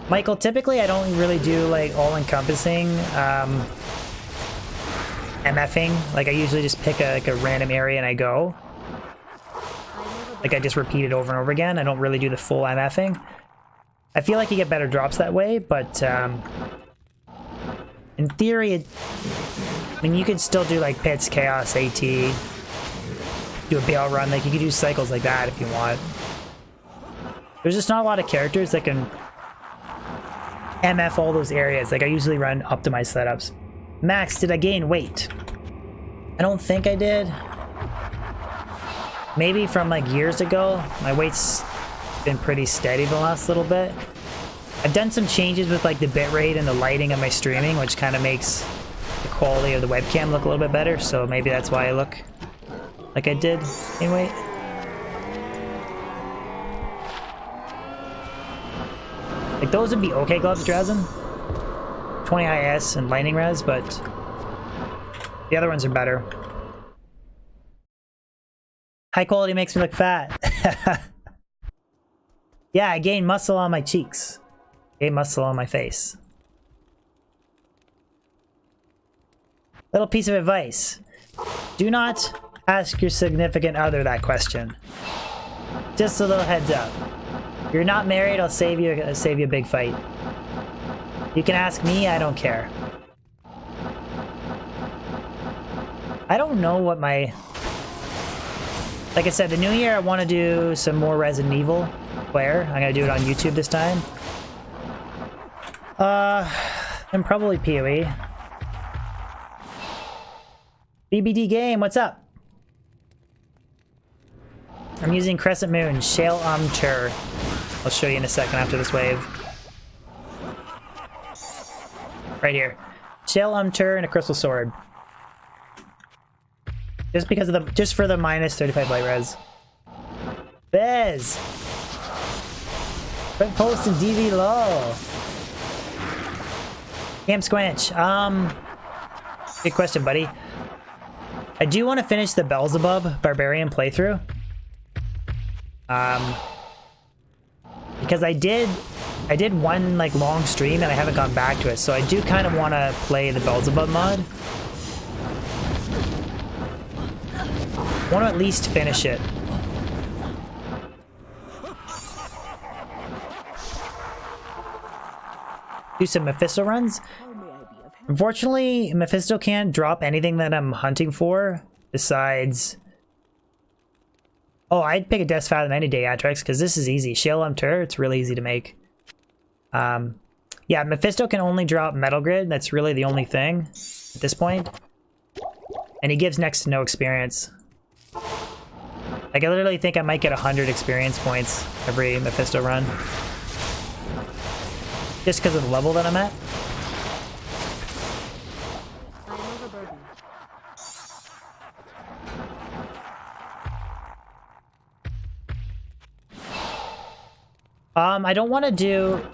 Michael, typically I don't really do like all-encompassing MFing. Like I usually just pick a random area and I go. Like I just repeat it over and over again. I don't really do the full MFing. I feel like you get better drops that way, but in theory, I mean, you can still do like Pits, Chaos, AT, do a Baal Run. Like you can do cycles like that if you want. There's just not a lot of characters that can MF all those areas. Like I usually run optimized setups. Max, did I gain weight? I don't think I did. Maybe from like years ago. My weight's been pretty steady the last little bit. I've done some changes with like the bitrate and the lighting of my streaming, which kind of makes the quality of the webcam look a little bit better. So maybe that's why I look like I did in weight. Like those would be okay gloves, Drazen. 20 IS and lightning res, but the other ones are better. High quality makes me look fat. Yeah, I gained muscle on my cheeks. Gained muscle on my face. Little piece of advice. Do not ask your significant other that question. Just a little heads up. If you're not married, I'll save you a big fight. You can ask me, I don't care. I don't know what my... Like I said, the new year I want to do some more Resident Evil player. I'm gonna do it on YouTube this time. And probably PoE. BBD game, what's up? I'm using Crescent Moon, Shale Chair. I'll show you in a second after this wave. Right here. Shale Chair and a Crystal Sword. Just because of the, just for the minus 35 light res. Bez! Quit posting DV low. Camp Squinch. Good question, buddy. I do want to finish the Beelzebub Barbarian playthrough. Because I did one like long stream and I haven't gone back to it, so I do kind of want to play the Beelzebub mod. I want to at least finish it. Do some Mephisto runs. Unfortunately, Mephisto can't drop anything that I'm hunting for besides... Oh, I'd pick a Death Fathom any day, Atrix, because this is easy. Shale Tur, it's really easy to make. Yeah, Mephisto can only drop Metal Grid. That's really the only thing at this point. And he gives next to no experience. Like, I literally think I might get 100 experience points every Mephisto run. Just because of the level that I'm at. I am overburdened. I don't want to do...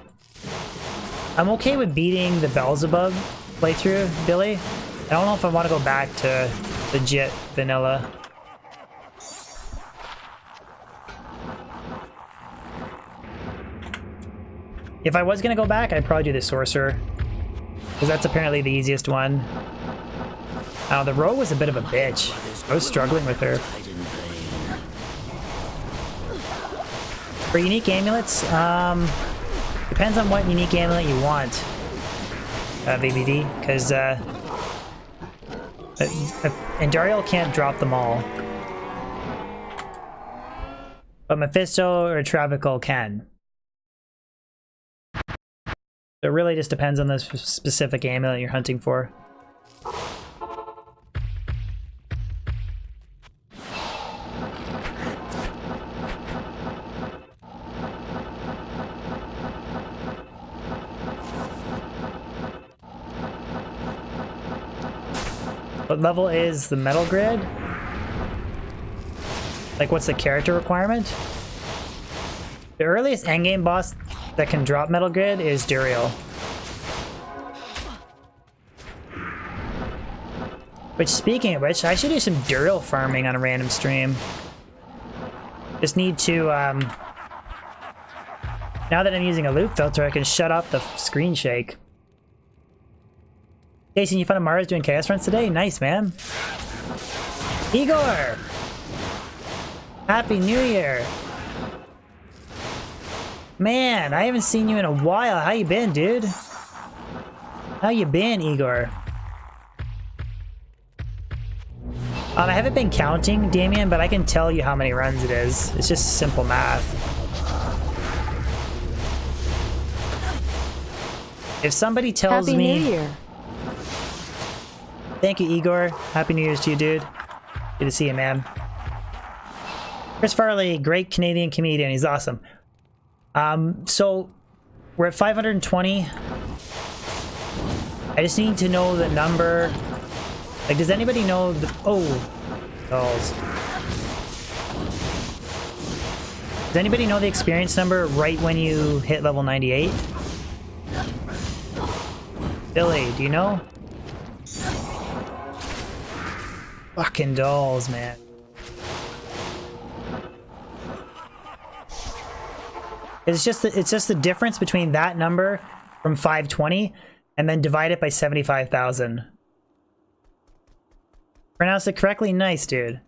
I'm okay with beating the Beelzebub playthrough, Billy. I don't know if I want to go back to legit vanilla. If I was going to go back, I'd probably do the Sorcerer. Because that's apparently the easiest one. The Rogue was a bit of a bitch. I was struggling with her. For unique amulets, depends on what unique amulet you want, VBD, because Andariel can't drop them all. But Mephisto or Travical can. So it really just depends on the specific amulet you're hunting for. What level is the Metal Grid? Like, what's the character requirement? The earliest endgame boss that can drop Metal Grid is Duriel. Which, speaking of which, I should do some Duriel farming on a random stream. Just need to, now that I'm using a loop filter, I can shut off the screen shake. Jason, you found Mars doing chaos runs today? Nice, man. Igor! Happy New Year! Man, I haven't seen you in a while. How you been, dude? How you been, Igor? I haven't been counting, Damien, but I can tell you how many runs it is. It's just simple math. If somebody tells Happy me... New Year. Thank you, Igor. Happy New Year's to you, dude. Good to see you, man. Chris Farley, great Canadian comedian. He's awesome. So we're at 520. I just need to know the number. Like, does anybody know the... Oh, dolls. Does anybody know the experience number right when you hit level 98? Billy, do you know? Fucking dolls, man. It's just the difference between that number from 520 and then divide it by 75,000. Pronounce it correctly? Nice, dude.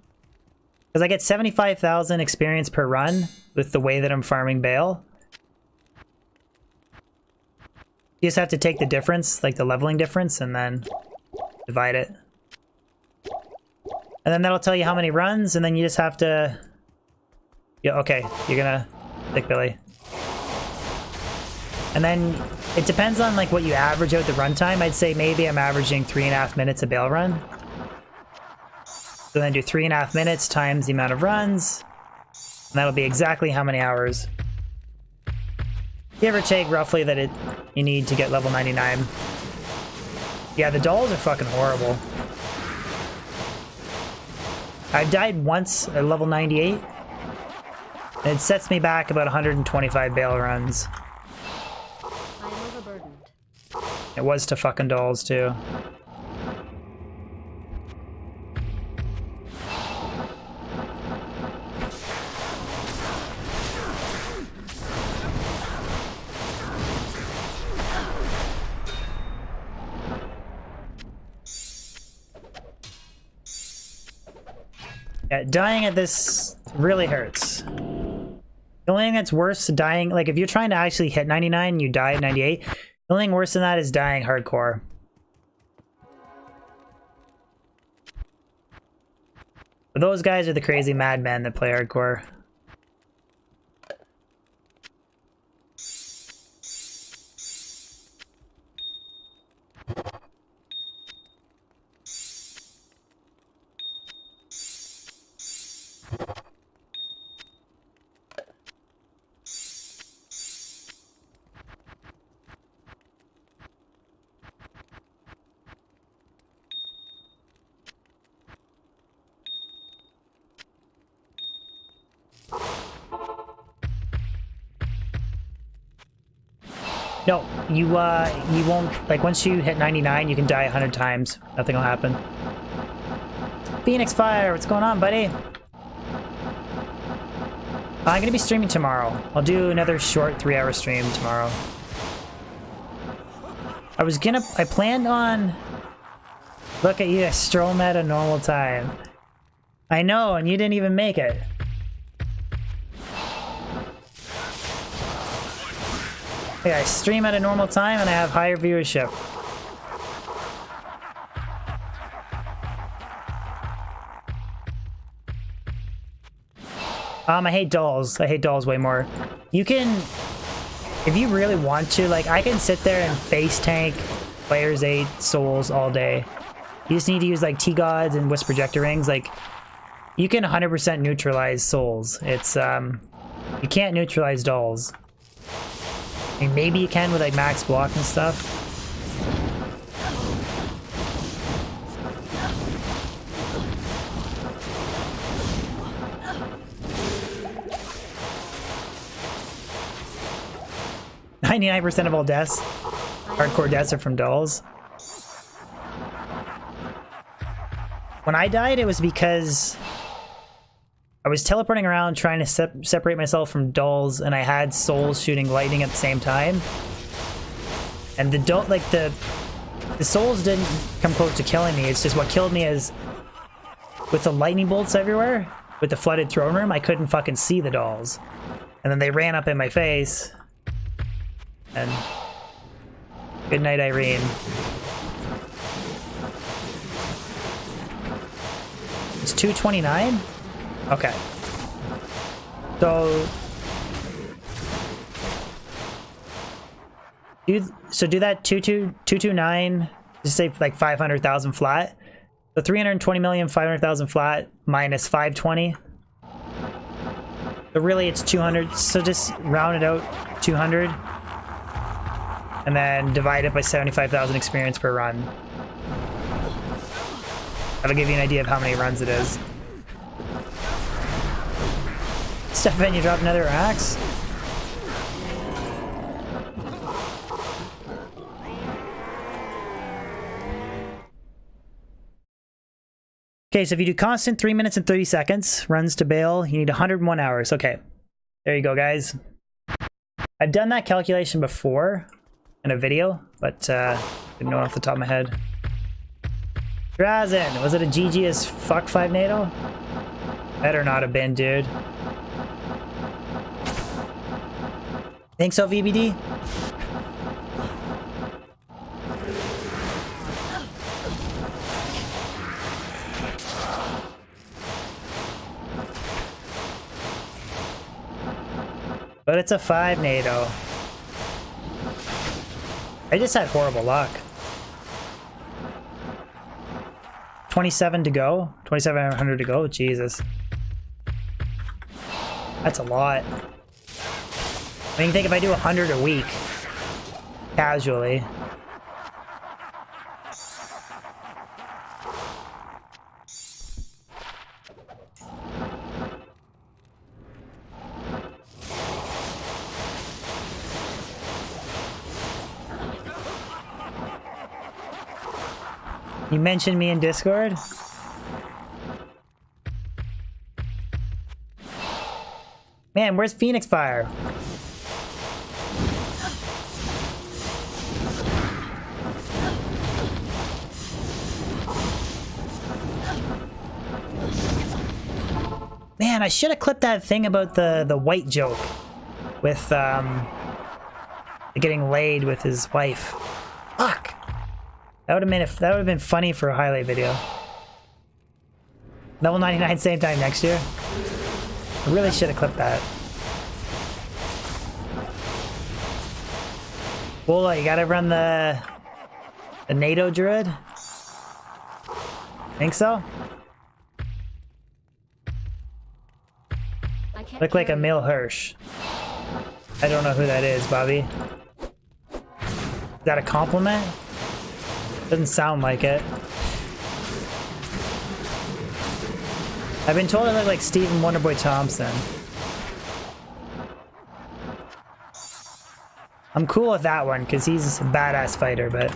Because I get 75,000 experience per run with the way that I'm farming Baal. You just have to take the difference, like the leveling difference, and then divide it. And then that'll tell you how many runs, and then you just have to... Yeah, okay, you're gonna pick Billy. And then it depends on like what you average out the runtime. I'd say maybe I'm averaging 3.5 minutes a Baal run. So then do 3.5 minutes times the amount of runs, and that'll be exactly how many hours. Give or take roughly that you need to get level 99. Yeah, the dolls are fucking horrible. I've died once at level 98, and it sets me back about 125 Baal runs. I am overburdened. It was to fucking dolls too. Yeah, dying at this really hurts. The only thing that's worse than dying, like if you're trying to actually hit 99 and you die at 98, the only thing worse than that is dying hardcore. But those guys are the crazy madmen that play hardcore. No, you won't, like once you hit 99, you can die 100 times. Nothing will happen. Phoenix Fire, what's going on, buddy? I'm gonna be streaming tomorrow. I'll do another short 3-hour stream tomorrow. I planned on... Look at you, Strom at a normal time. I know, and you didn't even make it. Yeah, I stream at a normal time and I have higher viewership. I hate dolls. I hate dolls way more. You can, if you really want to, like, I can sit there and face tank players 8 souls all day. You just need to use, like, T-Gods and Wisp Projector Rings. Like, you can 100% neutralize souls. It's, you can't neutralize dolls. I mean, maybe you can with, like, max block and stuff. %of all deaths, hardcore deaths, are from dolls. When I died, it was because I was teleporting around trying to separate myself from dolls, and I had souls shooting lightning at the same time. And the souls didn't come close to killing me. It's just what killed me is with the lightning bolts everywhere, with the flooded throne room, I couldn't fucking see the dolls. And then they ran up in my face. And good night, Irene. It's 229? Okay. So do that 229, just say like 500,000 flat. So 320,500,000 flat minus 520. So really it's 200. So just round it out 200. And then divide it by 75,000 experience per run. That'll give you an idea of how many runs it is. Stefan, you dropped another axe? Okay, so if you do constant 3 minutes and 30 seconds runs to Baal, you need 101 hours. Okay, there you go, guys. I've done that calculation before in a video, but didn't know off the top of my head. Drazen, was it a GG as fuck 5 NATO? Better not have been, dude. Think so, VBD? But it's a 5 NATO. I just had horrible luck. 27 to go? 2,700 to go? Jesus. That's a lot. I mean, think if I do 100 a week, casually. You mentioned me in Discord? Man, where's Phoenix Fire? Man, I should have clipped that thing about the white joke with getting laid with his wife. Fuck. That would have been funny for a highlight video. Level 99 same time next year. I really should have clipped that. Well, you gotta run the NATO druid. Think so? Look like Emil Hirsch. I don't know who that is, Bobby. Is that a compliment? Doesn't sound like it. I've been told I look like Stephen Wonderboy Thompson. I'm cool with that one because he's a badass fighter, but...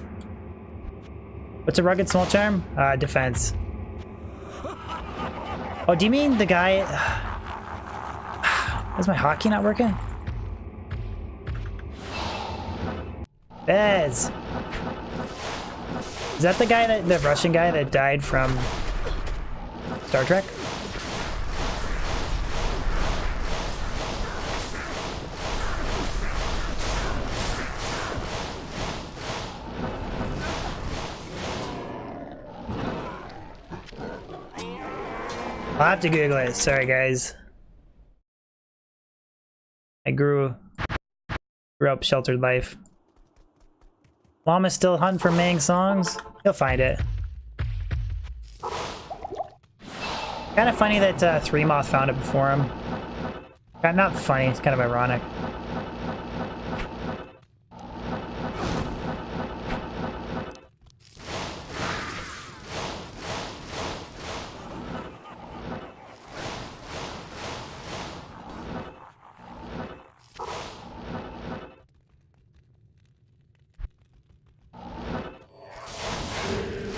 What's a rugged small charm? Defense. Oh, do you mean the guy... Is my hotkey not working? Bez! Is that the guy the Russian guy that died from Star Trek? I'll have to Google it. Sorry, guys. I grew up sheltered life. Mom is still hunting for Mang songs. He'll find it. Kind of funny that Three Moth found it before him. Not funny. It's kind of ironic.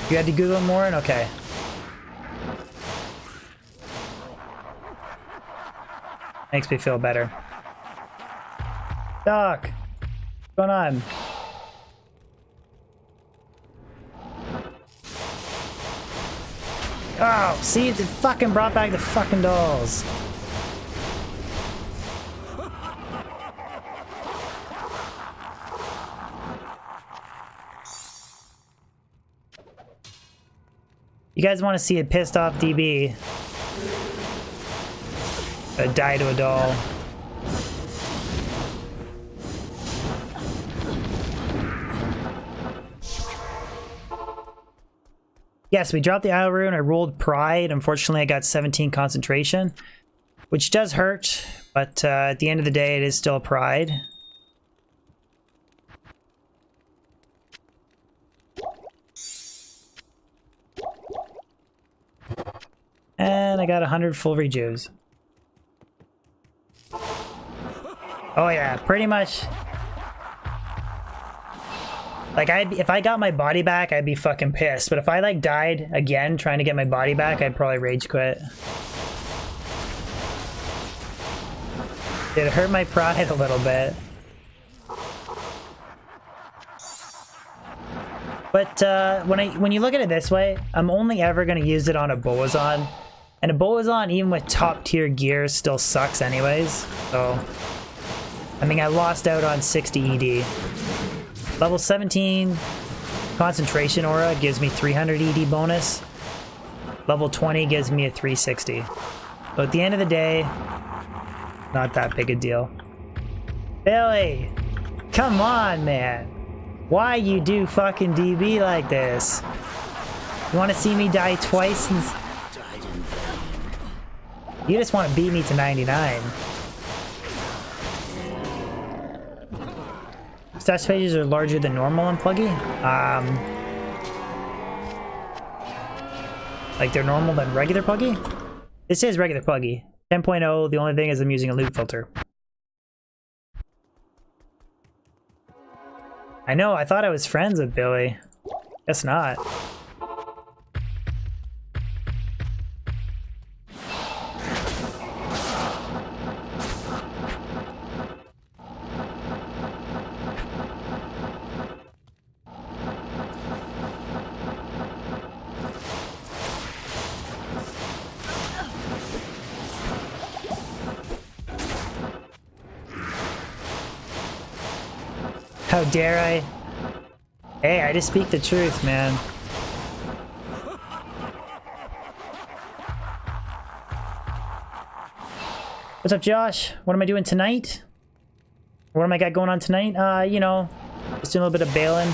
You had to Google more? Okay. Makes me feel better. Doc! What's going on? Oh, see? It fucking brought back the fucking dolls. You guys want to see a pissed off DB die to a doll. Yes, we dropped the Isle Rune. I rolled Pride. Unfortunately, I got 17 concentration. which does hurt, but at the end of the day, it is still pride. And I got 100 full rejuves. Oh yeah, pretty much. Like, if I got my body back, I'd be fucking pissed. But if I, like, died again trying to get my body back, I'd probably rage quit. It hurt my pride a little bit. But when you look at it this way, I'm only ever going to use it on a Boazon. And a Boazon, even with top tier gear, still sucks anyways. So, I mean, I lost out on 60 ED. Level 17 concentration aura gives me 300 ED bonus. Level 20 gives me a 360. So at the end of the day, not that big a deal. Billy! Come on, man! Why you do fucking DB like this? You want to see me die twice? You just want to beat me to 99. Stats pages are larger than normal on Pluggy. Like they're normal than regular Pluggy? This is regular Pluggy. 10.0, the only thing is I'm using a loop filter. I know, I thought I was friends with Billy. Guess not. How dare I? Hey, I just speak the truth, man. What's up, Josh? What am I doing tonight? What am I got going on tonight? You know, just doing a little bit of bailing.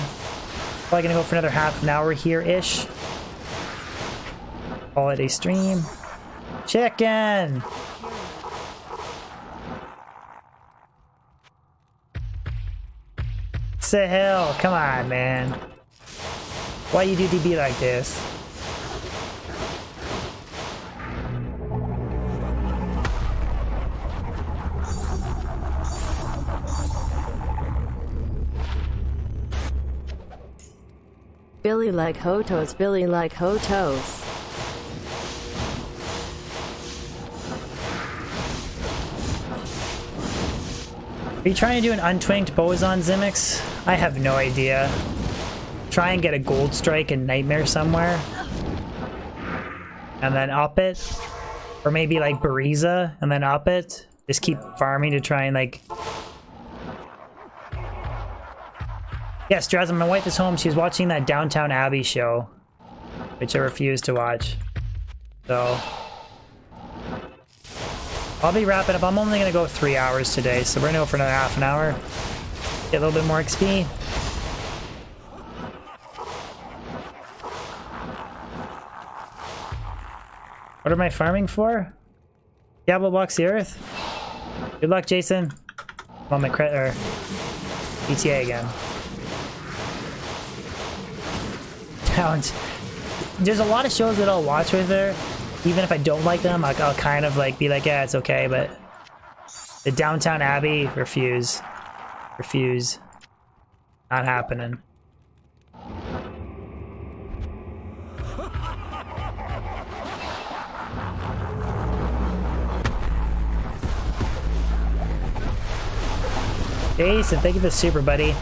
Probably gonna go for another half an hour here-ish. Holiday stream. Chicken! Sahil, come on, man. Why you do DB like this? Billy like Hotos, Billy like Hotos. Are you trying to do an untwinked Boazon Zimix? I have no idea. Try and get a gold strike in Nightmare somewhere. And then up it. Or maybe like Bariza and then up it. Just keep farming to try and like... Yes, Drazin, my wife is home. She's watching that Downtown Abbey show. Which I refuse to watch. So... I'll be wrapping up. I'm only going to go 3 hours today, so we're going to go for another half an hour. Get a little bit more XP. What am I farming for? Diablo blocks the earth. Good luck, Jason. I'm on my ETA again. There's a lot of shows that I'll watch with her. Even if I don't like them, I'll kind of like be like, yeah, it's okay, but the Downtown Abbey, refuse. Refuse. Not happening. Jason, thank you for the super, buddy.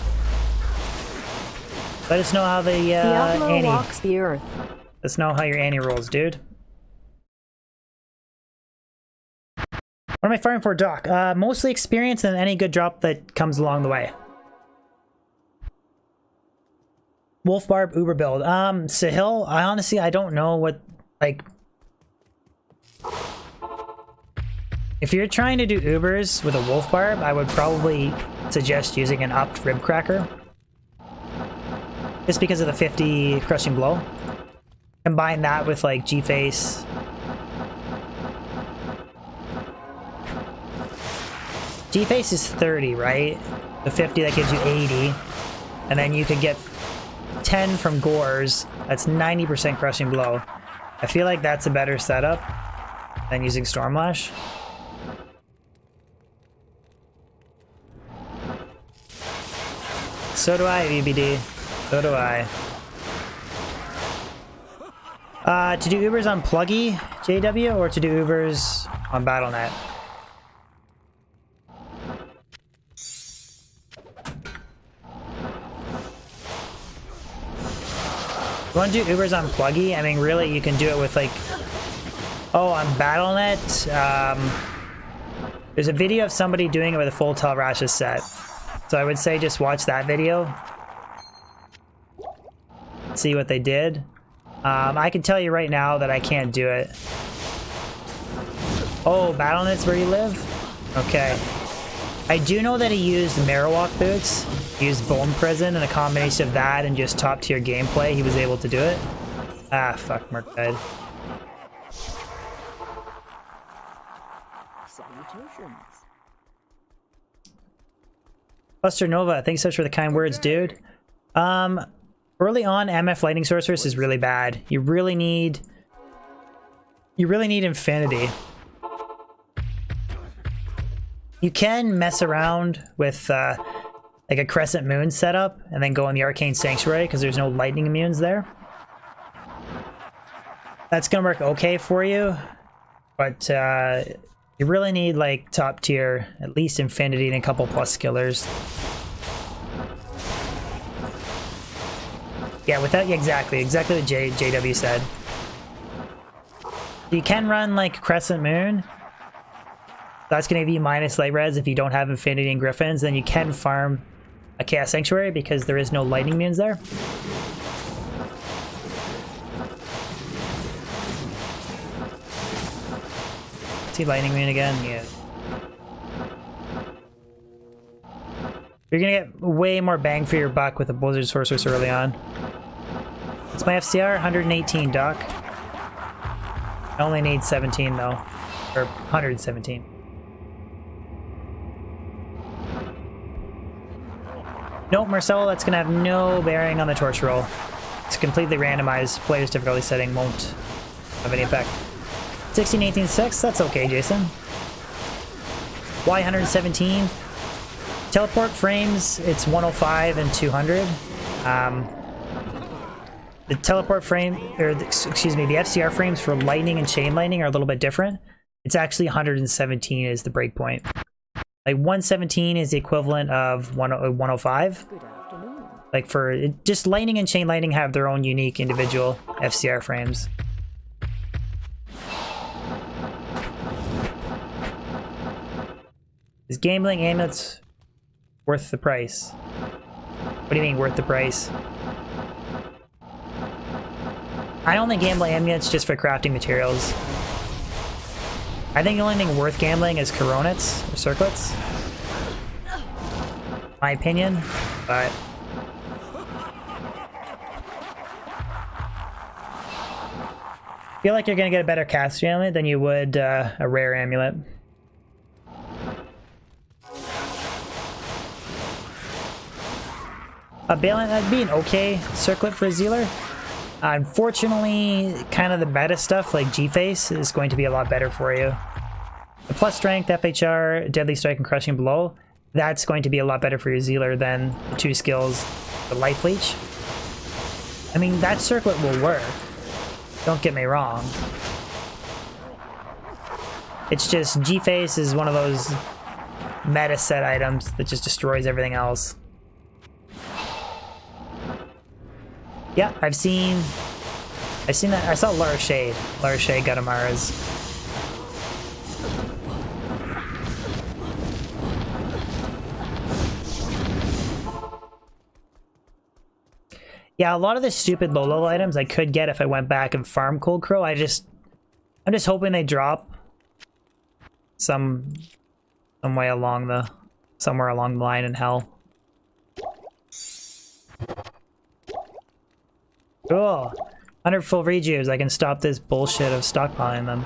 Let us know how the Diablo Annie walks the earth. Let us know how your Annie rolls, dude. What am I farming for, Doc? Mostly experience and any good drop that comes along the way. Wolf Barb Uber build. Sahil, I don't know what, like... If you're trying to do Ubers with a Wolf Barb, I would probably suggest using an upped Rib Cracker. Just because of the 50 Crushing Blow. Combine that with, like, G-Face... G-Face is 30, right? The 50 that gives you 80. And then you could get 10 from Gores. That's 90% crushing blow. I feel like that's a better setup than using Stormlash. So do I, VBD. So do I. To do Ubers on Pluggy, JW, or to do Ubers on Battle.net? You want to do Ubers on Pluggy? I mean, really, you can do it with, like... Oh, on Battle.net, there's a video of somebody doing it with a full Telrash's set. So I would say just watch that video. See what they did. I can tell you right now that I can't do it. Oh, Battle.net's where you live? Okay. I do know that he used Marowak boots. He used Bone Prison, and a combination of that and just top tier gameplay, he was able to do it. Ah, fuck, Merc died. Salutations. Buster Nova, thanks so much for the kind words, dude. Early on, MF Lightning Sorceress is really bad. You really need Infinity. You can mess around with like a Crescent Moon setup and then go on the Arcane Sanctuary because there's no lightning immunes there. That's gonna work okay for you, but you really need like top tier, at least Infinity and a couple plus skillers. Yeah, without exactly what JW said. You can run like Crescent Moon. That's going to give you minus light res if you don't have Infinity and Griffins. Then you can farm a Chaos Sanctuary because there is no lightning moons there. See lightning moon again? Yeah. You're going to get way more bang for your buck with a Blizzard Sorceress early on. What's my FCR? 118, Doc. I only need 17 though. Or 117. Nope, Marcelo, that's gonna have no bearing on the torch roll. It's completely randomized. Player's difficulty setting won't have any effect. 16, 18, 6, that's okay, Jason. Y 117. Teleport frames, it's 105 and 200. The teleport frame, or excuse me, the FCR frames for lightning and chain lightning are a little bit different. It's actually 117 is the breakpoint. Like 117 is the equivalent of 105. Good afternoon. Like for just lightning and chain lightning have their own unique individual FCR frames. Is gambling amulets worth the price? What do you mean worth the price? I only gamble amulets just for crafting materials. I think the only thing worth gambling is coronets or circlets. My opinion, but I feel like you're gonna get a better caster amulet than you would a rare amulet. A Balin, that'd be an okay circlet for a Zealer. Unfortunately, kind of the meta stuff like G-Face is going to be a lot better for you. The plus strength, FHR, Deadly Strike, and Crushing Blow, that's going to be a lot better for your Zealer than the two skills, the Life Leech. I mean, that circlet will work. Don't get me wrong. It's just G-Face is one of those meta set items that just destroys everything else. Yeah, I've seen that. I saw Lara Shade got Amara's. Yeah, a lot of the stupid low level items I could get if I went back and farmed Cold Crow. I'm just hoping they drop some way along somewhere along the line in hell. Cool. 100 full rejuves. I can stop this bullshit of stockpiling them.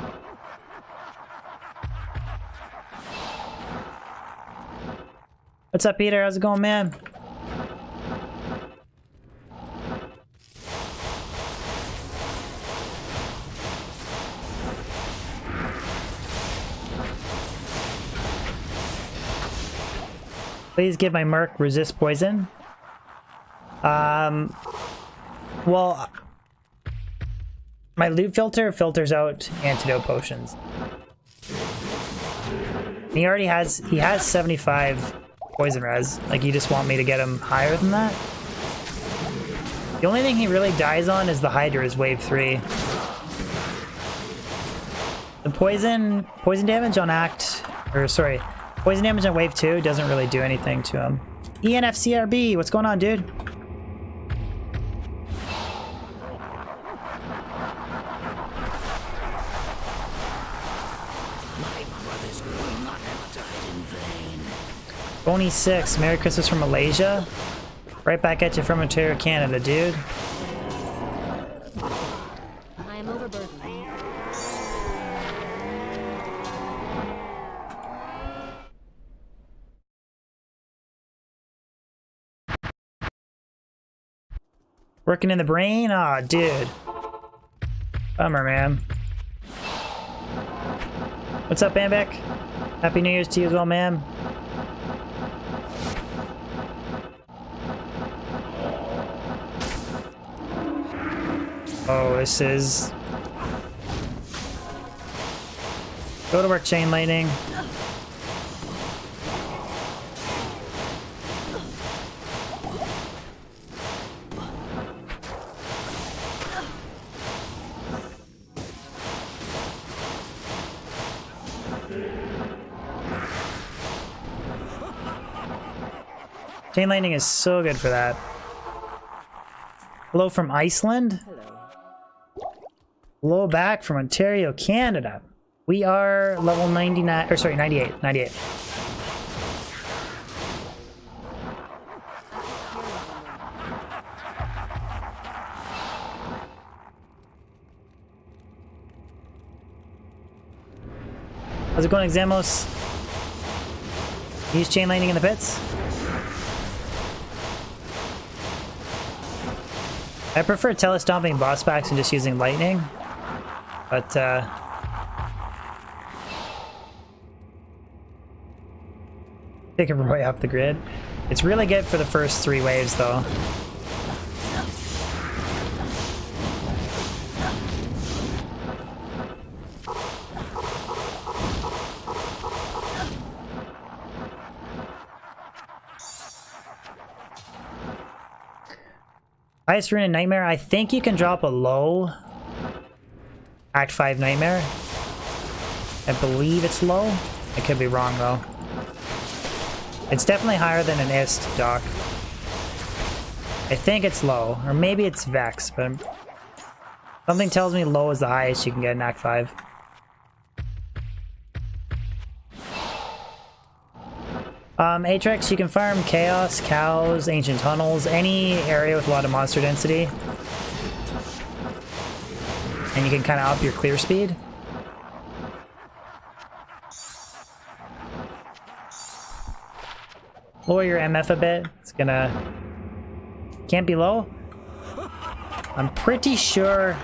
What's up, Peter? How's it going, man? Please give my Merc resist poison. Well, my loot filter filters out antidote potions. He already has, he has 75 poison res. Like, you just want me to get him higher than that? The only thing he really dies on is the Hydra's wave 3. The poison damage on poison damage on wave 2 doesn't really do anything to him. ENFCRB, what's going on, dude? Boney 6, Merry Christmas from Malaysia. Right back at you from Ontario, Canada, dude. I am overburdened. Working in the brain? Aw, dude. Bummer, man. What's up, Bambeck? Happy New Year's to you as well, man. Oh, this is... Go to work, Chain Lightning. Chain Lightning is so good for that. Hello from Iceland. Hello back from Ontario, Canada. We are level 99, or sorry, 98. 98. How's it going, Examos? Use Chain Lightning in the pits? I prefer telestomping boss packs and just using lightning, but taking Roy off the grid. It's really good for the first 3 waves, though. Highest rune in Nightmare? I think you can drop a low Act 5 Nightmare. I believe it's low. I could be wrong, though. It's definitely higher than an Ist, Doc. I think it's low. Or maybe it's Vex, but something tells me low is the highest you can get in Act 5. Atrix, you can farm Chaos, Cows, Ancient Tunnels, any area with a lot of monster density. And you can kind of up your clear speed. Lower your MF a bit. It's gonna... Can't be low? I'm pretty sure...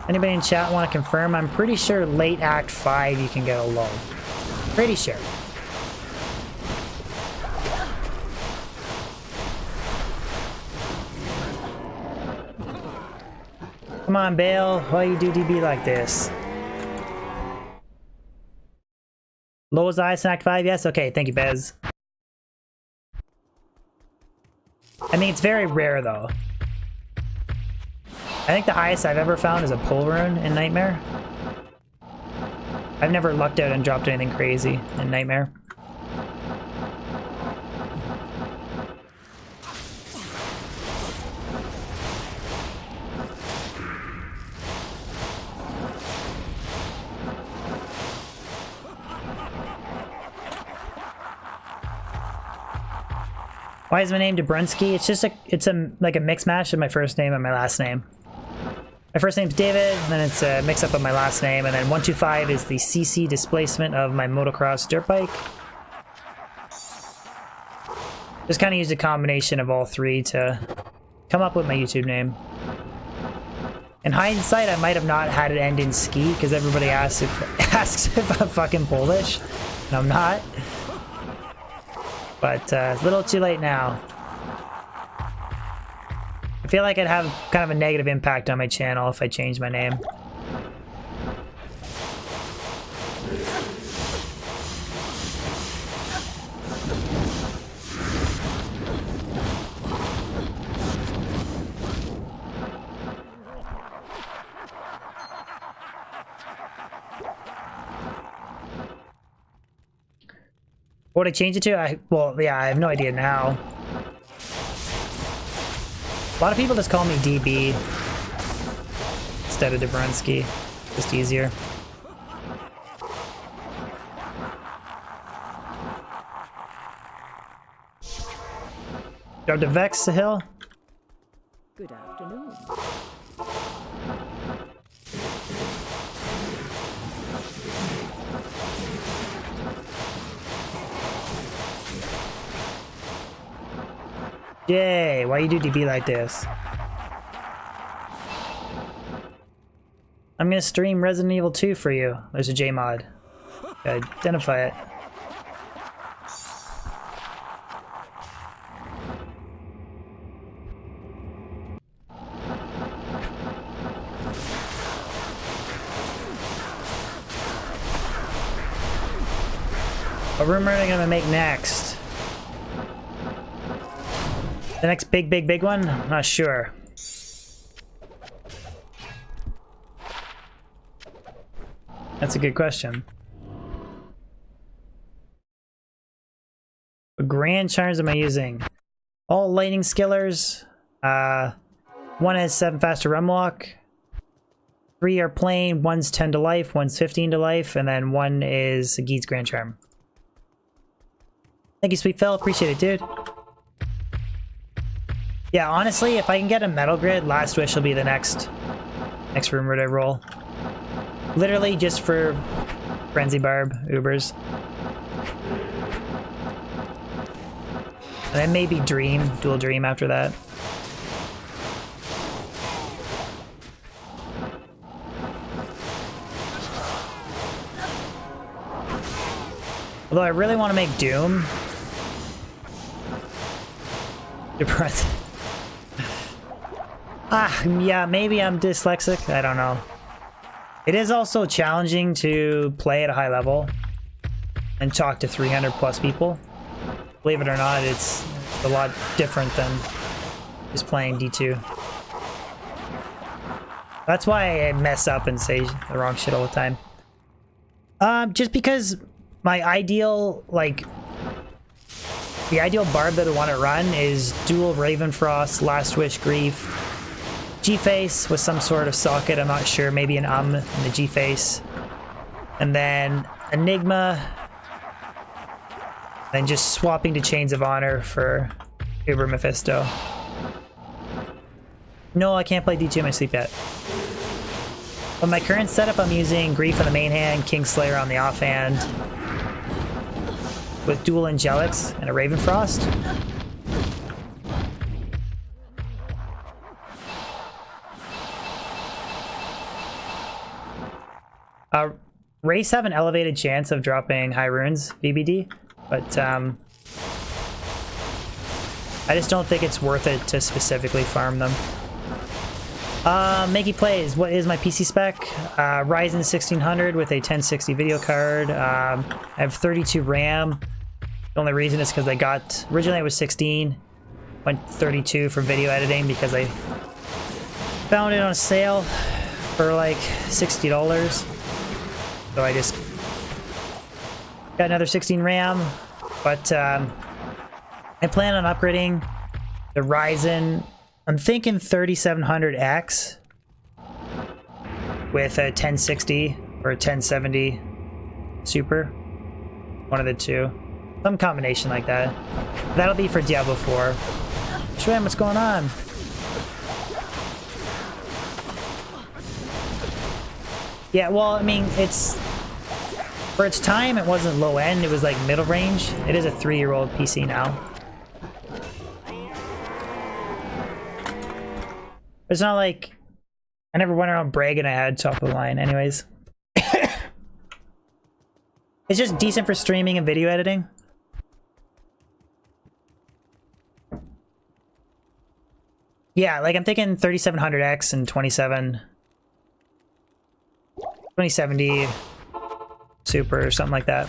Anybody in chat want to confirm? I'm pretty sure late Act 5 you can get a low. Pretty sure. Come on, Bale. Why you do DB like this? Low as ice in Act 5? Yes? Okay, thank you, Bez. I mean, it's very rare, though. I think the highest I've ever found is a pull rune in Nightmare. I've never lucked out and dropped anything crazy in Nightmare. Why is my name Dobrunsky? It's just like a mix match of my first name and my last name. My first name's David, and then it's a mix up of my last name, and then 125 is the CC displacement of my motocross dirt bike. Just kind of used a combination of all three to come up with my YouTube name. In hindsight, I might have not had it end in ski because everybody asks if I'm fucking Polish, and I'm not. But a little too late now. I feel like I'd have kind of a negative impact on my channel if I changed my name. What would I change it to? Well, yeah, I have no idea now. A lot of people just call me DB instead of Dabrunski. Just easier. Drop to Vex the hill. Good afternoon. Yay, why you do DB like this? I'm gonna stream Resident Evil 2 for you. There's a JMod. Gotta identify it. What rumor are they gonna make next? The next big one? Not sure. That's a good question. What grand charms am I using? All lightning skillers. One has 7 faster run walk. 3 are plain, one's 10 to life, one's 15 to life, and then one is a Geed's grand charm. Thank you, Sweet Phil. Appreciate it, dude. Yeah, honestly, if I can get a Metal Grid, Last Wish will be the next rumor to roll. Literally just for Frenzy Barb, Ubers. And then maybe Dream, Dual Dream after that. Although I really want to make Doom. Depressed. Yeah, maybe I'm dyslexic. I don't know. It is also challenging to play at a high level and talk to 300 plus people. Believe it or not, it's a lot different than just playing D2. That's why I mess up and say the wrong shit all the time. Just because my ideal, the ideal barb that I want to run is dual Ravenfrost, Last Wish, Grief, G-Face with some sort of socket, I'm not sure, maybe an in the G-Face, and then Enigma, then just swapping to Chains of Honor for Uber Mephisto. No, I can't play D2 in my sleep yet. But my current setup, I'm using Grief on the main hand, Kingslayer on the offhand, with dual Angelics and a Ravenfrost. Race have an elevated chance of dropping high runes, BBD, but I just don't think it's worth it to specifically farm them. Makey plays, what is my PC spec? Ryzen 1600 with a 1060 video card. I have 32 RAM. The only reason is because originally it was 16, went 32 for video editing because I found it on sale for like $60. So I just got another 16 RAM, but I plan on upgrading the Ryzen. I'm thinking 3700X with a 1060 or a 1070 Super. One of the two. Some combination like that. That'll be for Diablo 4. Shram, what's going on? Yeah, well, I mean, for its time, it wasn't low end. It was like middle range. It is a 3-year-old PC now. It's not like I never went around bragging I had top of the line. Anyways, it's just decent for streaming and video editing. Yeah, like I'm thinking 3700X and 2070 Super or something like that.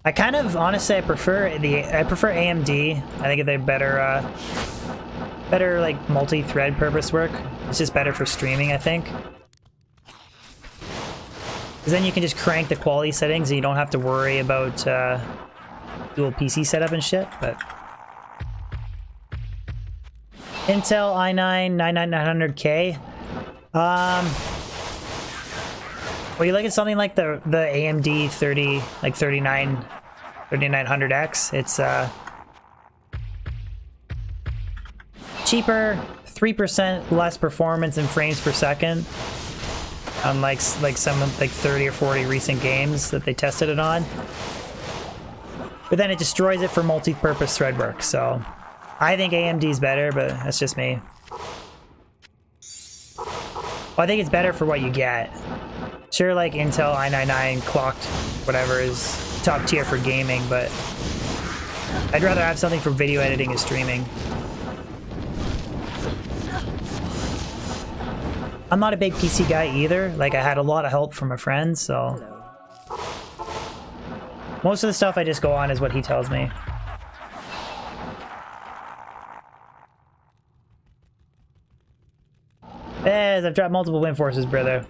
I kind of honestly I prefer AMD. I think they're better better like multi-thread purpose work. It's just better for streaming, I think. Because then you can just crank the quality settings and you don't have to worry about dual PC setup and shit. But Intel i9 99900K. Well, you look at something like the AMD 3900X. It's cheaper, 3% less performance in frames per second, unlike some 30 or 40 recent games that they tested it on. But then it destroys it for multi-purpose thread work. So I think AMD's better, but that's just me. Well, I think it's better for what you get. Sure, like Intel i9 clocked whatever is top tier for gaming, but I'd rather have something for video editing and streaming. I'm not a big PC guy either. Like, I had a lot of help from a friend, so most of the stuff I just go on is what he tells me. Yes, I've dropped multiple wind forces, brother.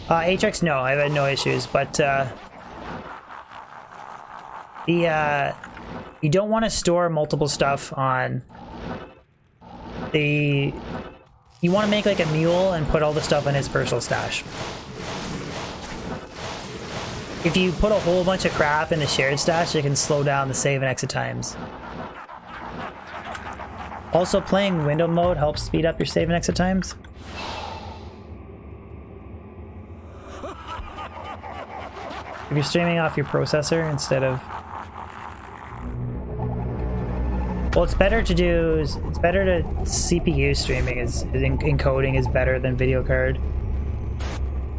Atrix, no, I've had no issues, but you don't want to store multiple stuff on the... You want to make like a mule and put all the stuff in his personal stash. If you put a whole bunch of crap in the shared stash, it can slow down the save an exit times. Also, playing window mode helps speed up your save and exit times. If you're streaming off your processor instead of... Well, it's better to CPU streaming encoding is better than video card.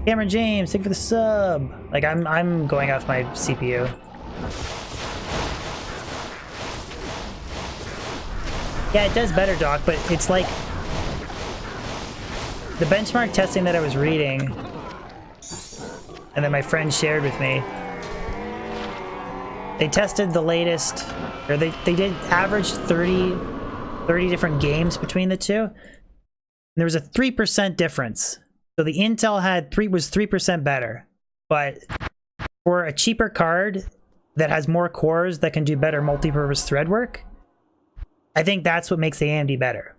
Cameron James, thank you for the sub. Like I'm going off my CPU. Yeah, it does better, Doc, but it's like the benchmark testing that I was reading and that my friend shared with me. They tested the latest, or they did average 30 different games between the two. And there was a 3% difference. So the Intel was 3% better. But for a cheaper card that has more cores that can do better multi-purpose thread work, I think that's what makes the AMD better.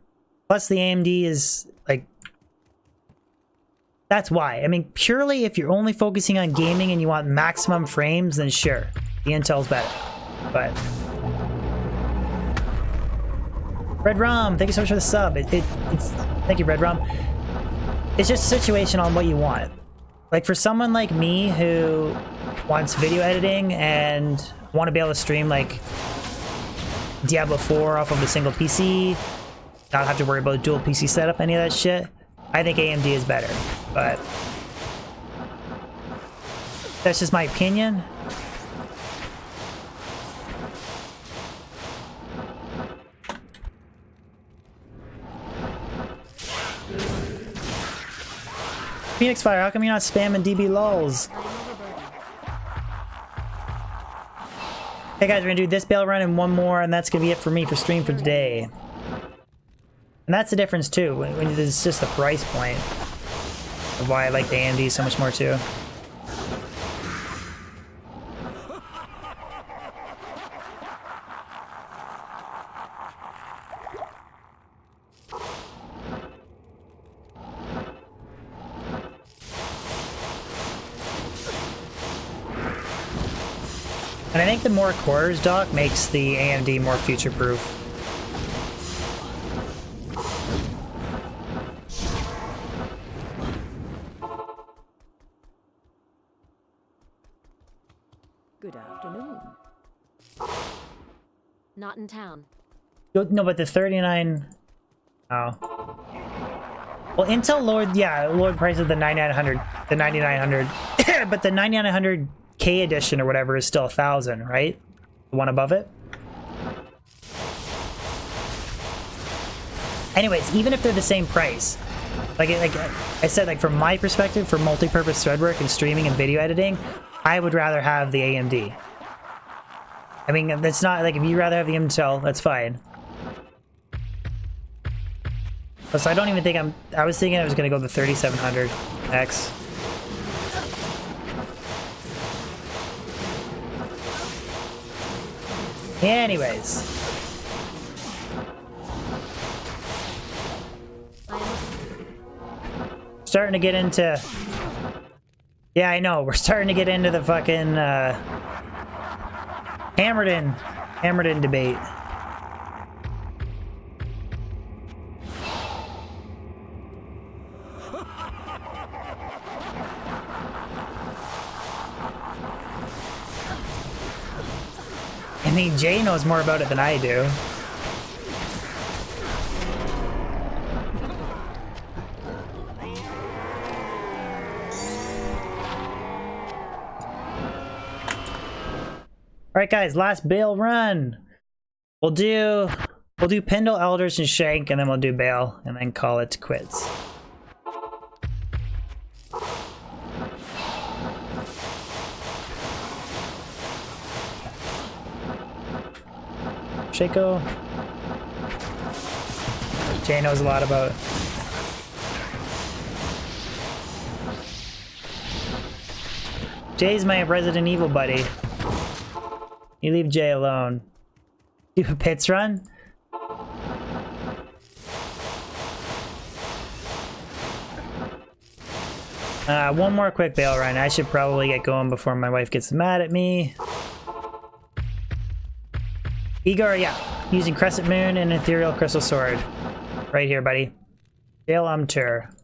Plus the AMD is like... That's why. I mean, purely if you're only focusing on gaming and you want maximum frames, then sure. The Intel's better. But... Red Rom, thank you so much for the sub. Thank you, Red Rom. It's just situational on what you want. Like for someone like me who wants video editing and want to be able to stream like Diablo 4 off of a single PC, not have to worry about dual PC setup, any of that shit, I think AMD is better. But that's just my opinion. Phoenix Fire, how come you're not spamming DB lulls? Hey guys, we're gonna do this Baal run and one more, and that's gonna be it for me for stream for today. And that's the difference too, when it's just the price point of why I like the AMD so much more too. And I think the more cores, Doc, makes the AMD more future-proof. afternoon. Not in town. No, but the 39... Oh. Well, Intel lowered, yeah, lowered price of the 9900, the 9900, but the 9900K edition or whatever is still 1,000, right? The one above it. Anyways, even if they're the same price, like I said, like from my perspective, for multi-purpose thread work and streaming and video editing, I would rather have the AMD. I mean, that's not like if you'd rather have the Intel, that's fine. So I don't even think I was thinking I was gonna go the 3700X. Anyways. Starting to get into... Yeah, I know. We're starting to get into the fucking hammered in debate. I mean, Jay knows more about it than I do. Alright guys, last Baal run. We'll do Pendle, Elders, and Shank, and then we'll do Baal, and then call it quits. Shaco. Jay knows a lot about it. Jay's my Resident Evil buddy. You leave Jay alone. Do a pits run? One more quick Baal run. I should probably get going before my wife gets mad at me. Igor, yeah. Using Crescent Moon and Ethereal Crystal Sword. Right here, buddy. Baal Umtur.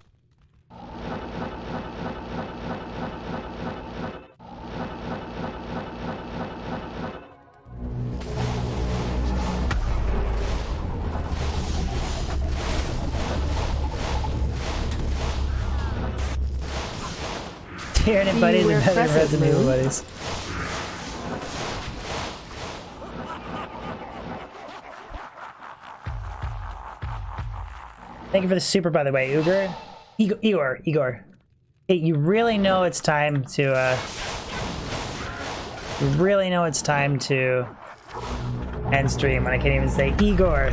Tyranid buddies and better Resident Evil buddies. Thank you for the super, by the way, Igor. Hey, you really know it's time to, end stream when I can't even say Igor,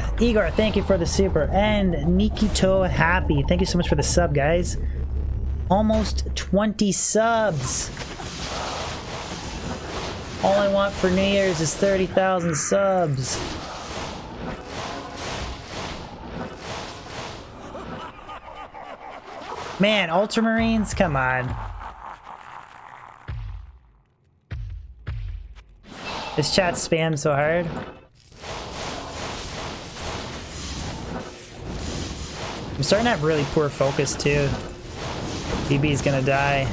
thank you for the super. And Nikito Happy, thank you so much for the sub, guys. Almost 20 subs. All I want for New Year's is 30,000 subs. Man, Ultramarines, come on. This chat spams so hard. I'm starting to have really poor focus too. DB's gonna die.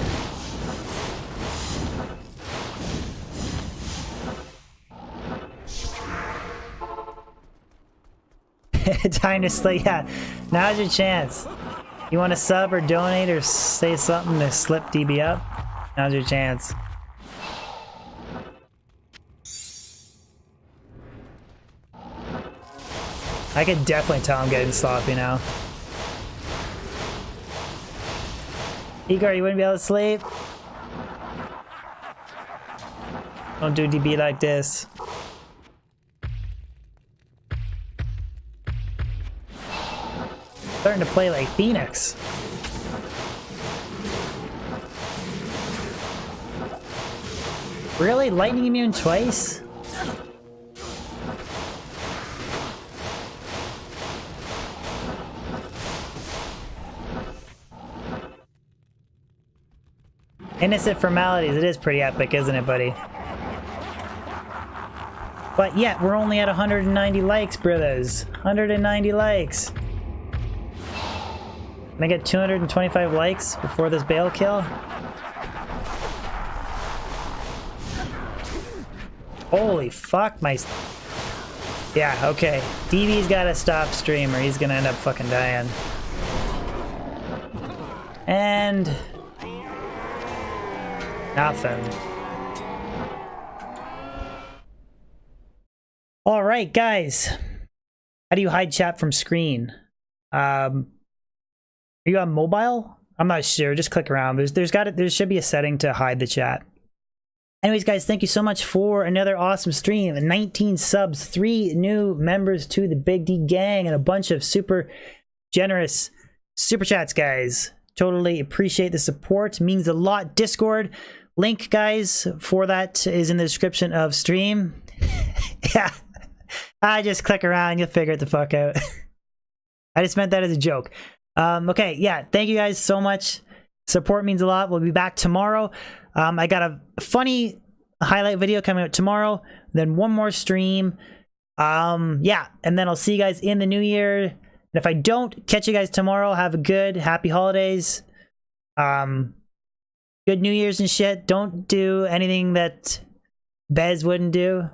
Time to slay, yeah. Now's your chance. You want to sub or donate or say something to slip DB up? Now's your chance. I could definitely tell I'm getting sloppy now. Igor, you wouldn't be able to sleep? Don't do DB like this. Starting to play like Phoenix. Really? Lightning immune twice? Innocent formalities. It is pretty epic, isn't it, buddy? But yeah, we're only at 190 likes, brothers. 190 likes. Can I get 225 likes before this Baal kill? Holy fuck, my... Yeah, okay. DB's gotta stop stream or he's gonna end up fucking dying. And... nothing. Alright, guys. How do you hide chat from screen? Are you on mobile? I'm not sure. Just click around. There should be a setting to hide the chat. Anyways, guys, thank you so much for another awesome stream. 19 subs, 3 new members to the Big D gang, and a bunch of super generous super chats, guys. Totally appreciate the support. Means a lot. Discord link, guys, for that is in the description of stream. Yeah. I just click around, you'll figure it the fuck out. I just meant that as a joke. Okay, yeah, thank you guys so much. Support means a lot. We'll be back tomorrow. I got a funny highlight video coming out tomorrow, then one more stream. Yeah, and then I'll see you guys in the new year. And if I don't catch you guys tomorrow, have a good, happy holidays. Good New Year's and shit. Don't do anything that Bez wouldn't do,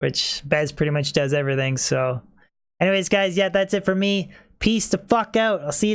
which Bez pretty much does everything. So anyways, guys, yeah, that's it for me. Peace the fuck out. I'll see you